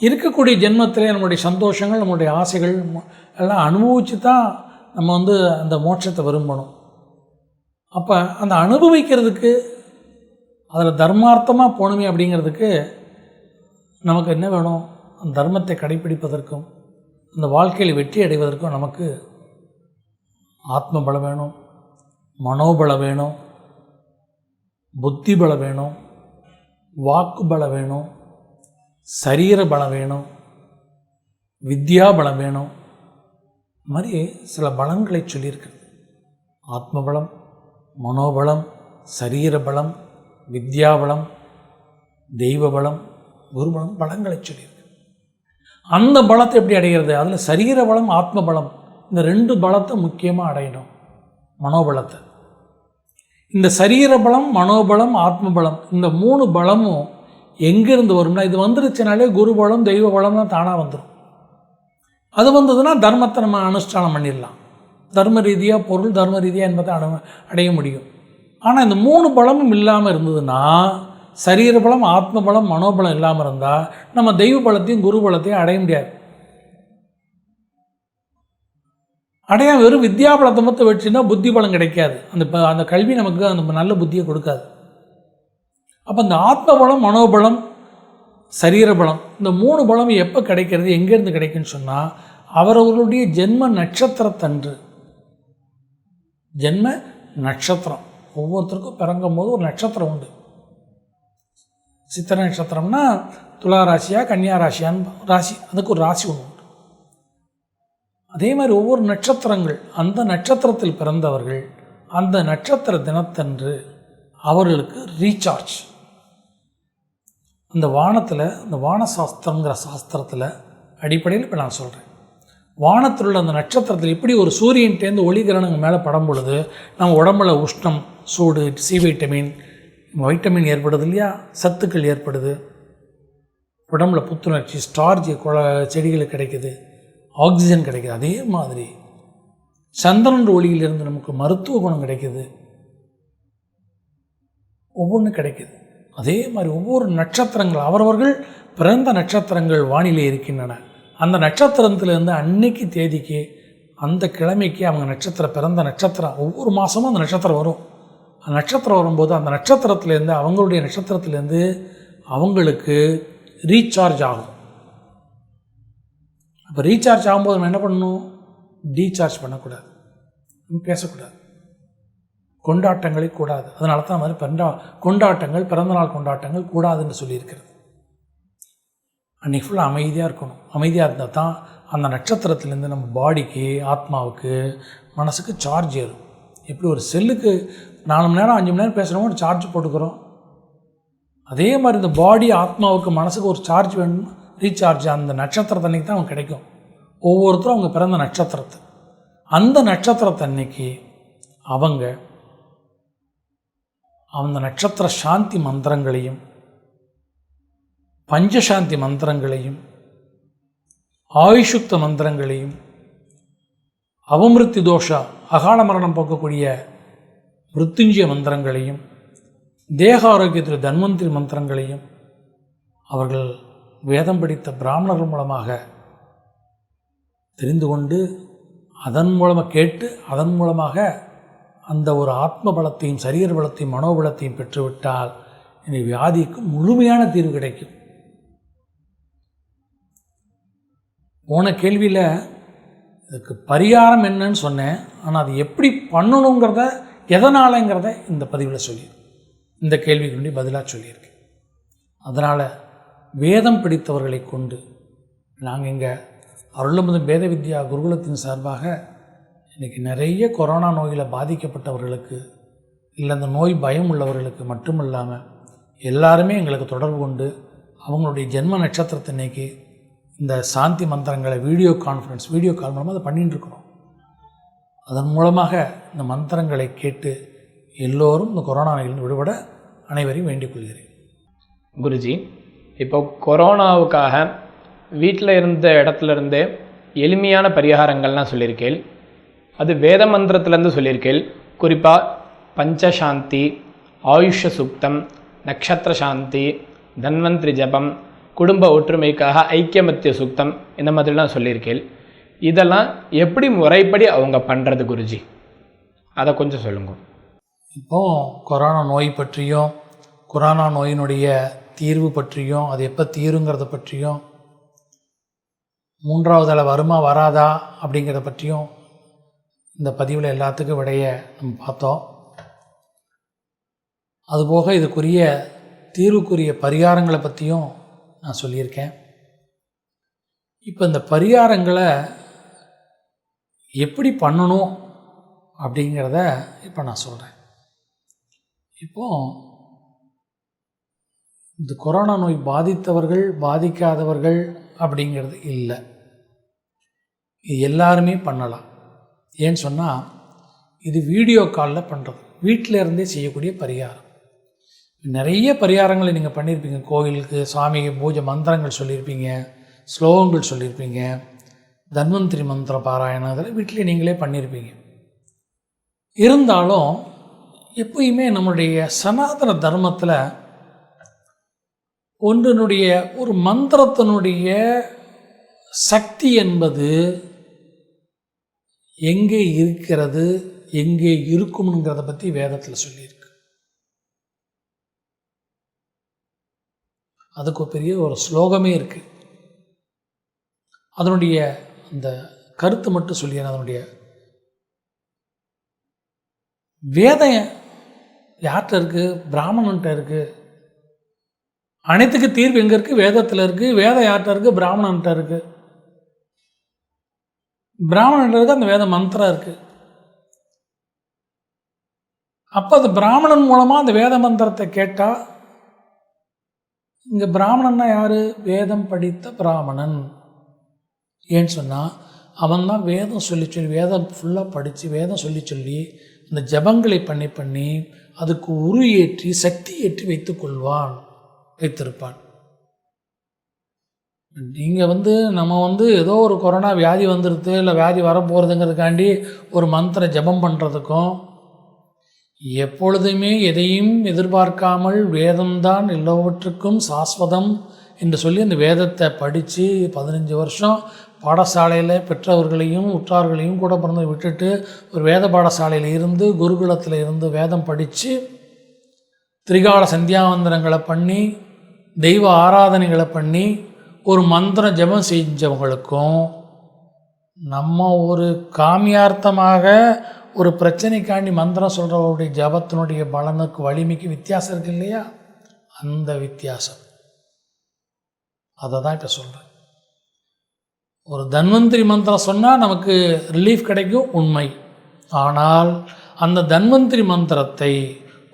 இருக்கக்கூடிய ஜென்மத்திலே நம்முடைய சந்தோஷங்கள், நம்முடைய ஆசைகள் எல்லாம் அனுபவித்து தான் நம்ம அந்த மோட்சத்தை விரும்பணும். அப்போ அந்த அனுபவிக்கிறதுக்கு, அதில் தர்மார்த்தமாக போகணுமே அப்படிங்கிறதுக்கு நமக்கு என்ன வேணும்? அந்த தர்மத்தை கடைப்பிடிப்பதற்கும் அந்த வாழ்க்கையில் வெற்றி அடைவதற்கும் நமக்கு ஆத்ம பலம் வேணும், மனோபலம் வேணும், புத்தி பலம் வேணும், வாக்கு பலம் வேணும், சரீர பலம் வேணும், வித்யா பலம் வேணும். இந்த மாதிரி சில பலன்களை சொல்லியிருக்கிறது. ஆத்ம பலம், மனோபலம், சரீர பலம், வித்யா பலம், தெய்வ பலம், குருபலம், பலங்களை சொல்லியிருக்கு. அந்த பலத்தை எப்படி அடைகிறது? அதில் சரீர பலம், ஆத்ம பலம், இந்த ரெண்டு பலத்தை முக்கியமாக அடையணும். மனோபலத்தை, இந்த சரீர பலம், மனோபலம், ஆத்ம பலம், இந்த மூணு பலமும் எங்கேருந்து வரும்னா, இது வந்துருச்சுனாலே குருபலம், தெய்வ பலம்லாம் தானாக வந்துடும். அது வந்ததுன்னா தர்மத்தை நம்ம அனுஷ்டானம் பண்ணிடலாம். தர்ம ரீதியாக பொருள், தர்ம ரீதியாக என்பதை அடைய முடியும். ஆனால் இந்த மூணு பலமும் இல்லாமல் இருந்ததுன்னா, சரீர பலம், ஆத்ம பலம், மனோபலம் இல்லாமல் இருந்தால் நம்ம தெய்வ பலத்தையும் குரு பலத்தையும் அடைய முடியாது. அடைய வெறும் வித்யாபலத்தை மட்டும் வச்சுன்னா புத்தி பலம் கிடைக்காது. அந்த கல்வி நமக்கு அந்த நல்ல புத்தியை கொடுக்காது. அப்போ இந்த ஆத்ம பலம், மனோபலம், சரீர பலம், இந்த மூணு பலம் எப்போ கிடைக்கிறது, எங்கேருந்து கிடைக்குன்னு சொன்னால், அவரவர்களுடைய ஜென்ம நட்சத்திரத்தன்று. ஜென்ம நட்சத்திரம் ஒவ்வொருத்தருக்கும் பிறங்கும் போது ஒரு நட்சத்திரம் உண்டு. சித்திரை நட்சத்திரம்னா துலா ராசியா, கன்னியா ராசியான்னு ராசி, அதுக்கு ஒரு ராசி ஒன்று உண்டு. அதே மாதிரி ஒவ்வொரு நட்சத்திரங்கள், அந்த நட்சத்திரத்தில் பிறந்தவர்கள் அந்த நட்சத்திர தினத்தன்று அவர்களுக்கு ரீசார்ஜ். அந்த வானத்தில், இந்த வானசாஸ்திரங்கிற சாஸ்திரத்தில் அடிப்படையில் இப்போ நான் சொல்கிறேன், வானத்தில் உள்ள அந்த நட்சத்திரத்தில் எப்படி ஒரு சூரியன்டேருந்து ஒளிகிரணங்கள் மேலே படும் பொழுது நம்ம உடம்புல உஷ்ணம், சூடு, சி வைட்டமின் ஏற்படுது இல்லையா, சத்துக்கள் ஏற்படுது, உடம்புல புத்துணர்ச்சி, ஸ்டார்ஜ் செடிகளுக்கு கிடைக்குது, ஆக்சிஜன் கிடைக்குது. அதே மாதிரி சந்திரன் ஒளியிலிருந்து நமக்கு மருத்துவ குணம் கிடைக்குது, ஒவ்வொன்றும் கிடைக்குது. அதே மாதிரி ஒவ்வொரு நட்சத்திரங்கள் அவரவர்கள் பிறந்த நட்சத்திரங்கள் வானிலை இருக்கின்றன. அந்த நட்சத்திரத்திலேருந்து அன்னைக்கு தேதிக்கு அந்த கிழமைக்கு அவங்க பிறந்த நட்சத்திரம் ஒவ்வொரு மாதமும் அந்த நட்சத்திரம் வரும். அந்த நட்சத்திரம் வரும்போது அந்த நட்சத்திரத்துலேருந்து அவங்களுடைய நட்சத்திரத்துலேருந்து அவங்களுக்கு ரீசார்ஜ் ஆகும். அப்போ ரீசார்ஜ் ஆகும்போது நம்ம என்ன பண்ணணும்? டீசார்ஜ் பண்ணக்கூடாது, பேசக்கூடாது, கொண்டாட்டங்களே கூடாது. அதனால தான் மாதிரி கொண்டாட்டங்கள், பிறந்தநாள் கொண்டாட்டங்கள் கூடாதுன்னு சொல்லியிருக்கிறது. அன்றைக்கி ஃபுல்லாக அமைதியாக இருக்கணும். அமைதியாக இருந்தால் தான் அந்த நட்சத்திரத்துலேருந்து நம்ம பாடிக்கு, ஆத்மாவுக்கு, மனசுக்கு சார்ஜ் ஏறும். எப்படி ஒரு செல்லுக்கு 4 மணி நேரம் 5 மணி நேரம் பேசுகிறோமோ ஒரு சார்ஜ் போட்டுக்கிறோம், அதே மாதிரி இந்த பாடி, ஆத்மாவுக்கு, மனசுக்கு ஒரு சார்ஜ் வேணும், ரீசார்ஜ் அந்த நட்சத்திரத்தன்னைக்கு தான் அவங்க கிடைக்கும். ஒவ்வொருத்தரும் அவங்க பிறந்த நட்சத்திரத்தை, அந்த நட்சத்திரத்தன்னைக்கு அவங்க அந்த நட்சத்திர சாந்தி மந்திரங்களையும் பஞ்சசாந்தி மந்திரங்களையும் ஆயுஷுக்த மந்திரங்களையும் அவமிருத்தி தோஷா அகால மரணம் போக்கக்கூடிய மிருத்யுஞ்சய மந்திரங்களையும் தேக ஆரோக்கியத்தில் தன்வந்திரி மந்திரங்களையும் அவர்கள் வேதம் படித்த பிராமணர்கள் மூலமாக தெரிந்து கொண்டு அதன் மூலமாக கேட்டு அதன் மூலமாக அந்த ஒரு ஆத்ம பலத்தையும் சரீர பலத்தையும் மனோபலத்தையும் பெற்றுவிட்டால் இந்த வியாதிக்கு முழுமையான தீர்வு கிடைக்கும். போன கேள்வியில் இதுக்கு பரிகாரம் என்னன்னு சொன்னேன், ஆனால் அது எப்படி பண்ணணுங்கிறத எதனாலங்கிறத இந்த பதிவில் இந்த கேள்விக்கு வேண்டி பதிலாக சொல்லியிருக்கேன். அதனால் வேதம் படித்தவர்களை கொண்டு நாங்கள் இங்கே அருளமுதம் வேத வித்யா குருகுலத்தின் சார்பாக இன்றைக்கி நிறைய கொரோனா நோயில் பாதிக்கப்பட்டவர்களுக்கு, இல்லை அந்த நோய் பயம் உள்ளவர்களுக்கு மட்டுமில்லாமல் எல்லாருமே எங்களுக்கு தொடர்பு கொண்டு அவங்களுடைய ஜென்ம நட்சத்திரத்தை இன்னைக்கு இந்த சாந்தி மந்திரங்களை வீடியோ கால் மூலமாக அதை பண்ணிட்டுருக்கிறோம். அதன் மூலமாக இந்த மந்திரங்களை கேட்டு எல்லோரும் இந்த கொரோனா நோயிலிருந்து விடுபட அனைவரையும் வேண்டிக் கொள்கிறேன். குருஜி, இப்போ கொரோனாவுக்காக வீட்டில் இருந்த இடத்துலேருந்து எளிமையான பரிகாரங்கள்லாம் சொல்லியிருக்கேன். அது வேத மந்திரத்துலேருந்து சொல்லியிருக்கேன். குறிப்பாக பஞ்சசாந்தி, ஆயுஷ சுக்தம், நக்ஷத்திர சாந்தி, தன்வந்திரி ஜபம், குடும்ப ஒற்றுமைக்காக ஐக்கியமத்திய சுக்தம், இந்த மாதிரிலாம் சொல்லியிருக்கேன். இதெல்லாம் எப்படி முறைப்படி அவங்க பண்ணுறது குருஜி, அதை கொஞ்சம் சொல்லுங்க. இப்போது கொரோனா நோய் பற்றியும் கொரோனா நோயினுடைய தீர்வு பற்றியும் அது எப்போ தீருங்கிறத பற்றியும் 3வது அலை வருமா வராதா அப்படிங்கிறத பற்றியும் இந்த பதிவில் எல்லாத்துக்கும் விடைய நம்ம பார்த்தோம். அதுபோக இதுக்குரிய தீர்வுக்குரிய பரிகாரங்களை பற்றியும் நான் சொல்லியிருக்கேன். இப்போ இந்த பரிகாரங்களை எப்படி பண்ணணும் அப்படிங்கிறத இப்போ நான் சொல்கிறேன். இப்போது இந்த கொரோனா நோய் பாதித்தவர்கள் பாதிக்காதவர்கள் அப்படிங்கிறது இல்லை, இது எல்லாருமே பண்ணலாம். ஏன்னு சொன்னால் இது வீடியோ காலில் பண்ணுறது, வீட்டில் இருந்தே செய்யக்கூடிய பரிகாரம். நிறைய பரிகாரங்களை நீங்கள் பண்ணியிருப்பீங்க. கோவிலுக்கு சாமிக்கு பூஜை மந்திரங்கள் சொல்லியிருப்பீங்க, ஸ்லோகங்கள் சொல்லியிருப்பீங்க, தன்வந்திரி மந்திர பாராயணம் அதெல்லாம் வீட்டிலே நீங்களே பண்ணியிருப்பீங்க. இருந்தாலும் எப்பயுமே நம்மளுடைய சனாதன தர்மத்தில் ஒன்றினுடைய ஒரு மந்திரத்தினுடைய சக்தி என்பது எங்கே இருக்கிறது, எங்கே இருக்கும்ங்கிறத பற்றி வேதத்தில் சொல்லியிருக்கு. அதுக்கு பெரிய ஒரு ஸ்லோகமே இருக்குது. அதனுடைய அந்த கருத்து மட்டும் சொல்லி, அதனுடைய வேதம் யார்கிட்ட இருக்குது? பிராமணன்கிட்ட இருக்குது. அனைத்துக்கு தீர்வு எங்கே இருக்குது? வேதத்தில் இருக்குது. வேதம் யார்கிட்ட இருக்குது? பிராமணன்கிட்ட இருக்குது. பிராமணன்கிட்ட இருக்குது அந்த வேத மந்திரம் இருக்குது. அப்போ அந்த பிராமணன் மூலமாக அந்த வேத மந்திரத்தை கேட்டால், இங்கே பிராமணன்னா யார்? வேதம் படித்த பிராமணன். ஏன்னு சொன்னால் அவன் தான் வேதம் சொல்லி வேதம் ஃபுல்லாக படித்து வேதம் சொல்லி அந்த ஜபங்களை பண்ணி அதுக்கு உரு ஏற்றி சக்தி ஏற்றி வைத்திருப்பான். நீங்கள் நம்ம ஏதோ ஒரு கொரோனா வியாதி வந்துடுது இல்லை வியாதி வரப்போகிறதுங்கிறதுக்காண்டி ஒரு மந்திர ஜபம் பண்ணுறதுக்கும், எப்பொழுதுமே எதையும் எதிர்பார்க்காமல் வேதம்தான் எல்லாவற்றுக்கும் சாஸ்வதம் என்று சொல்லி அந்த வேதத்தை படித்து 15 வருஷம் பாடசாலையில் பெற்றவர்களையும் உற்றார்களையும் கூட பிறந்து விட்டுட்டு ஒரு வேத பாடசாலையில் இருந்து குருகுலத்தில் இருந்து வேதம் படித்து திரிகால சந்தியாவந்தனங்களை பண்ணி தெய்வ ஆராதனைகளை பண்ணி ஒரு மந்திர ஜபம் செஞ்சவங்களுக்கும் நம்ம ஒரு காமியார்த்தமாக ஒரு பிரச்சனைக்காண்டி மந்திரம் சொல்கிறவருடைய ஜபத்தினுடைய பலனுக்கு வலிமைக்கு வித்தியாசம் இருக்கு இல்லையா? அந்த வித்தியாசம் அதை தான் இப்போ சொல்கிறேன். ஒரு தன்வந்திரி மந்திரம் சொன்னால் நமக்கு ரிலீஃப் கிடைக்கும், உண்மை. ஆனால் அந்த தன்வந்திரி மந்திரத்தை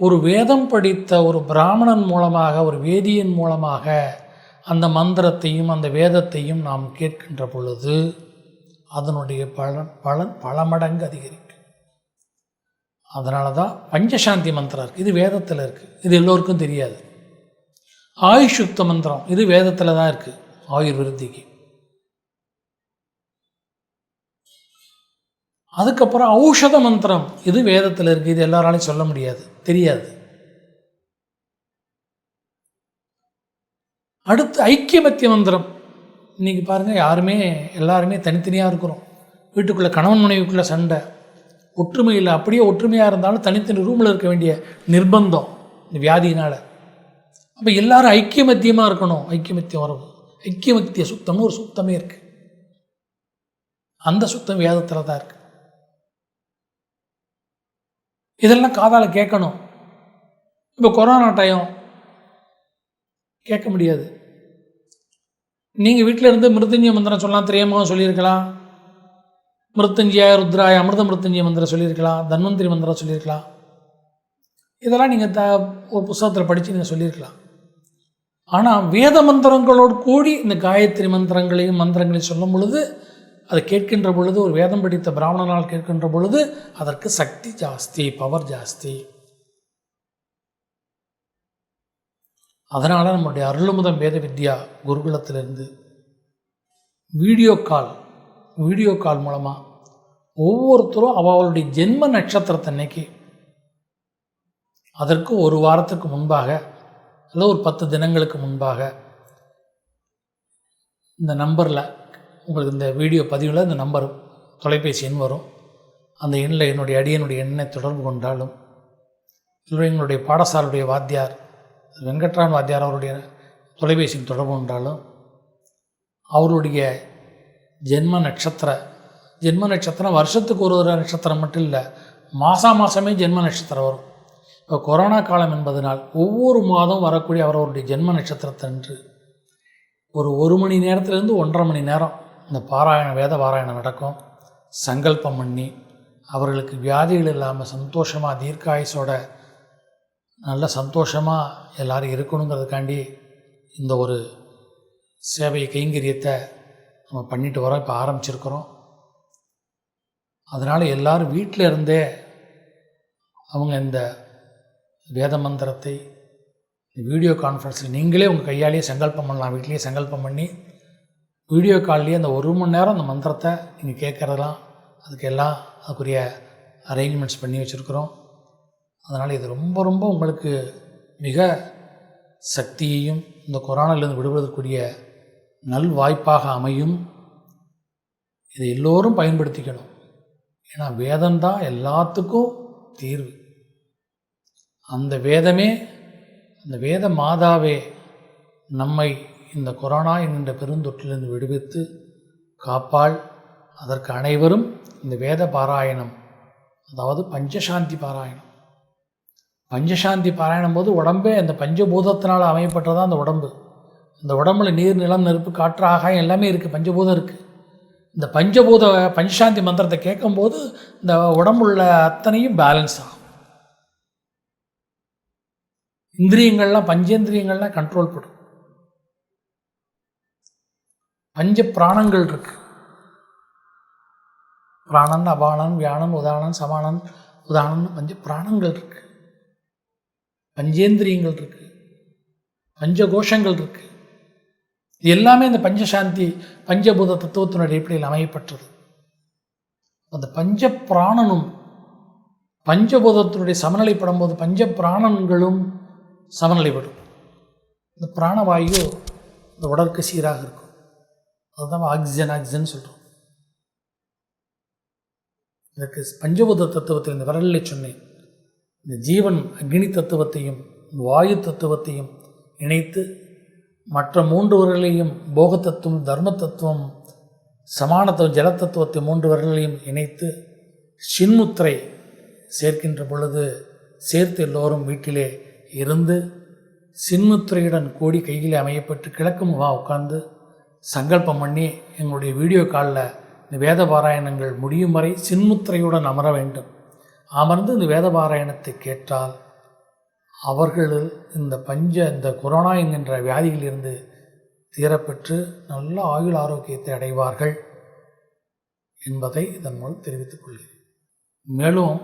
ஒரு வேதம் படித்த ஒரு பிராமணன் மூலமாக, ஒரு வேதியன் மூலமாக அந்த மந்திரத்தையும் அந்த வேதத்தையும் நாம் கேட்கின்ற பொழுது அதனுடைய பலன் பல மடங்கு அதிகரிக்கும். அதனால தான் பஞ்சசாந்தி மந்திரம் இருக்குது, இது வேதத்தில் இருக்குது, இது எல்லோருக்கும் தெரியாது. ஆயுஷுக்த மந்திரம் இது வேதத்தில் தான் இருக்குது, ஆயுர் விருத்திக்கு. அதுக்கப்புறம் ஔஷத மந்திரம் இது வேதத்தில் இருக்குது, இது எல்லாராலையும் சொல்ல முடியாது, தெரியாது. அடுத்து ஐக்கியமத்திய மந்திரம். இன்றைக்கி பாருங்கள், எல்லாருமே தனித்தனியாக இருக்கிறோம். வீட்டுக்குள்ளே கணவன் மனைவிக்குள்ளே சண்டை, ஒற்றுமை இல்லை. அப்படியே ஒற்றுமையாக இருந்தாலும் தனித்தனி ரூமில் இருக்க வேண்டிய நிர்பந்தம் இந்த வியாதியினால். அப்போ எல்லாரும் ஐக்கியமத்தியமாக இருக்கணும். ஐக்கியமத்தியம் வரவு, ஐக்கியமத்திய சுத்தம்னு ஒரு சுத்தமே இருக்குது. அந்த சுத்தம் வேதத்தில் தான் இருக்குது. இதெல்லாம் காதால் கேட்கணும். இப்போ கொரோனா டைம் கேட்க முடியாது. நீங்கள் வீட்டில் இருந்து மிருத்யுஞ்சய மந்திரம் சொல்லலாம், திரியமாக சொல்லியிருக்கலாம், மிருத்யுஞ்சய ருத்ராய அமிர்த மிருத்யுஞ்சய மந்திரம் சொல்லியிருக்கலாம், தன்வந்திரி மந்திரம் சொல்லியிருக்கலாம். இதெல்லாம் நீங்கள் ஒரு புத்தகத்தில் படித்து நீங்கள் சொல்லியிருக்கலாம். ஆனால் வேத மந்திரங்களோடு கூடி இந்த காயத்ரி மந்திரங்களையும் சொல்லும் பொழுது, அதை கேட்கின்ற பொழுது, ஒரு வேதம் படித்த பிராமணனால் கேட்கின்ற பொழுது அதற்கு சக்தி ஜாஸ்தி, பவர் ஜாஸ்தி. அதனால் நம்முடைய அருள்முதம் வேத வித்யா குருகுலத்திலிருந்து வீடியோ கால் மூலமாக ஒவ்வொருத்தரும் அவளுடைய ஜென்ம நட்சத்திரத்தன்னைக்கு அதற்கு ஒரு வாரத்துக்கு முன்பாக இல்லை ஒரு 10 தினங்களுக்கு முன்பாக இந்த நம்பரில் உங்களுக்கு இந்த வீடியோ பதிவில் இந்த நம்பர் தொலைபேசி எண் வரும். அந்த எண்ணில் என்னுடைய எண்ணை தொடர்பு கொண்டாலும், இல்லை எங்களுடைய பாடசாலையுடைய வாத்தியார் வெங்கட்ராமன் வாத்தியார் அவருடைய தொலைபேசியில் தொடர்பு கொண்டாலும், அவருடைய ஜென்ம நட்சத்திரம் வருஷத்துக்கு ஒரு நட்சத்திரம் மட்டும் இல்லை, மாதமே ஜென்ம நட்சத்திரம் வரும். இப்போ கொரோனா காலம் என்பதனால் ஒவ்வொரு மாதம் வரக்கூடிய அவருடைய ஜென்ம நட்சத்திரத்தன்று ஒரு 1 மணி நேரத்திலேருந்து 1.5 மணி நேரம் இந்த வேத பாராயணம் நடக்கும். சங்கல்பம் பண்ணி அவர்களுக்கு வியாதிகள் இல்லாமல் சந்தோஷமாக தீர்க்காயுசோட நல்ல சந்தோஷமாக எல்லோரும் இருக்கணுங்கிறதுக்காண்டி இந்த ஒரு சேவை கைங்கரியத்தை நம்ம பண்ணிட்டு வரோம். இப்போ ஆரம்பிச்சிருக்கிறோம். அதனால் எல்லோரும் வீட்டில் இருந்தே அவங்க இந்த வேத மந்திரத்தை வீடியோ கான்ஃபரன்ஸில் நீங்களே உங்கள் கையாலேயே சங்கல்பம் பண்ணலாம். வீட்லேயே சங்கல்பம் பண்ணி வீடியோ கால்லேயே அந்த 1 மணி நேரம் அந்த மந்திரத்தை நீங்கள் கேட்குறதெல்லாம் அதுக்குரிய அரேஞ்ச்மெண்ட்ஸ் பண்ணி வச்சுருக்குறோம். அதனால் இது ரொம்ப ரொம்ப உங்களுக்கு மிக சக்தியையும் இந்த கொரோனாவிலிருந்து விடுவதற்குரிய நல் வாய்ப்பாக அமையும். இதை எல்லோரும் பயன்படுத்திக்கணும். ஏன்னா வேதம்தான் எல்லாத்துக்கும் தீர்வு. அந்த வேதமே, அந்த வேத மாதாவே நம்மை இந்த கொரோனா என்கின்ற பெருந்தொற்றிலிருந்து விடுவித்து காப்பாள். அதற்கு அனைவரும் இந்த வேத பாராயணம், அதாவது பஞ்சசாந்தி பாராயணம். பஞ்சசாந்தி பாராயணம் போது உடம்பே அந்த பஞ்சபூதத்தினால் அமையப்பட்டதான் அந்த உடம்பு. இந்த உடம்புல நீர், நிலம், நெருப்பு, காற்று, ஆகாயம் எல்லாமே இருக்குது, பஞ்சபூதம் இருக்குது. இந்த பஞ்சசாந்தி மந்திரத்தை கேட்கும்போது இந்த உடம்புள்ள அத்தனையும் பேலன்ஸ் ஆகும். இந்திரியங்கள்லாம், பஞ்சேந்திரியங்கள்லாம் கண்ட்ரோல் படும். பஞ்ச பிராணங்கள் இருக்கு. பிராணன், அபானன், வியானன், உதானன், சமானன், உதானன், பிராணங்கள் இருக்குது, பஞ்சேந்திரியங்கள் இருக்குது, பஞ்சகோஷங்கள் இருக்குது. இது எல்லாமே இந்த பஞ்சசாந்தி பஞ்சபூத தத்துவத்தினுடைய அடிப்படையில் அமையப்பட்டது. அந்த பஞ்ச பிராணனும் பஞ்சபூதத்தினுடைய சமநிலைப்படும் போது பஞ்ச பிராணன்களும் சமநிலைப்படும். இந்த பிராணவாயு இந்த உடலுக்கு சீராக இருக்கும். அதுதான் ஆக்சிஜன் சொல்கிறோம். இதற்கு பஞ்சபூத தத்துவத்தில் இந்த விரலில் சொன்னேன். இந்த ஜீவன் அக்னி தத்துவத்தையும் வாயு தத்துவத்தையும் இணைத்து மற்ற 3 விரலையும் போக தத்துவம், தர்ம தத்துவம், சமானத்துவம், ஜல தத்துவத்தை 3 விரலையும் இணைத்து சின்முத்திரை சேர்க்கின்ற பொழுது சேர்த்து எல்லோரும் வீட்டிலே இருந்து சின்முத்திரையுடன் கூடி கையில் அமையப்பட்டு கிழக்கு முகமாக உட்கார்ந்து சங்கல்பம் பண்ணி எங்களுடைய வீடியோ காலில் இந்த வேத பாராயணங்கள் முடியும் வரை சின்முத்திரையுடன் அமர வேண்டும். அமர்ந்து இந்த வேத பாராயணத்தை கேட்டால் அவர்கள் இந்த கொரோனா என்கின்ற வியாதியிலிருந்து தீரப்பெற்று நல்ல ஆயுள் ஆரோக்கியத்தை அடைவார்கள் என்பதை இதன் மூலம் தெரிவித்துக் கொள்கிறேன். மேலும்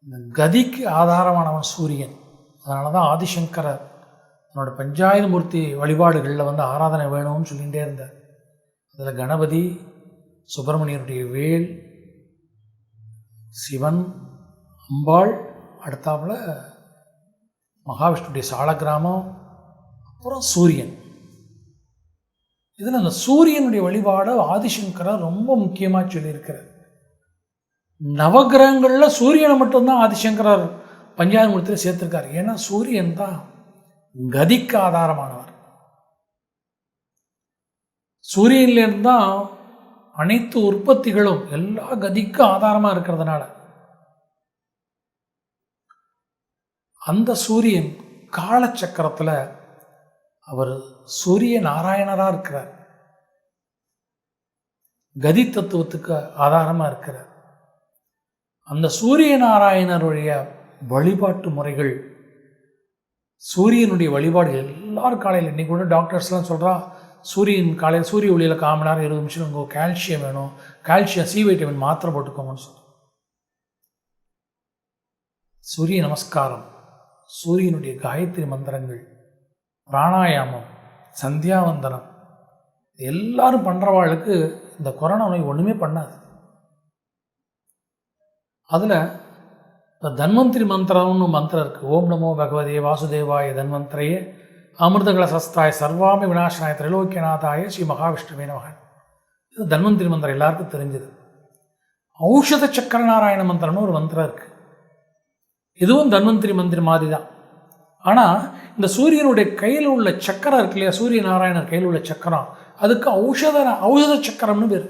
இந்த கதிக்கு ஆதாரமானவன் சூரியன். அதனால தான் ஆதிசங்கரர் தன்னோட பஞ்சாயத்து வழிபாடுகளில் ஆராதனை வேணும்னு சொல்லிகிட்டே இருந்தார். அதில் கணபதி, சுப்பிரமணியருடைய வேல், சிவன், அம்பாள், அடுத்தாப்புல மகாவிஷ்ணுடைய சாலக்கிராமம், அப்புறம் சூரியன். இதில் அந்த சூரியனுடைய வழிபாடு ஆதிசங்கரர் ரொம்ப முக்கியமாக சொல்லியிருக்கிறார். நவகிரகங்களில் சூரியனை மட்டும்தான் ஆதிசங்கரர் பஞ்சாயத்து சேர்த்திருக்கார். ஏன்னா சூரியன் தான் கதிக்கு ஆதாரமானவர். சூரியன்லேருந்து தான் அனைத்து உற்பத்திகளும் எல்லா கதிக்கு ஆதாரமாக இருக்கிறதுனால அந்த சூரியன் காலச்சக்கரத்தில் அவர் சூரிய நாராயணராக இருக்கிறார். கதி தத்துவத்துக்கு ஆதாரமாக இருக்கிறார். அந்த சூரிய நாராயணருடைய வழிபாட்டு முறைகள், சூரியனுடைய வழிபாடு எல்லாரும் காலையில், இன்றைக்கி கூட டாக்டர்ஸ்லாம் சொல்கிறா சூரியன் காலையில் சூரிய ஒளியில் 1/4 மணி நேரம் 20 நிமிஷம் உங்கள் கால்சியம் வேணும், கால்சியம் சி வைட்டமின் மாத்திரை போட்டுக்கோங்கன்னு சொல்கிறோம். சூரிய நமஸ்காரம், சூரியனுடைய காயத்ரி மந்திரங்கள், பிராணாயாமம், சந்தியாவந்தனம் எல்லாரும் பண்ணுறவாளுக்கு இந்த கொரோனா நோய் ஒன்றுமே பண்ணாது. அதில் இப்போ தன்வந்திரி மந்திரம்னு மந்திரம் இருக்குது. ஓம் நமோ பகவதே வாசுதேவாய தன்வந்திரையே அமிர்தகல சஸ்தாய சர்வாமி விநாசனாய திரைலோக்கியநாதாய ஸ்ரீ மகாவிஷ்ணுவே நமக. இது தன்வந்திரி மந்திரம் எல்லாருக்கும் தெரிஞ்சது. ஔஷத சக்கர நாராயண மந்திரம்னு ஒரு மந்திரம் இருக்குது. இதுவும் தன்வந்திரி மந்திரம் மாதிரி தான். ஆனால் இந்த சூரியனுடைய கையில் உள்ள சக்கரம் இருக்கு இல்லையா, சூரிய நாராயணர் கையில் உள்ள சக்கரம், அதுக்கு ஔஷத சக்கரம்னு பேர்.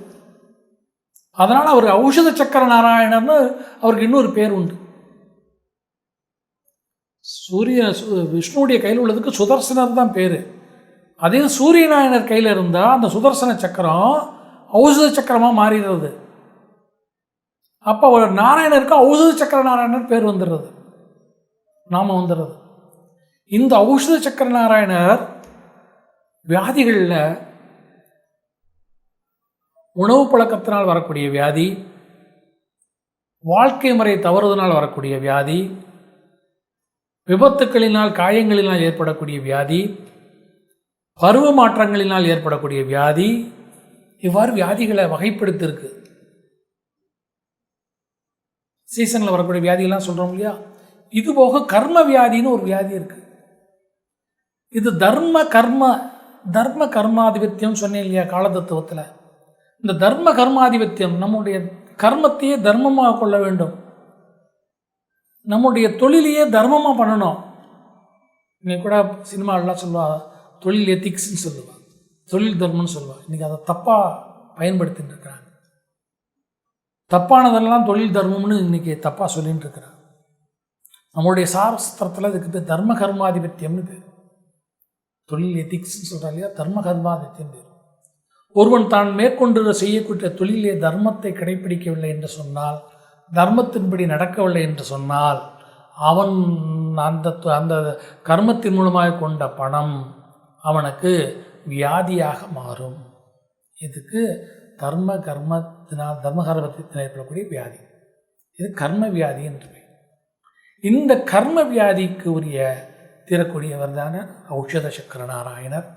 அதனால் அவர் ஔஷத சக்கர நாராயணர்னு அவருக்கு இன்னொரு பேர் உண்டு. விஷ்ணுடைய கையில் உள்ளதுக்கு சுதர்சனர் தான் பேர். அதே சூரிய நாராயணர் கையில் இருந்தால் அந்த சுதர்சன சக்கரம் ஔஷத சக்கரமாக மாறிடுறது. அப்போ ஒரு நாராயணருக்கு ஔஷத சக்கர நாராயணர் பேர் வந்துடுறது, நாம வந்துடுறது. இந்த ஔஷத சக்கர நாராயணர் வியாதிகளில் உணவு பழக்கத்தினால் வரக்கூடிய வியாதி, வாழ்க்கை முறை தவறுதனால் வரக்கூடிய வியாதி, விபத்துக்களினால் காயங்களினால் ஏற்படக்கூடிய வியாதி, பருவ மாற்றங்களினால் ஏற்படக்கூடிய வியாதி, இவ்வாறு வியாதிகளை வகைப்படுத்திருக்கு. சீசனில் வரக்கூடிய வியாதிகள்லாம் சொல்கிறோம் இல்லையா, இது போக கர்ம வியாதின்னு ஒரு வியாதி இருக்குது. இது தர்ம கர்மாதிபத்தியம் சொன்னேன் இல்லையா காலதத்துவத்தில். இந்த தர்ம கர்மாதிபத்தியம் நம்முடைய கர்மத்தையே தர்மமாக கொள்ள வேண்டும், நம்முடைய தொழிலையே தர்மமாக பண்ணணும். இன்னைக்கு கூட சினிமாவெலாம் சொல்லுவாள் தொழில் எத்திக்ஸ்ன்னு சொல்லுவாள், தொழில் தர்மம்னு சொல்லுவாள். இன்றைக்கி அதை தப்பாக பயன்படுத்தின்னு இருக்கிறாங்க. தப்பானதெல்லாம் தொழில் தர்மம்னு இன்றைக்கி தப்பாக சொல்லின்னு இருக்கிறாங்க. நம்மளுடைய சாஸ்திரத்தில் இதுக்கு பேர் தர்ம கர்மாதிபத்தியம்னு பேர். தொழில் எத்திக்ஸ்ன்னு சொல்கிறா இல்லையா, தர்ம கர்மாதிபத்தியம் பேர். ஒருவன் தான் மேற்கொண்டு செய்யக்கூடிய தொழிலே தர்மத்தை கடைபிடிக்கவில்லை என்று சொன்னால், தர்மத்தின்படி நடக்கவில்லை என்று சொன்னால், அவன் அந்த கர்மத்தின் மூலமாக கொண்ட பணம் அவனுக்கு வியாதியாக மாறும். இதுக்கு தர்மகர்மத்தினால் ஏற்படக்கூடிய வியாதி. இது கர்ம வியாதி என்று பெயர். இந்த கர்ம வியாதிக்கு உரிய தீரக்கூடியவர் தான ஔஷத சக்கர நாராயணர்.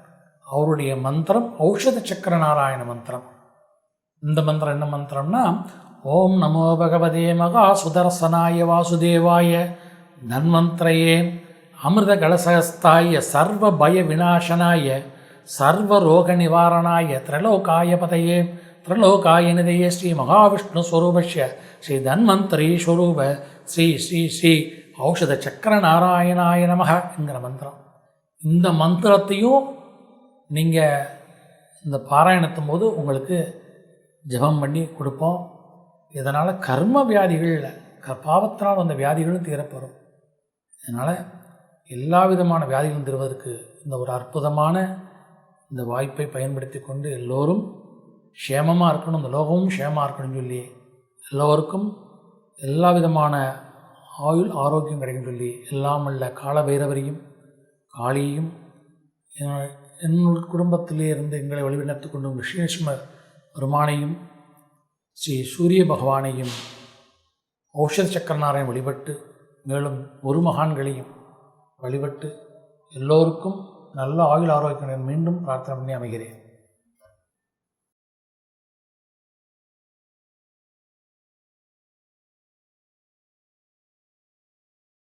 அவருடைய மந்திரம் ஔஷத சக்கர நாராயண மந்திரம். இந்த மந்திரம் என்ன மந்திரம்னா, ஓம் நமோ பகவதே மகா சுதர்சனாய வாசுதேவாய தன்வந்திரயே அமிர்த கலசகஸ்தாய சர்வ பய விநாசனாய சர்வ ரோக நிவாரணாய திரலோகாய பதையே திரலோகாய நிதையே ஸ்ரீ மகாவிஷ்ணு ஸ்வரூபஸ்ய ஸ்ரீ தன்வந்திரி ஸ்வரூப ஸ்ரீ ஸ்ரீ ஸ்ரீ ஔஷத சக்கர நாராயணாய நமக என்கிற மந்திரம். இந்த மந்திரத்தையும் நீங்கள் இந்த பாராயணத்தும் போது உங்களுக்கு ஜபம் பண்ணி கொடுப்போம். இதனால் கர்ம வியாதிகளில் பாவத்தினால் வந்த வியாதிகளும் தீரப்பெறும். இதனால் எல்லா விதமான வியாதிகளும் தீர்வதற்கு இந்த ஒரு அற்புதமான இந்த வாய்ப்பை பயன்படுத்தி கொண்டு எல்லோரும் க்ஷேமமாக இருக்கணும், இந்த லோகமும் க்ஷேமமாக இருக்கணும்னு சொல்லி எல்லோருக்கும் எல்லா விதமான ஆயுள் ஆரோக்கியம் கிடைக்கும் சொல்லி எல்லாம் உள்ள கால பைரவரையும் காளியையும் என்னுடைய குடும்பத்திலே இருந்து எங்களை வழிநடத்தி கொண்டும் விஷ்ணுஷ்ம பெருமானையும் ஸ்ரீ சூரிய பகவானையும் ஔஷத சக்கரநாராயணன் வழிபட்டு மேலும் ஒரு மகான்களையும் வழிபட்டு எல்லோருக்கும் நல்ல ஆயுள் ஆரோக்கியம் மீண்டும் பிரார்த்தனை பண்ணி அமைகிறேன்.